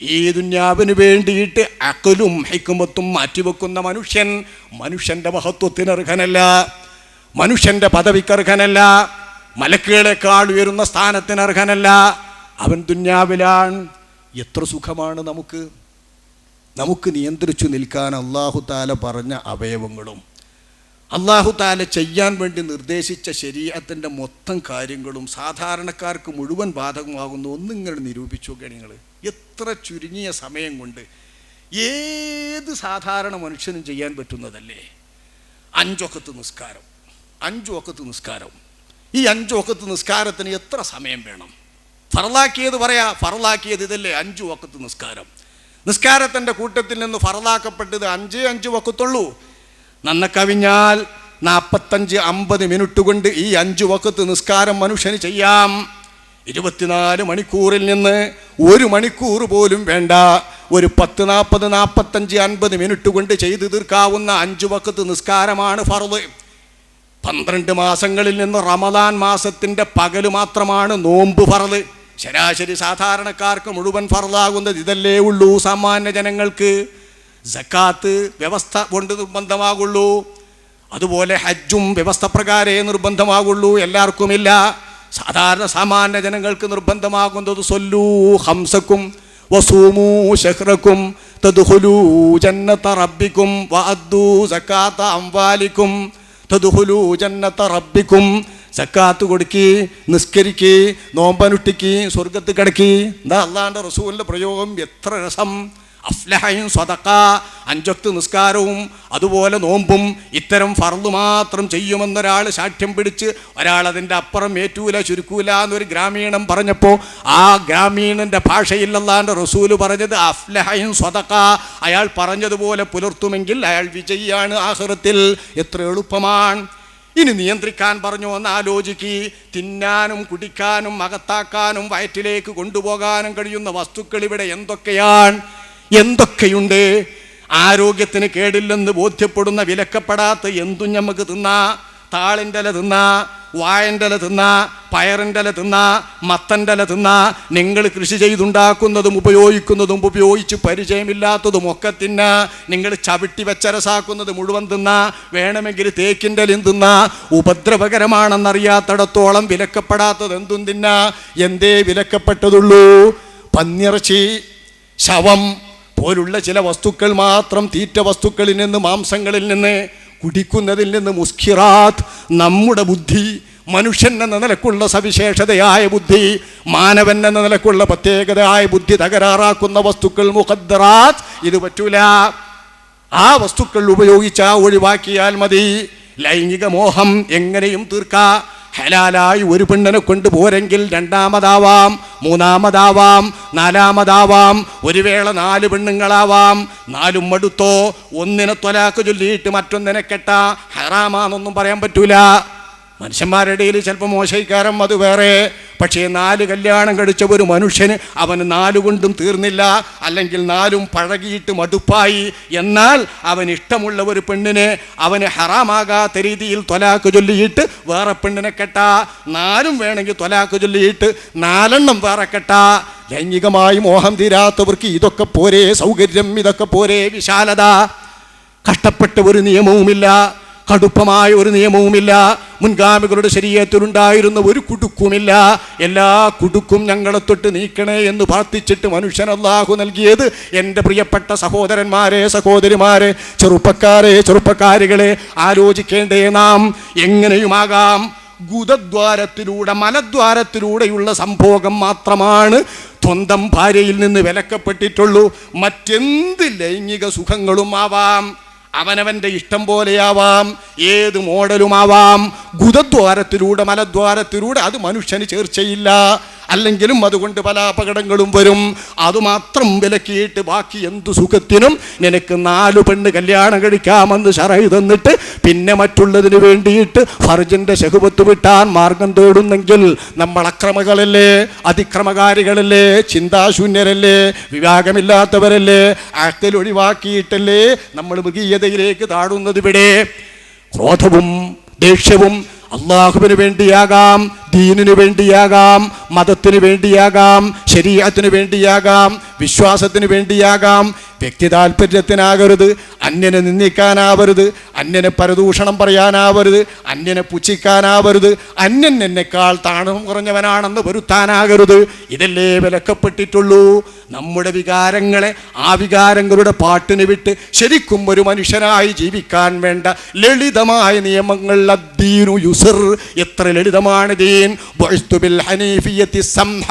ഈ ദുന്യാവിന് വേണ്ടിയിട്ട് അഖലും ഹിക്മത്തും മാറ്റിവെക്കുന്ന മനുഷ്യൻ മനുഷ്യൻ്റെ മഹത്വത്തിന് അർഹനല്ല, മനുഷ്യൻ്റെ പദവിക്ക് അർഹനല്ല, മലക്കുകളെക്കാൾ ഉയരുന്ന സ്ഥാനത്തിന് അർഹനല്ല. അവൻ ദുന്യാവിലാണ്. എത്ര സുഖമാണ് നമുക്ക് നിയന്ത്രിച്ചു നിൽക്കാൻ അല്ലാഹു തആല പറഞ്ഞ അവയവങ്ങളും അല്ലാഹു തആല ചെയ്യാൻ വേണ്ടി നിർദ്ദേശിച്ച ശരീഅത്തിൻ്റെ മൊത്തം കാര്യങ്ങളും സാധാരണക്കാർക്ക് മുഴുവൻ ബാധകമാകുന്നു. ഒന്നിങ്ങനെ നിരൂപിച്ചു നോക്കുക നിങ്ങൾ. എത്ര ചുരുങ്ങിയ സമയം കൊണ്ട് ഏത് സാധാരണ മനുഷ്യനും ചെയ്യാൻ പറ്റുന്നതല്ലേ? 5 വഖത്ത് നിസ്കാരം. 5 വഖത്ത് നിസ്കാരം. ഈ 5 വഖത്ത് നിസ്കാരത്തിന് എത്ര സമയം വേണം? ഫർളാക്കിയത് പറയാ, ഫർളാക്കിയത് ഇതല്ലേ, 5 വഖത്ത് നിസ്കാരം. നിസ്കാരത്തിൻ്റെ കൂട്ടത്തിൽ നിന്ന് ഫർളാക്കപ്പെട്ടത് 5 വഖത്തുള്ളൂ. നന്നക്കവിഞ്ഞാൽ 45-50 മിനിറ്റ് കൊണ്ട് ഈ 5 വഖത്ത് നിസ്കാരം മനുഷ്യന് ചെയ്യാം. 24 മണിക്കൂറിൽ നിന്ന് 1 മണിക്കൂർ പോലും വേണ്ട. ഒരു 10, 40, 45, 50 മിനിറ്റ് കൊണ്ട് ചെയ്തു തീർക്കാവുന്ന 5 വഖത്ത് നിസ്കാരമാണ് ഫർള്. 12 മാസങ്ങളിൽ നിന്ന് റമദാൻ മാസത്തിൻ്റെ പകല് മാത്രമാണ് നോമ്പ് ഫർള്. ശരാശരി സാധാരണക്കാർക്ക് മുഴുവൻ ഫർളാകുന്നത് ഇതല്ലേ ഉള്ളൂ. സാമാന്യ ജനങ്ങൾക്ക് സക്കാത്ത് വ്യവസ്ഥ കൊണ്ട് നിർബന്ധമാകുള്ളൂ. അതുപോലെ ഹജ്ജും വ്യവസ്ഥ പ്രകാരമേ നിർബന്ധമാകുള്ളൂ, എല്ലാവർക്കുമില്ല. സാധാരണ സാമാന്യ ജനങ്ങൾക്ക് നിർബന്ധമാകുന്നത് സൊല്ലൂ ഹംസക്കും വസൂമൂ ശഹ്റക്കും തദ്ഖുലൂ ജന്നത റബ്ബിക്കും വഅദ്ദൂ സക്കാത്ത അംവാലിക്കും തദ്ഖുലൂ ജന്നത റബ്ബിക്കും. സക്കാത്ത് കൊടുക്കി, നിസ്കരിക്ക്, നോമ്പനുഷ്ഠിക്ക്, സ്വർഗത്ത് കിടക്കി. എന്താ അള്ളാന്റെ റസൂലിൻ്റെ പ്രയോഗം? എത്ര രസം! അഫ്ലഹയും സ്വതക്ക, 5 വഖത്ത് നിസ്കാരവും അതുപോലെ നോമ്പും ഇത്തരം ഫർള് മാത്രം ചെയ്യുമെന്നൊരാൾ സാക്ഷ്യം പിടിച്ച് ഒരാൾ അതിൻ്റെ അപ്പുറം ഏറ്റൂല ചുരുക്കൂല എന്നൊരു ഗ്രാമീണൻ പറഞ്ഞപ്പോൾ ആ ഗ്രാമീണൻ്റെ ഭാഷയിൽ അല്ലാണ്ട് റസൂല് പറഞ്ഞത് അഫ്ലഹയും സ്വതക്ക. അയാൾ പറഞ്ഞതുപോലെ പുലർത്തുമെങ്കിൽ അയാൾ വിജയിയാണ് ആഖിറത്തിൽ. എത്ര എളുപ്പമാണ്! ഇനി നിയന്ത്രിക്കാൻ പറഞ്ഞു എന്ന് ആലോചിക്ക്. തിന്നാനും കുടിക്കാനും അകത്താക്കാനും വയറ്റിലേക്ക് കൊണ്ടുപോകാനും കഴിയുന്ന വസ്തുക്കൾ ഇവിടെ എന്തൊക്കെയുണ്ട്? ആരോഗ്യത്തിന് കേടില്ലെന്ന് ബോധ്യപ്പെടുന്ന വിലക്കപ്പെടാത്ത എന്തും നമുക്ക് തിന്നാ. താളിൻ്റെ ഇല തിന്നാ, വാഴൻ്റെ ഇല തിന്നാ, പയറിൻ്റെ ഇല തിന്നാ, മത്തൻ്റെ ഇല തിന്നാ. നിങ്ങൾ കൃഷി ചെയ്തുണ്ടാക്കുന്നതും ഉപയോഗിക്കുന്നതും ഉപയോഗിച്ച് പരിചയമില്ലാത്തതും ഒക്കെ തിന്നാ. നിങ്ങൾ ചവിട്ടി വെച്ചരസാക്കുന്നത് മുഴുവൻ തിന്നാ. വേണമെങ്കിൽ തേക്കിൻ്റെ ഇലയും തിന്നാ. ഉപദ്രവകരമാണെന്നറിയാത്തിടത്തോളം വിലക്കപ്പെടാത്തത് എന്തും തിന്നാ. എന്തേ വിലക്കപ്പെട്ടതുള്ളൂ? പന്നിയിറച്ചി, ശവം, പോലുള്ള ചില വസ്തുക്കൾ മാത്രം, തീറ്റ വസ്തുക്കളിൽ നിന്ന്, മാംസങ്ങളിൽ നിന്ന്, കുടിക്കുന്നതിൽ നിന്ന്, മുസ്കിറാത്ത്, നമ്മുടെ ബുദ്ധി, മനുഷ്യൻ എന്ന നിലക്കുള്ള സവിശേഷതയായ ബുദ്ധി, മാനവൻ എന്ന നിലക്കുള്ള പ്രത്യേകതയായ ബുദ്ധി തകരാറാക്കുന്ന വസ്തുക്കൾ, മുഖദ്ദറാത്ത്, ഇത് പറ്റൂല. ആ വസ്തുക്കൾ ഉപയോഗിച്ചാൽ ഒഴിവാക്കിയാൽ മതി. ലൈംഗിക മോഹം എങ്ങനെയും തീർക്കാം. ഹലാലായി ഒരു പെണ്ണിനെ കൊണ്ട് പോരെങ്കിൽ രണ്ടാമതാവാം, മൂന്നാമതാവാം, നാലാമതാവാം, ഒരു വേള 4 പെണ്ണുങ്ങളാവാം. 4 മടുത്തോ, ഒന്നിനെ ത്വലാഖ് ചൊല്ലിയിട്ട് മറ്റൊന്നിനെ കെട്ടാ ഹറാമാന്നൊന്നും പറയാൻ പറ്റൂല. മനുഷ്യന്മാരുടെ ഇടയിൽ ചിലപ്പോൾ മോശയിക്കാരം, അത് വേറെ. പക്ഷേ 4 കല്യാണം കഴിച്ച ഒരു മനുഷ്യന് അവന് 4 കൊണ്ടും തീർന്നില്ല, അല്ലെങ്കിൽ 4 പഴകിയിട്ട് മടുപ്പായി. എന്നാൽ അവൻ ഇഷ്ടമുള്ള ഒരു പെണ്ണിനെ അവന് ഹറാമാകാത്ത രീതിയിൽ ത്വലാഖ് ചൊല്ലിയിട്ട് വേറെ പെണ്ണിനെ കെട്ടാ. 4 വേണമെങ്കിൽ ത്വലാഖ് ചൊല്ലിയിട്ട് 4 വേറെ കെട്ടാ. ലൈംഗികമായി മോഹം തീരാത്തവർക്ക് ഇതൊക്കെ പോരെ സൗകര്യം, ഇതൊക്കെ പോരെ വിശാലത. കഷ്ടപ്പെട്ട ഒരു നിയമവുമില്ല, കടുപ്പമായ ഒരു നിയമവുമില്ല. മുൻഗാമികളുടെ ശരീഅത്തിലുണ്ടായിരുന്ന ഒരു കുടുക്കുമില്ല. എല്ലാ കുടുക്കും ഞങ്ങളെ തൊട്ട് നീക്കണേ എന്ന് പ്രാർത്ഥിച്ചിട്ട് മനുഷ്യൻ അല്ലാഹു നൽകിയത്. എൻ്റെ പ്രിയപ്പെട്ട സഹോദരന്മാരെ, സഹോദരിമാരെ, ചെറുപ്പക്കാരെ, ചെറുപ്പക്കാരികളെ, ആലോചിക്കേണ്ടേ നാം. എങ്ങനെയുമാകാം, ഗുദദ്വാരത്തിലൂടെ, മലദ്വാരത്തിലൂടെയുള്ള സംഭോഗം മാത്രമാണ് സ്വന്തം ഭാര്യയിൽ നിന്ന് വിലക്കപ്പെട്ടിട്ടുള്ളൂ. മറ്റെന്ത് ലൈംഗിക സുഖങ്ങളും ആവാം, അവനവൻ്റെ ഇഷ്ടം പോലെയാവാം, ഏത് മോഡലുമാവാം. ഗുദദ്വാരത്തിലൂടെ, മലദ്വാരത്തിലൂടെ അത് മനുഷ്യന് ചേർച്ചയില്ല. അല്ലെങ്കിലും അതുകൊണ്ട് പല അപകടങ്ങളും വരും. അതുമാത്രം വിലക്കിയിട്ട് ബാക്കി എന്തു സുഖത്തിനും നിനക്ക് 4 പെണ്ണ് കല്യാണം കഴിക്കാമെന്ന് ശറഅ് തന്നിട്ട് പിന്നെ മറ്റുള്ളതിന് വേണ്ടിയിട്ട് ഫർജിൻ്റെ ശഹ്വത്ത് വിട്ടാൻ മാർഗം തേടുന്നെങ്കിൽ നമ്മൾ അക്രമകളല്ലേ, അതിക്രമകാരികളല്ലേ, ചിന്താശൂന്യരല്ലേ, വിവേകമില്ലാത്തവരല്ലേ, അഖ്ൽ ഒഴിവാക്കിയിട്ടല്ലേ നമ്മൾ മൃഗീയതയിലേക്ക് താഴുന്നത്. ഇവിടെ ക്രോധവും ദേഷ്യവും അള്ളാഹുവിന് വേണ്ടിയാകാം, ദീനിനു വേണ്ടിയാകാം, മതത്തിന് വേണ്ടിയാകാം, ശരീഅത്തിന് വേണ്ടിയാകാം, വിശ്വാസത്തിന് വേണ്ടിയാകാം. വ്യക്തി താല്പര്യത്തിനാകരുത്, അന്യനെ നിന്ദിക്കാനാവരുത്, അന്യനെ പരദൂഷണം പറയാനാവരുത്, അന്യനെ പുച്ഛിക്കാനാവരുത്, അന്യൻ എന്നെക്കാൾ താണവും കുറഞ്ഞവനാണെന്ന് വരുത്താനാകരുത്. ഇതല്ലേ വിലക്കപ്പെട്ടിട്ടുള്ളൂ. നമ്മുടെ വികാരങ്ങളെ ആ വികാരങ്ങളുടെ പാട്ടിന് വിട്ട് ശരിക്കും ഒരു മനുഷ്യനായി ജീവിക്കാൻ വേണ്ട ലളിതമായ നിയമങ്ങൾ. അദ്ദീനു യുസ്ർ, എത്ര ലളിതമാണ് ദീൻ. ബുഇസ്തു ബിൽ ഹനീഫിയത്തി സംഹ,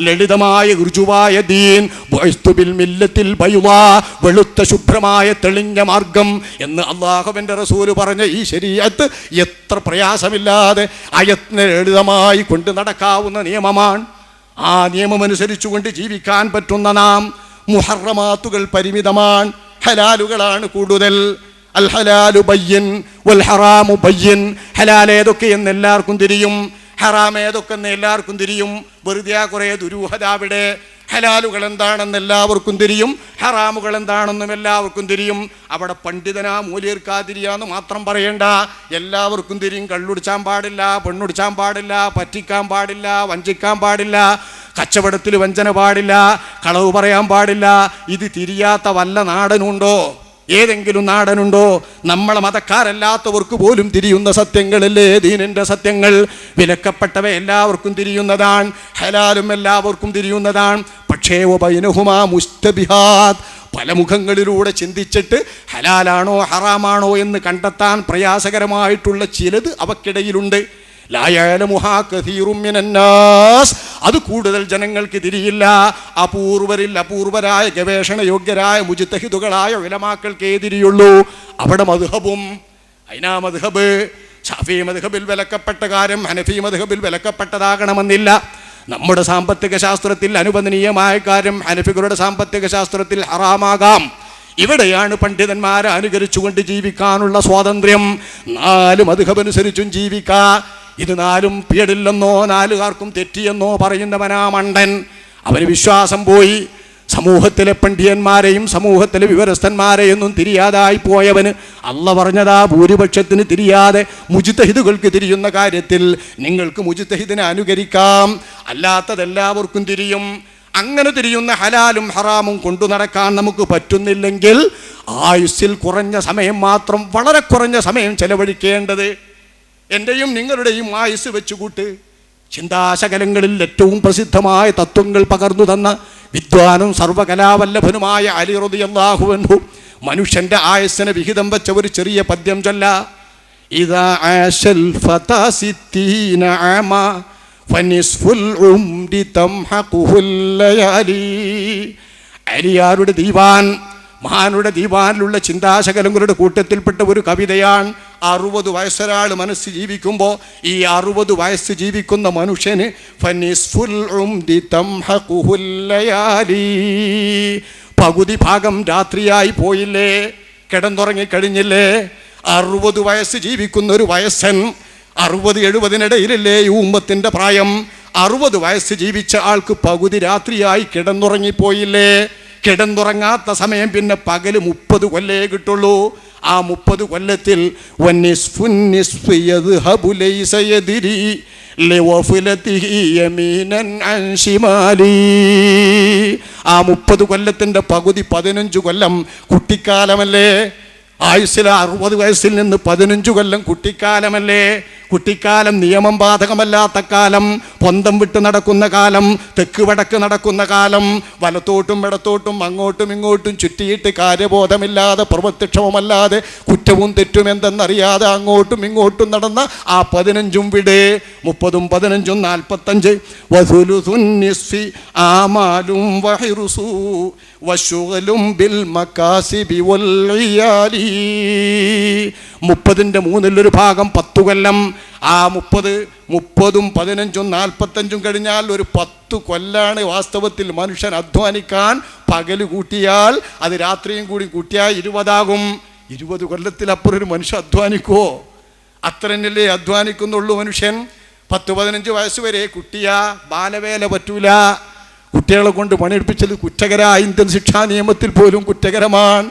ലളിതമായ ഋജുവായ ദീൻ. ബുഇസ്തു ബിൽ മില്ലത്തിൽ ബൈളാ, വെളുത്ത ശുഭ്രമായ തെളിഞ്ഞ മാർഗം എന്ന് അല്ലാഹുവിൻ്റെ റസൂല് പറഞ്ഞ ഈ ശരീഅത്ത് എത്ര പ്രയാസമില്ലാതെ അയത്ന ലളിതമായി കൊണ്ട് നടക്കാവുന്ന നിയമമാണ്. ആ നിയമമനുസരിച്ചുകൊണ്ട് ജീവിക്കാൻ പറ്റുന്ന നാം. മുഹറമാത്തുകൾ പരിമിതമാണ്, ഹലാലുകളാണ് കൂടുതൽ. അൽ ഹലാലു ബയ്യിൻ വൽ ഹറാമു ബയ്യിൻ. ഹലാൽ ഏതൊക്കെയെന്ന് എല്ലാവർക്കും തിരിയും, ഹറാം ഏതൊക്കെയെന്ന് എല്ലാവർക്കും തിരിയും. വെറുതെ കുറേ ദുരൂഹത അവിടെ. ഹലാലുകൾ എന്താണെന്ന് എല്ലാവർക്കും തിരിയും, ഹറാമുകൾ എന്താണെന്നും എല്ലാവർക്കും തിരിയും. അവിടെ പണ്ഡിതനാ മൂല്യർക്കാതിരിയാന്ന് മാത്രം പറയേണ്ട, എല്ലാവർക്കും തിരിയും. കള്ളുടിച്ചാൻ പാടില്ല, പെണ്ണുടിച്ചാൻ പാടില്ല, പറ്റിക്കാൻ പാടില്ല, വഞ്ചിക്കാൻ പാടില്ല, കച്ചവടത്തിൽ വഞ്ചന പാടില്ല, കളവ് പറയാൻ പാടില്ല. ഇത് തിരിയാത്ത വല്ല നാടനുണ്ടോ? ഏതെങ്കിലും നാടനുണ്ടോ? നമ്മളെ മതക്കാരല്ലാത്തവർക്ക് പോലും തിരിയുന്ന സത്യങ്ങളല്ലേ ദീനിൻ്റെ സത്യങ്ങൾ. വിലക്കപ്പെട്ടവ എല്ലാവർക്കും തിരിയുന്നതാണ്, ഹലാലും എല്ലാവർക്കും തിരിയുന്നതാണ്. പക്ഷേ വബൈനഹുമാ മുസ്തബിഹാത്ത്, പല മുഖങ്ങളിലൂടെ ചിന്തിച്ചിട്ട് ഹലാലാണോ ഹറാമാണോ എന്ന് കണ്ടെത്താൻ പ്രയാസകരമായിട്ടുള്ള ചിലത് അവക്കിടയിലുണ്ട്. ലാ യഅലമുഹാ കസീറും മിനന്നാസ്, അത് കൂടുതൽ ജനങ്ങൾക്ക് തിരിയില്ല. അപൂർവരിൽ അപൂർവരായ ഗവേഷണ യോഗ്യരായ മുജ്തഹിദുകളായ ഉലമാക്കൾക്കേ തിരിയുള്ളൂ. അവിടെ മദ്ഹബും, അയിനാ മദ്ഹബ് ശാഫി മദ്ഹബിൽ വിലക്കപ്പെട്ട കാര്യം ഹനഫി മദ്ഹബിൽ വിലക്കപ്പെട്ടതാകണമെന്നില്ല. നമ്മുടെ സാമ്പത്തിക ശാസ്ത്രത്തിൽ അനുവദനീയമായ കാര്യം ഹനഫികളുടെ സാമ്പത്തിക ശാസ്ത്രത്തിൽ ഹറാമാകാം. ഇവിടെയാണ് പണ്ഡിതന്മാരെ അനുകരിച്ചുകൊണ്ട് ജീവിക്കാനുള്ള സ്വാതന്ത്ര്യം. 4 മദ്ഹബനുസരിച്ചും ജീവിക്കാം. ഇത് 4 പേടില്ലെന്നോ 4 തെറ്റിയെന്നോ പറയുന്നവനാ മണ്ടൻ. അവന് വിശ്വാസം പോയി. സമൂഹത്തിലെ പണ്ഡിതന്മാരെയും സമൂഹത്തിലെ വിവരസ്ഥന്മാരെയൊന്നും തിരിയാതായി പോയവന് അള്ള പറഞ്ഞതാ ഭൂരിപക്ഷത്തിന് തിരിയാതെ മുജ്തഹിദുകൾക്ക് തിരിയുന്ന കാര്യത്തിൽ നിങ്ങൾക്ക് മുജ്തഹിദിനെ അനുകരിക്കാം, അല്ലാത്തതെല്ലാവർക്കും തിരിയും. അങ്ങനെ തിരിയുന്ന ഹലാലും ഹറാമും കൊണ്ടു നടക്കാൻ നമുക്ക് പറ്റുന്നില്ലെങ്കിൽ ആയുസ്സിൽ കുറഞ്ഞ സമയം മാത്രം, വളരെ കുറഞ്ഞ സമയം ചെലവഴിക്കേണ്ടത്. എൻ്റെയും നിങ്ങളുടെയും ആയുസ് വെച്ചുകൂട്ട്. ചിന്താശകലങ്ങളിൽ ഏറ്റവും പ്രസിദ്ധമായ തത്വങ്ങൾ പകർന്നു തന്ന വിദ്വാനും സർവകലാവല്ലഭനുമായ അലി റളിയല്ലാഹു അൻഹു മനുഷ്യന്റെ ആയുസ്സിനെ വിഹിതം വെച്ച ഒരു ചെറിയ പദ്യം ചൊല്ല. ഇദാ ആശൽ ഫതാ സിത്തീന ആമ ഫനിസ്ഫുൽ ഉംരി തംഹഖുൽ ലയാലി. അലിയാരുടെ ദീവാൻ, മഹാനുടെ ദീവാനിലുള്ള ചിന്താശകലങ്ങളുടെ കൂട്ടത്തിൽപ്പെട്ട ഒരു കവിതയാണ്. 60 വയസ്സൊരാൾ മനസ്സ് ജീവിക്കുമ്പോൾ ഈ 60 വയസ്സ് ജീവിക്കുന്ന മനുഷ്യന് ഫനിസ്ഫുൽ ഉംരി തംഹഖുൽ ലയാലി, പകുതി ഭാഗം രാത്രിയായി പോയില്ലേ, കിടന്നുറങ്ങിക്കഴിഞ്ഞില്ലേ. 60 വയസ്സ് ജീവിക്കുന്ന ഒരു വയസ്സൻ 60-70 ഈ ഉമ്മത്തിൻ്റെ പ്രായം. 60 വയസ്സ് ജീവിച്ച ആൾക്ക് പകുതി രാത്രിയായി കിടന്നുറങ്ങിപ്പോയില്ലേ. കിടന്നുറങ്ങാത്ത സമയം പിന്നെ പകല് 30 കൊല്ലേ കിട്ടുള്ളൂ. ആ 30 കൊല്ലത്തിൽ ആ 30 കൊല്ലത്തിൻ്റെ പകുതി 15 കൊല്ലം കുട്ടിക്കാലമല്ലേ. ആയുസ്സിൽ 60 വയസ്സിൽ നിന്ന് 15 കൊല്ലം കുട്ടിക്കാലമല്ലേ. കുട്ടിക്കാലം നിയമം ബാധകമല്ലാത്ത കാലം, പൊന്തം വിട്ട് നടക്കുന്ന കാലം, തെക്ക് വടക്ക് നടക്കുന്ന കാലം, വലത്തോട്ടും ഇടത്തോട്ടും അങ്ങോട്ടും ഇങ്ങോട്ടും ചുറ്റിയിട്ട് കാര്യബോധമില്ലാതെ പ്രവൃത്തിക്ഷമമല്ലാതെ കുറ്റവും തെറ്റും എന്തെന്നറിയാതെ അങ്ങോട്ടും ഇങ്ങോട്ടും നടന്ന ആ 15 വിട് 30ഉം 15ഉം 45 വസുലുസുൻ നിസ്ഫി ആമാലും വഹിറുസു വശുഗലും ബിൽ മകാസിബി വൽ ഇയാലി. 30ന്റെ 1/3 ഭാഗം 10 കൊല്ലം. ആ 30ഉം 15ഉം 45ഉം കഴിഞ്ഞാൽ ഒരു 10 കൊല്ലാണ് വാസ്തവത്തിൽ മനുഷ്യൻ അധ്വാനിക്കാൻ. പകല് കൂട്ടിയാൽ അത് രാത്രിയും കൂടി കൂട്ടിയാൽ 20 ആകും. 20 കൊല്ലത്തിലപ്പുറം ഒരു മനുഷ്യൻ അധ്വാനിക്കുമോ? അത്രന്നല്ലേ അധ്വാനിക്കുന്നുള്ളൂ മനുഷ്യൻ. 10-15 വയസ്സ് വരെ കുട്ടിയാ, ബാലവേല പറ്റൂല. കുട്ടികളെ കൊണ്ട് പണിയെടുപ്പിച്ചത് കുറ്റകരാ. ഇന്ത്യൻ ശിക്ഷാ നിയമത്തിൽ പോലും കുറ്റകരമാണ്.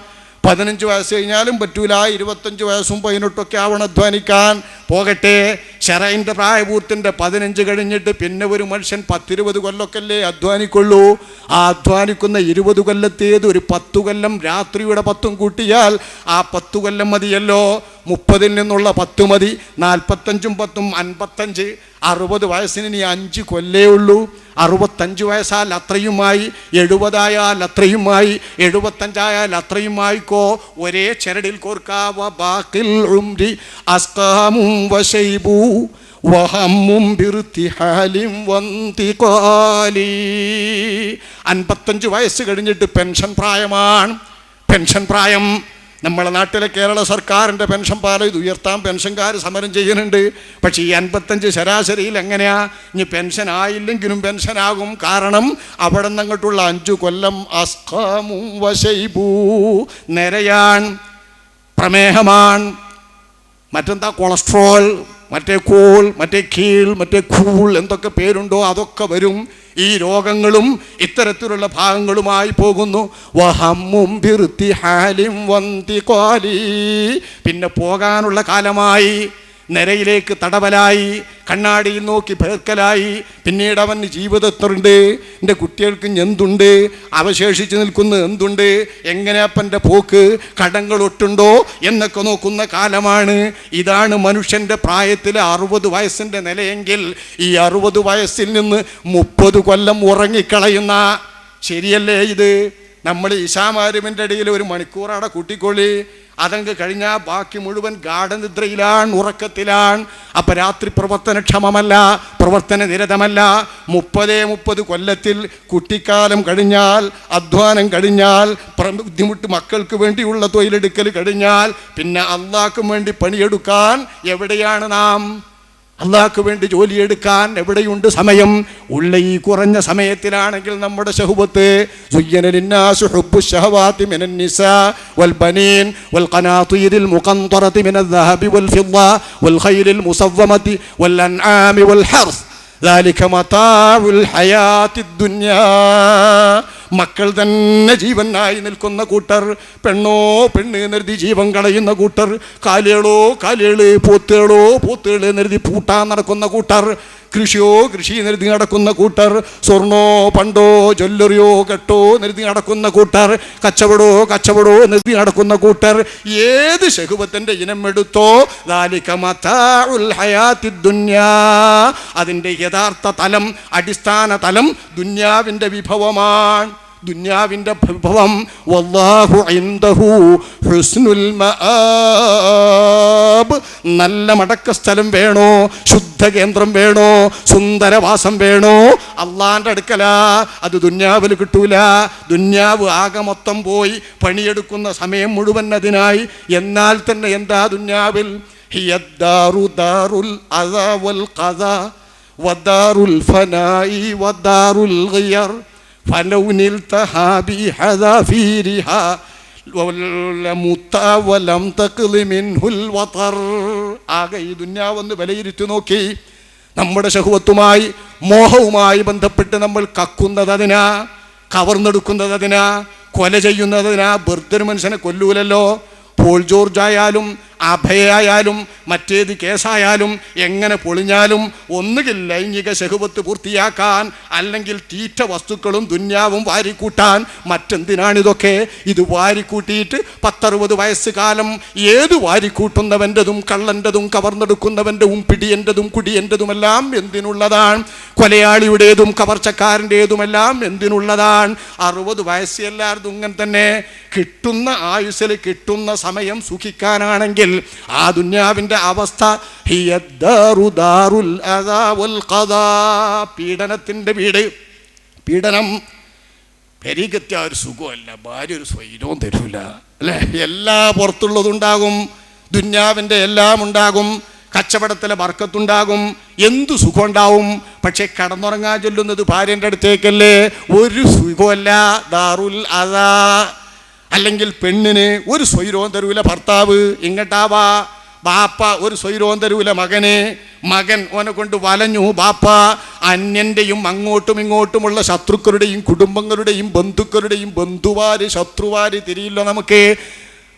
15 വയസ്സ് കഴിഞ്ഞാലും പറ്റൂല. 25 വയസ്സും 18ഒക്കെ ആവണം അധ്വാനിക്കാൻ. പോകട്ടെ, ശറൈൻ്റെ പ്രായപൂർത്തിൻ്റെ 15 കഴിഞ്ഞിട്ട് പിന്നെ ഒരു മനുഷ്യൻ 10-20 കൊല്ലമൊക്കെയല്ലേ അധ്വാനിക്കുള്ളൂ. ആ അധ്വാനിക്കുന്ന 20 കൊല്ലത്തേത് ഒരു 10 കൊല്ലം രാത്രിയുടെ 10ഉം കൂട്ടിയാൽ ആ 10 കൊല്ലം മതിയല്ലോ. 30ൽ നിന്നുള്ള 10 മതി. 45ഉം 10ഉം 55. 60 വയസ്സിന് ഇനി 5 കൊല്ലേ ഉള്ളൂ. 65 വയസ്സാൽ അത്രയുമായി, 70 അത്രയുമായി, 75 അത്രയുമായിക്കോ. ഒരേ ചരടിൽ കോർക്കാവ ബാക്കിൽ ഉംരി അസ്കാമും വശൈബു വഹമ്മും ബിർതിഹാലിം വന്തിഖാലി. 55 വയസ്സ് കഴിഞ്ഞിട്ട് പെൻഷൻ പ്രായമാണ്. പെൻഷൻ പ്രായം നമ്മളെ നാട്ടിലെ കേരള സർക്കാരിൻ്റെ പെൻഷൻ പാല ഇത് ഉയർത്താൻ പെൻഷൻകാർ സമരം ചെയ്യുന്നുണ്ട്. പക്ഷേ ഈ 55 ശരാശരിയിൽ എങ്ങനെയാ? ഇനി പെൻഷൻ ആയില്ലെങ്കിലും പെൻഷനാകും. കാരണം അവിടെ നിന്ന് അങ്ങോട്ടുള്ള 5 കൊല്ലം അസ്ഖാമും വശൈബു, നിരയാൻ, പ്രമേഹമാണ്, മറ്റെന്താ കൊളസ്ട്രോൾ, മറ്റേ കോൾ, മറ്റേ കീൾ, മറ്റേ കൂൾ, എന്തൊക്കെ പേരുണ്ടോ അതൊക്കെ വരും. ഈ രോഗങ്ങളും ഇത്തരത്തിലുള്ള ഭാഗങ്ങളുമായി പോകുന്നു. വഹമ്മും ബിർതിഹാലിം വന്തിഖാലി, പിന്നെ പോകാനുള്ള കാലമായി. നിരയിലേക്ക് തടവലായി, കണ്ണാടിയിൽ നോക്കി പേർക്കലായി. പിന്നീട് അവന് ജീവിതത്തിലുണ്ട്, എൻ്റെ കുട്ടികൾക്ക് എന്തുണ്ട്, അവശേഷിച്ച് നിൽക്കുന്ന എന്തുണ്ട്, എങ്ങനെ അപ്പൻ്റെ പോക്ക്, കടങ്ങളൊട്ടുണ്ടോ എന്നൊക്കെ നോക്കുന്ന കാലമാണ്. ഇതാണ് മനുഷ്യൻ്റെ പ്രായത്തിലെ 60 വയസ്സിൻ്റെ നിലയെങ്കിൽ ഈ 60 വയസ്സിൽ നിന്ന് 30 കൊല്ലം ഉറങ്ങിക്കളയുന്ന, ശരിയല്ലേ ഇത്? നമ്മൾ ഇശാമാരുവിൻ്റെ ഇടയിൽ 1 മണിക്കൂർ അവിടെ കൂട്ടിക്കൊള്ളി, അതങ്ങ് കഴിഞ്ഞാൽ ബാക്കി മുഴുവൻ ഗാഠനിദ്രയിലാണ്, ഉറക്കത്തിലാണ്. അപ്പം രാത്രി പ്രവർത്തനക്ഷമമല്ല, പ്രവർത്തന നിരതമല്ല. 30 കൊല്ലത്തിൽ കുട്ടിക്കാലം കഴിഞ്ഞാൽ, അധ്വാനം കഴിഞ്ഞാൽ, ബുദ്ധിമുട്ട് മക്കൾക്ക് വേണ്ടിയുള്ള തൊഴിലെടുക്കൽ കഴിഞ്ഞാൽ പിന്നെ അള്ളാഹ്ക്കും വേണ്ടി പണിയെടുക്കാൻ എവിടെയാണ് നാം? അള്ളാഹ്ക്ക് വേണ്ടി ജോലിയെടുക്കാൻ എവിടെയുണ്ട് സമയം? ഉള്ള ഈ കുറഞ്ഞ സമയത്തിലാണെങ്കിൽ നമ്മുടെ ശഹ്വത്ത് സുയ്യന ലിന്നാസു ഹുബ്ബു ശഹവാതി മിനൻ നിസാ വൽ ബനീൻ വൽ ഖനാതീരിൽ മുഖന്തറതി മിനൽ ദഹബി വൽ ഫിദ്ദ വൽ ഖൈലിൽ മുസവ്വമതി വൽ അൻആമി വൽ ഹർസ് ذلك متاع الحياة الدنيا. മക്കൾ തന്നെ ജീവനായി നിൽക്കുന്ന കൂട്ടർ, പെണ്ണോ പെണ്ണ് നിർത്തി ജീവൻ കളയുന്ന കൂട്ടർ, കാലികളോ കാലികള്, പോത്തുകളോ പോത്തുകള് നിർത്തി പൂട്ടാൻ നടക്കുന്ന കൂട്ടർ, കൃഷിയോ കൃഷി നിർത്തി നടക്കുന്ന കൂട്ടർ, സ്വർണ്ണോ പണ്ടോ ജ്വല്ലറിയോ കെട്ടോ നിർത്തി നടക്കുന്ന കൂട്ടർ, കച്ചവടോ നിർത്തി നടക്കുന്ന കൂട്ടർ. ഏത് ശഹ്വത്തിന്റെ ഇനം എടുത്തോ ദാലിക മതാഉൽ ഹയാത്തിദ് ദുനിയാ, അതിൻ്റെ യഥാർത്ഥ തലം, അടിസ്ഥാന തലം ദുന്യാവിൻ്റെ വിഭവമാണ്. ദുനിയാവിൻ്റെ വിഭവം. വല്ലാഹു ഇൻദഹു ഹുസ്നുൽ മആബ്. നല്ല മടക്ക സ്ഥലം വേണോ, ശുദ്ധ കേന്ദ്രം വേണോ, സുന്ദരവാസം വേണോ, അള്ളാന്റെ അടുക്കല. അത് ദുന്യാവിൽ കിട്ടൂല. ദുന്യാവ് ആകെ മൊത്തം പോയി പണിയെടുക്കുന്ന സമയം മുഴുവൻ അതിനായി. എന്നാൽ തന്നെ എന്താ ദുന്യാവിൽ? ഹിയദ്ദാറു ദാറുൽ അദാ വൽ ഖദാ വദാറുൽ ഫനാഇ വദാറുൽ ഗിയർ ഫലൗനിൽ തഹാബി ഹദാഫീരിഹാ വലം തഖ്ലി മിൻഹുൽ വതർ. ആകെ ഈ ദുന്യാവൊന്ന് വിലയിരുത്തി നോക്കി. നമ്മുടെ ശഹ്വത്തുമായി മോഹവുമായി ബന്ധപ്പെട്ട് നമ്മൾ കക്കുന്നതതിനാ, കവർന്നെടുക്കുന്നതതിനാ, കൊല ചെയ്യുന്നതിനാ. വെറുതെ മനുഷ്യനെ കൊല്ലൂലല്ലോ. പോൾ ജോർജ് ആയാലും അഭയായാലും മറ്റേത് കേസായാലും എങ്ങനെ പൊളിഞ്ഞാലും ഒന്നുകിൽ ലൈംഗിക ശഹ്വത്ത് പൂർത്തിയാക്കാൻ, അല്ലെങ്കിൽ തീറ്റ വസ്തുക്കളും ദുന്യാവും വാരിക്കൂട്ടാൻ. മറ്റെന്തിനാണിതൊക്കെ? ഇത് വാരിക്കൂട്ടിയിട്ട് 10-60 വയസ്സ് കാലം ഏത് വാരിക്കൂട്ടുന്നവൻ്റെതും കള്ളൻ്റെതും കവർന്നെടുക്കുന്നവൻ്റെതും പിടിയൻ്റെതും കുടിയൻ്റെതുമെല്ലാം എന്തിനുള്ളതാണ്? കൊലയാളിയുടേതും കവർച്ചക്കാരൻ്റേതുമെല്ലാം എന്തിനുള്ളതാണ്? 60 വയസ്സ് എല്ലാവരും ഇങ്ങനെ തന്നെ. കിട്ടുന്ന ആയുസ്സിൽ കിട്ടുന്ന സമയം സുഖിക്കാനാണെങ്കിൽ ആ ദുന്യാവിൻ്റെ അവസ്ഥ പീഡനത്തിൻ്റെ വീട്. പീഡനം പെരികെത്തിയ ഒരു സുഖമല്ല, ഭാര്യ ഒരു സ്വൈരവും തരൂല അല്ലേ? എല്ലാ പുറത്തുള്ളതുണ്ടാകും, ദുന്യാവിൻ്റെ എല്ലാം ഉണ്ടാകും, കച്ചവടത്തിലെ ബർക്കത്തുണ്ടാകും, എന്തു സുഖം ഉണ്ടാവും. പക്ഷെ കടന്നുറങ്ങാൻ ചൊല്ലുന്നത് ഭാര്യൻ്റെ അടുത്തേക്കല്ലേ? ഒരു സുഖമല്ല. ദാറുൽ അദാ. അല്ലെങ്കിൽ പെണ്ണിന് ഒരു സ്വൈരവും തരൂല ഭർത്താവ്. ഇങ്ങട്ടാവാ ബാപ്പ ഒരു സ്വൈരവും തരൂല മകന്. മകൻ ഓനെ കൊണ്ട് വലഞ്ഞു ബാപ്പ. അന്യൻ്റെയും അങ്ങോട്ടും ഇങ്ങോട്ടുമുള്ള ശത്രുക്കളുടെയും കുടുംബങ്ങളുടെയും ബന്ധുക്കളുടെയും ബന്ധുവാര് ശത്രുവാര് തിരിയില്ല നമുക്ക്.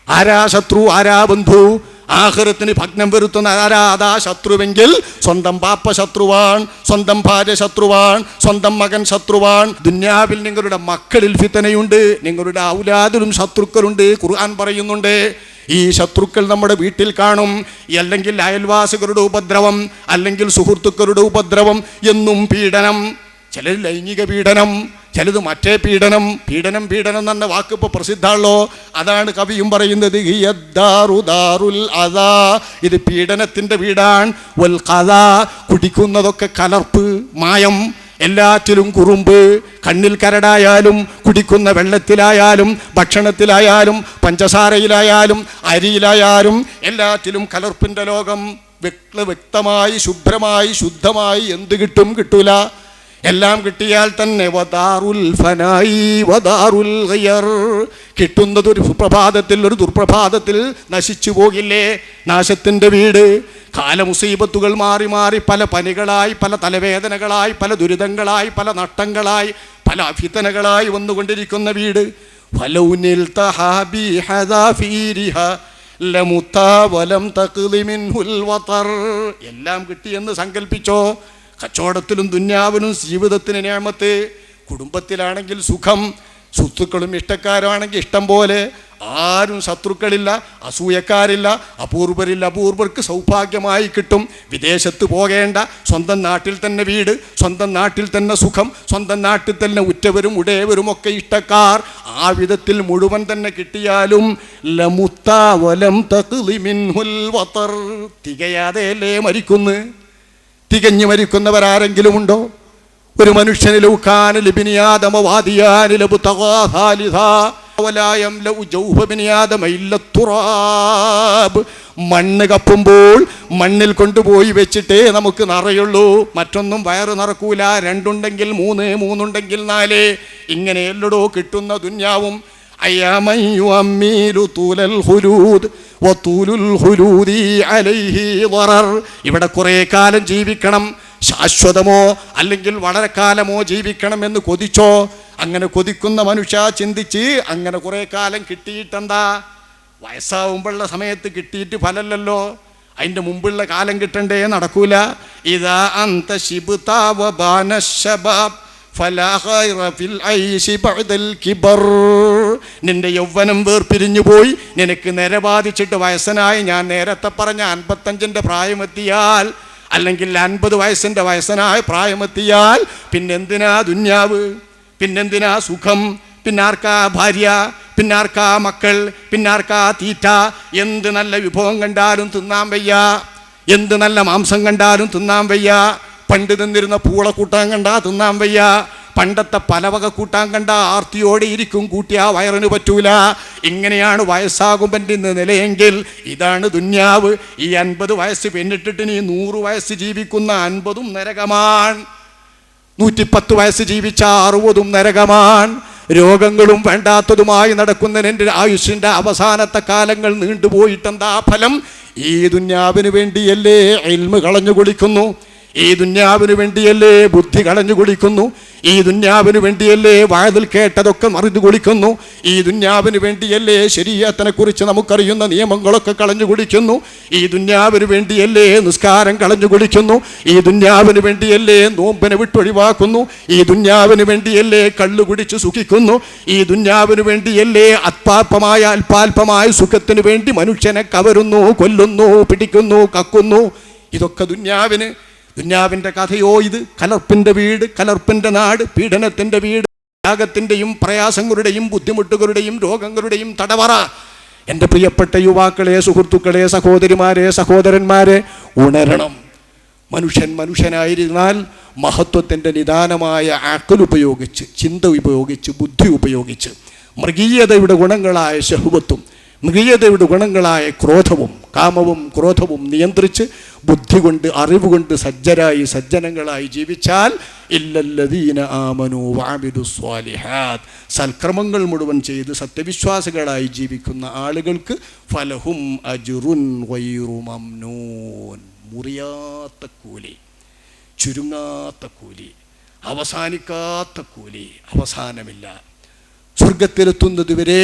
ആരാ ശത്രു, ആരാ ബന്ധു? ആഖിറത്തിന് ഭഗ്നം വരുത്തുന്ന ആരാ? അതാ ശത്രുവെങ്കിൽ സ്വന്തം ബാപ്പ ശത്രുവാൻ, സ്വന്തം ഭാര്യ ശത്രുവാൻ, സ്വന്തം മകൻ ശത്രുവാൻ. ദുന്യാവിൽ നിങ്ങളുടെ മക്കളിൽ ഫിത്തനയുണ്ട്, നിങ്ങളുടെ ഔലാദിലും ശത്രുക്കളുണ്ട്. ഖുർആൻ പറയുന്നുണ്ട് ഈ ശത്രുക്കൾ നമ്മുടെ വീട്ടിൽ കാണും. അല്ലെങ്കിൽ അയൽവാസികളുടെ ഉപദ്രവം, അല്ലെങ്കിൽ സുഹൃത്തുക്കളുടെ ഉപദ്രവം, എന്നും പീഡനം. ചിലർ ലൈംഗിക പീഡനം, ചിലത് മറ്റേ പീഡനം. പീഡനം പീഡനം എന്ന വാക്ക് ഇപ്പോൾ പ്രസിദ്ധമാണല്ലോ. അതാണ് കവിയും പറയുന്നത്, ഇത് പീഡനത്തിൻ്റെ വീടാണ്. വൽ ഖദാ, കുടിക്കുന്നതൊക്കെ കലർപ്പ്, മായം, എല്ലാറ്റിലും കുറുമ്പ്. കണ്ണിൽ കരടായാലും, കുടിക്കുന്ന വെള്ളത്തിലായാലും, ഭക്ഷണത്തിലായാലും, പഞ്ചസാരയിലായാലും, അരിയിലായാലും എല്ലാറ്റിലും കലർപ്പിൻ്റെ ലോകം. വ്യക്തമായി ശുഭ്രമായി ശുദ്ധമായി എന്ത് കിട്ടും? കിട്ടൂല. എല്ലാം കിട്ടിയാൽ തന്നെ വദാറുൽ ഫനായി വദാറുൽ ഗിയർ. കിട്ടുന്നത് ഒരു സുപ്രഭാതത്തിൽ ഒരു ദുർപ്രഭാതത്തിൽ നശിച്ചു പോകില്ലേ? നാശത്തിൻ്റെ വീട്. കാലമുസീബത്തുകൾ മാറി മാറി പല പനികളായി, പല തലവേദനകളായി, പല ദുരിതങ്ങളായി, പല നഷ്ടങ്ങളായി, പല ഫിതനകളായി വന്നുകൊണ്ടിരിക്കുന്ന വീട്. ഫലൗനിൽ തഹാബി ഹദാഫീരിഹാ ലമുതാ വലം തഖ്ലി മിൻഹുൽ വതർ. എല്ലാം കിട്ടിയെന്ന് സങ്കല്പിച്ചോ. കച്ചവടത്തിലും ദുന്യാവിലും ജീവിതത്തിന് നിഅമത്ത്, കുടുംബത്തിലാണെങ്കിൽ സുഖം, സ്വത്തുക്കളും ഇഷ്ടക്കാരാണെങ്കിൽ ഇഷ്ടം പോലെ, ആരും ശത്രുക്കളില്ല, അസൂയക്കാരില്ല, അപൂർവരില്ല. അപൂർവർക്ക് സൗഭാഗ്യമായി കിട്ടും. വിദേശത്ത് പോകേണ്ട, സ്വന്തം നാട്ടിൽ തന്നെ വീട്, സ്വന്തം നാട്ടിൽ തന്നെ സുഖം, സ്വന്തം നാട്ടിൽ തന്നെ ഉറ്റവരും ഉടയവരും ഒക്കെ ഇഷ്ടക്കാർ. ആ വിധത്തിൽ മുഴുവൻ തന്നെ കിട്ടിയാലും ലമുത്താ വലം തഖ്ലി മിൻഹുൽ വതർ. തികയാതെയല്ലേ മരിക്കുന്നു. തികഞ്ഞു മരിക്കുന്നവരാരെങ്കിലും ഉണ്ടോ? ഒരു മനുഷ്യനിൽ മണ്ണ് കപ്പുമ്പോൾ മണ്ണിൽ കൊണ്ടുപോയി വെച്ചിട്ടേ നമുക്ക് നിറയുള്ളൂ. മറ്റൊന്നും വയറ് നിറക്കൂല. 2 ഉണ്ടെങ്കിൽ 3, 3 ഉണ്ടെങ്കിൽ 4. ഇങ്ങനെ എല്ലടോ കിട്ടുന്ന ദുന്യാവും. ഇവിടെ കുറെ കാലം ജീവിക്കണം, ശാശ്വതമോ അല്ലെങ്കിൽ വളരെ കാലമോ ജീവിക്കണം എന്ന് കൊതിച്ചോ? അങ്ങനെ കൊതിക്കുന്ന മനുഷ്യ ചിന്തിച്ച്, അങ്ങനെ കുറെ കാലം കിട്ടിയിട്ടെന്താ? വയസ്സാവുമ്പോഴുള്ള സമയത്ത് കിട്ടിയിട്ട് ഫലല്ലല്ലോ. അതിൻ്റെ മുമ്പുള്ള കാലം കിട്ടണ്ടേ? നടക്കൂല. ഇതാ അന്ത ശിബ്താവബാന ശബാബ് നിന്റെ യൗവനം വേർപിരിഞ്ഞു പോയി, നിനക്ക് നിര ബാധിച്ചിട്ട് വയസ്സനായി. ഞാൻ നേരത്തെ പറഞ്ഞ 55-ൻ്റെ പ്രായമെത്തിയാൽ, അല്ലെങ്കിൽ 50 വയസ്സിൻ്റെ വയസ്സനായ പ്രായമെത്തിയാൽ പിന്നെന്തിനാ ദുന്യാവ്? പിന്നെന്തിനാ സുഖം? പിന്നാർക്കാ ഭാര്യ, പിന്നാർക്കാ മക്കൾ, പിന്നാർക്കാ തീറ്റ. എന്ത് നല്ല വിഭവം കണ്ടാലും തിന്നാൻ വയ്യ, എന്ത് നല്ല മാംസം കണ്ടാലും തിന്നാൻ വയ്യ. പണ്ട് തിന്നിരുന്ന പൂള കൂട്ടാൻ കണ്ടാ തിന്നാൻ വയ്യ, പണ്ടത്തെ പലവക കൂട്ടാൻ കണ്ട ആർത്തിയോടെ ഇരിക്കും, കൂട്ടിയാ വയറിന് പറ്റൂല. ഇങ്ങനെയാണ് വയസ്സാകുമ്പൻ്റെ നിലയെങ്കിൽ ഇതാണ് ദുന്യാവ്. ഈ 50 വയസ്സ് പിന്നിട്ടിട്ട് നീ 100 വയസ്സ് ജീവിക്കുന്ന 50ഉം നരകമാണ്. 110 വയസ്സ് ജീവിച്ച 60ഉം നരകമാണ്. രോഗങ്ങളും വേണ്ടാത്തതുമായി നടക്കുന്ന എൻ്റെ ആയുഷിൻ്റെ അവസാനത്തെ കാലങ്ങൾ നീണ്ടുപോയിട്ടെന്താ ഫലം? ഈ ദുന്യാവിന് വേണ്ടിയല്ലേ ഇൽമ് കളഞ്ഞു കുളിക്കുന്നു, ഈ ദുന്യാവിന് വേണ്ടിയല്ലേ ബുദ്ധി കളഞ്ഞു കുളിക്കുന്നു, ഈ ദുന്യാവിന് വേണ്ടിയല്ലേ വയതിൽ കേട്ടതൊക്കെ മറിഞ്ഞു കുളിക്കുന്നു, ഈ ദുന്യാവിന് വേണ്ടിയല്ലേ ശരീഅത്തിനെ കുറിച്ച് നമുക്കറിയുന്ന നിയമങ്ങളൊക്കെ കളഞ്ഞു കുളിക്കുന്നു, ഈ ദുന്യാവിന് വേണ്ടിയല്ലേ നിസ്കാരം കളഞ്ഞു കുളിക്കുന്നു, ഈ ദുന്യാവിന് വേണ്ടിയല്ലേ നോമ്പിനെ വിട്ടൊഴിവാക്കുന്നു, ഈ ദുന്യാവിന് വേണ്ടിയല്ലേ കള്ളു കുടിച്ച് സുഖിക്കുന്നു, ഈ ദുന്യാവിന് വേണ്ടിയല്ലേ അല്പാൽപമായ സുഖത്തിന് വേണ്ടി മനുഷ്യനെ കവരുന്നു, കൊല്ലുന്നു, പിടിക്കുന്നു, കക്കുന്നു. ഇതൊക്കെ ദുന്യാവിന്. ദുന്യാവിൻ്റെ കഥയോ ഇത്? കലർപ്പിൻ്റെ വീട്, കലർപ്പിൻ്റെ നാട്, പീഡനത്തിൻ്റെ വീട്, ത്യാഗത്തിൻ്റെയും പ്രയാസങ്ങളുടെയും ബുദ്ധിമുട്ടുകളുടെയും രോഗങ്ങളുടെയും തടവറ. എൻ്റെ പ്രിയപ്പെട്ട യുവാക്കളെ, സുഹൃത്തുക്കളെ, സഹോദരിമാരെ, സഹോദരന്മാരെ, ഉണരണം. മനുഷ്യനായിരുന്നാൽ മഹത്വത്തിൻ്റെ നിദാനമായ അഖൽ ഉപയോഗിച്ച്, ചിന്ത ഉപയോഗിച്ച്, ബുദ്ധി ഉപയോഗിച്ച്, മൃഗീയതയുടെ ഗുണങ്ങളായ ശഹ്വത്തും മൃഗീയതയുടെ ഗുണങ്ങളായ ക്രോധവും കാമവും ക്രോധവും നിയന്ത്രിച്ച് ബുദ്ധി കൊണ്ട്, അറിവുകൊണ്ട് സജ്ജനങ്ങളായി ജീവിച്ചാൽ ഇല്ലല്ലദീന ആമനൂ വഅമിലു സ്വാലിഹാത്ത്, സൽക്രമങ്ങൾ മുഴുവൻ ചെയ്ത് സത്യവിശ്വാസികളായി ജീവിക്കുന്ന ആളുകൾക്ക് ഫലഹും അജ്റുൻ ഗൈറു മംനൂൻ, മുറിയാത്ത കൂലി, ചുരുങ്ങാത്ത കൂലി, അവസാനിക്കാത്ത കൂലി, അവസാനമില്ല. സ്വർഗത്തിലെത്തുന്നതുവരെ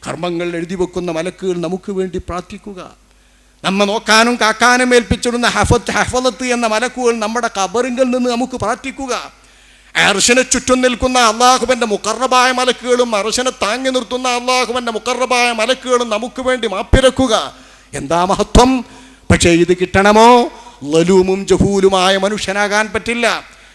കർമ്മങ്ങൾ എഴുതി വെക്കുന്ന മലക്കുകൾ നമുക്ക് വേണ്ടി പ്രാർത്ഥിക്കുക. നമ്മെ നോക്കാനും കാക്കാനും ഏൽപ്പിച്ചിടുന്ന ഹഫലത്ത് എന്ന മലക്കുകൾ നമ്മുടെ ഖബറിങ്കിൽ നിന്ന് നമുക്ക് പ്രാർത്ഥിക്കുക. അർശനെ ചുറ്റും നിൽക്കുന്ന അള്ളാഹുവിൻ്റെ മുഖറബായ മലക്കുകളും അർശനെ താങ്ങി നിർത്തുന്ന അള്ളാഹുവിൻ്റെ മുഖറബായ മലക്കുകളും നമുക്ക് വേണ്ടി മാപ്പിരക്കുക. എന്താ മഹത്വം! പക്ഷേ ഇത് കിട്ടണമോ? ലലൂമും ജഹൂലുമായ മനുഷ്യനാകാൻ പറ്റില്ല,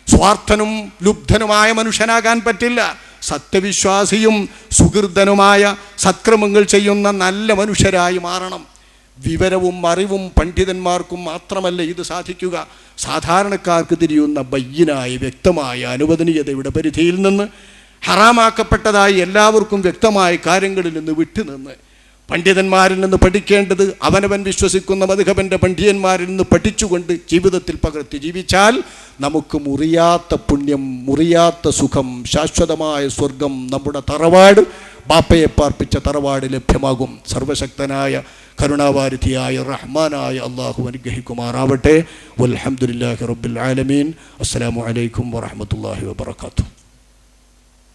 സ്വാർത്ഥനും ലുബ്ധനുമായ മനുഷ്യനാകാൻ പറ്റില്ല. സത്യവിശ്വാസിയും സുഹൃദനുമായ സത്ക്രമങ്ങൾ ചെയ്യുന്ന നല്ല മനുഷ്യരായി മാറണം. വിവരവും അറിവും പണ്ഡിതന്മാർക്കും മാത്രമല്ല ഇത് സാധിക്കുക, സാധാരണക്കാർക്ക് തിരിയുന്ന ബയ്യനായ വ്യക്തമായ അനുവദനീയതയുടെ പരിധിയിൽ നിന്ന്, ഹറാമാക്കപ്പെട്ടതായി എല്ലാവർക്കും വ്യക്തമായ കാര്യങ്ങളിൽ നിന്ന് വിട്ടുനിന്ന്, പണ്ഡിതന്മാരിൽ നിന്ന് പഠിക്കേണ്ടത് അവനവൻ വിശ്വസിക്കുന്ന മദ്ഹബിൻ്റെ പണ്ഡിതന്മാരിൽ നിന്ന് പഠിച്ചുകൊണ്ട് ജീവിതത്തിൽ പകർത്തി ജീവിച്ചാൽ നമുക്ക് മുറിയാത്ത പുണ്യം, മുറിയാത്ത സുഖം, ശാശ്വതമായ സ്വർഗം, നമ്മുടെ തറവാട്, ബാപ്പയെ പാർപ്പിച്ച തറവാട് ലഭ്യമാകും. സർവശക്തനായ കരുണാവാരിധിയായ റഹ്മാനായ അള്ളാഹു അനുഗ്രഹിക്കുമാറാവട്ടെ. വൽഹംദുലില്ലാഹി റബ്ബിൽ ആലമീൻ. അസ്സലാമു അലൈക്കും വറഹ്മത്തുള്ളാഹി വബറകാതുഹു.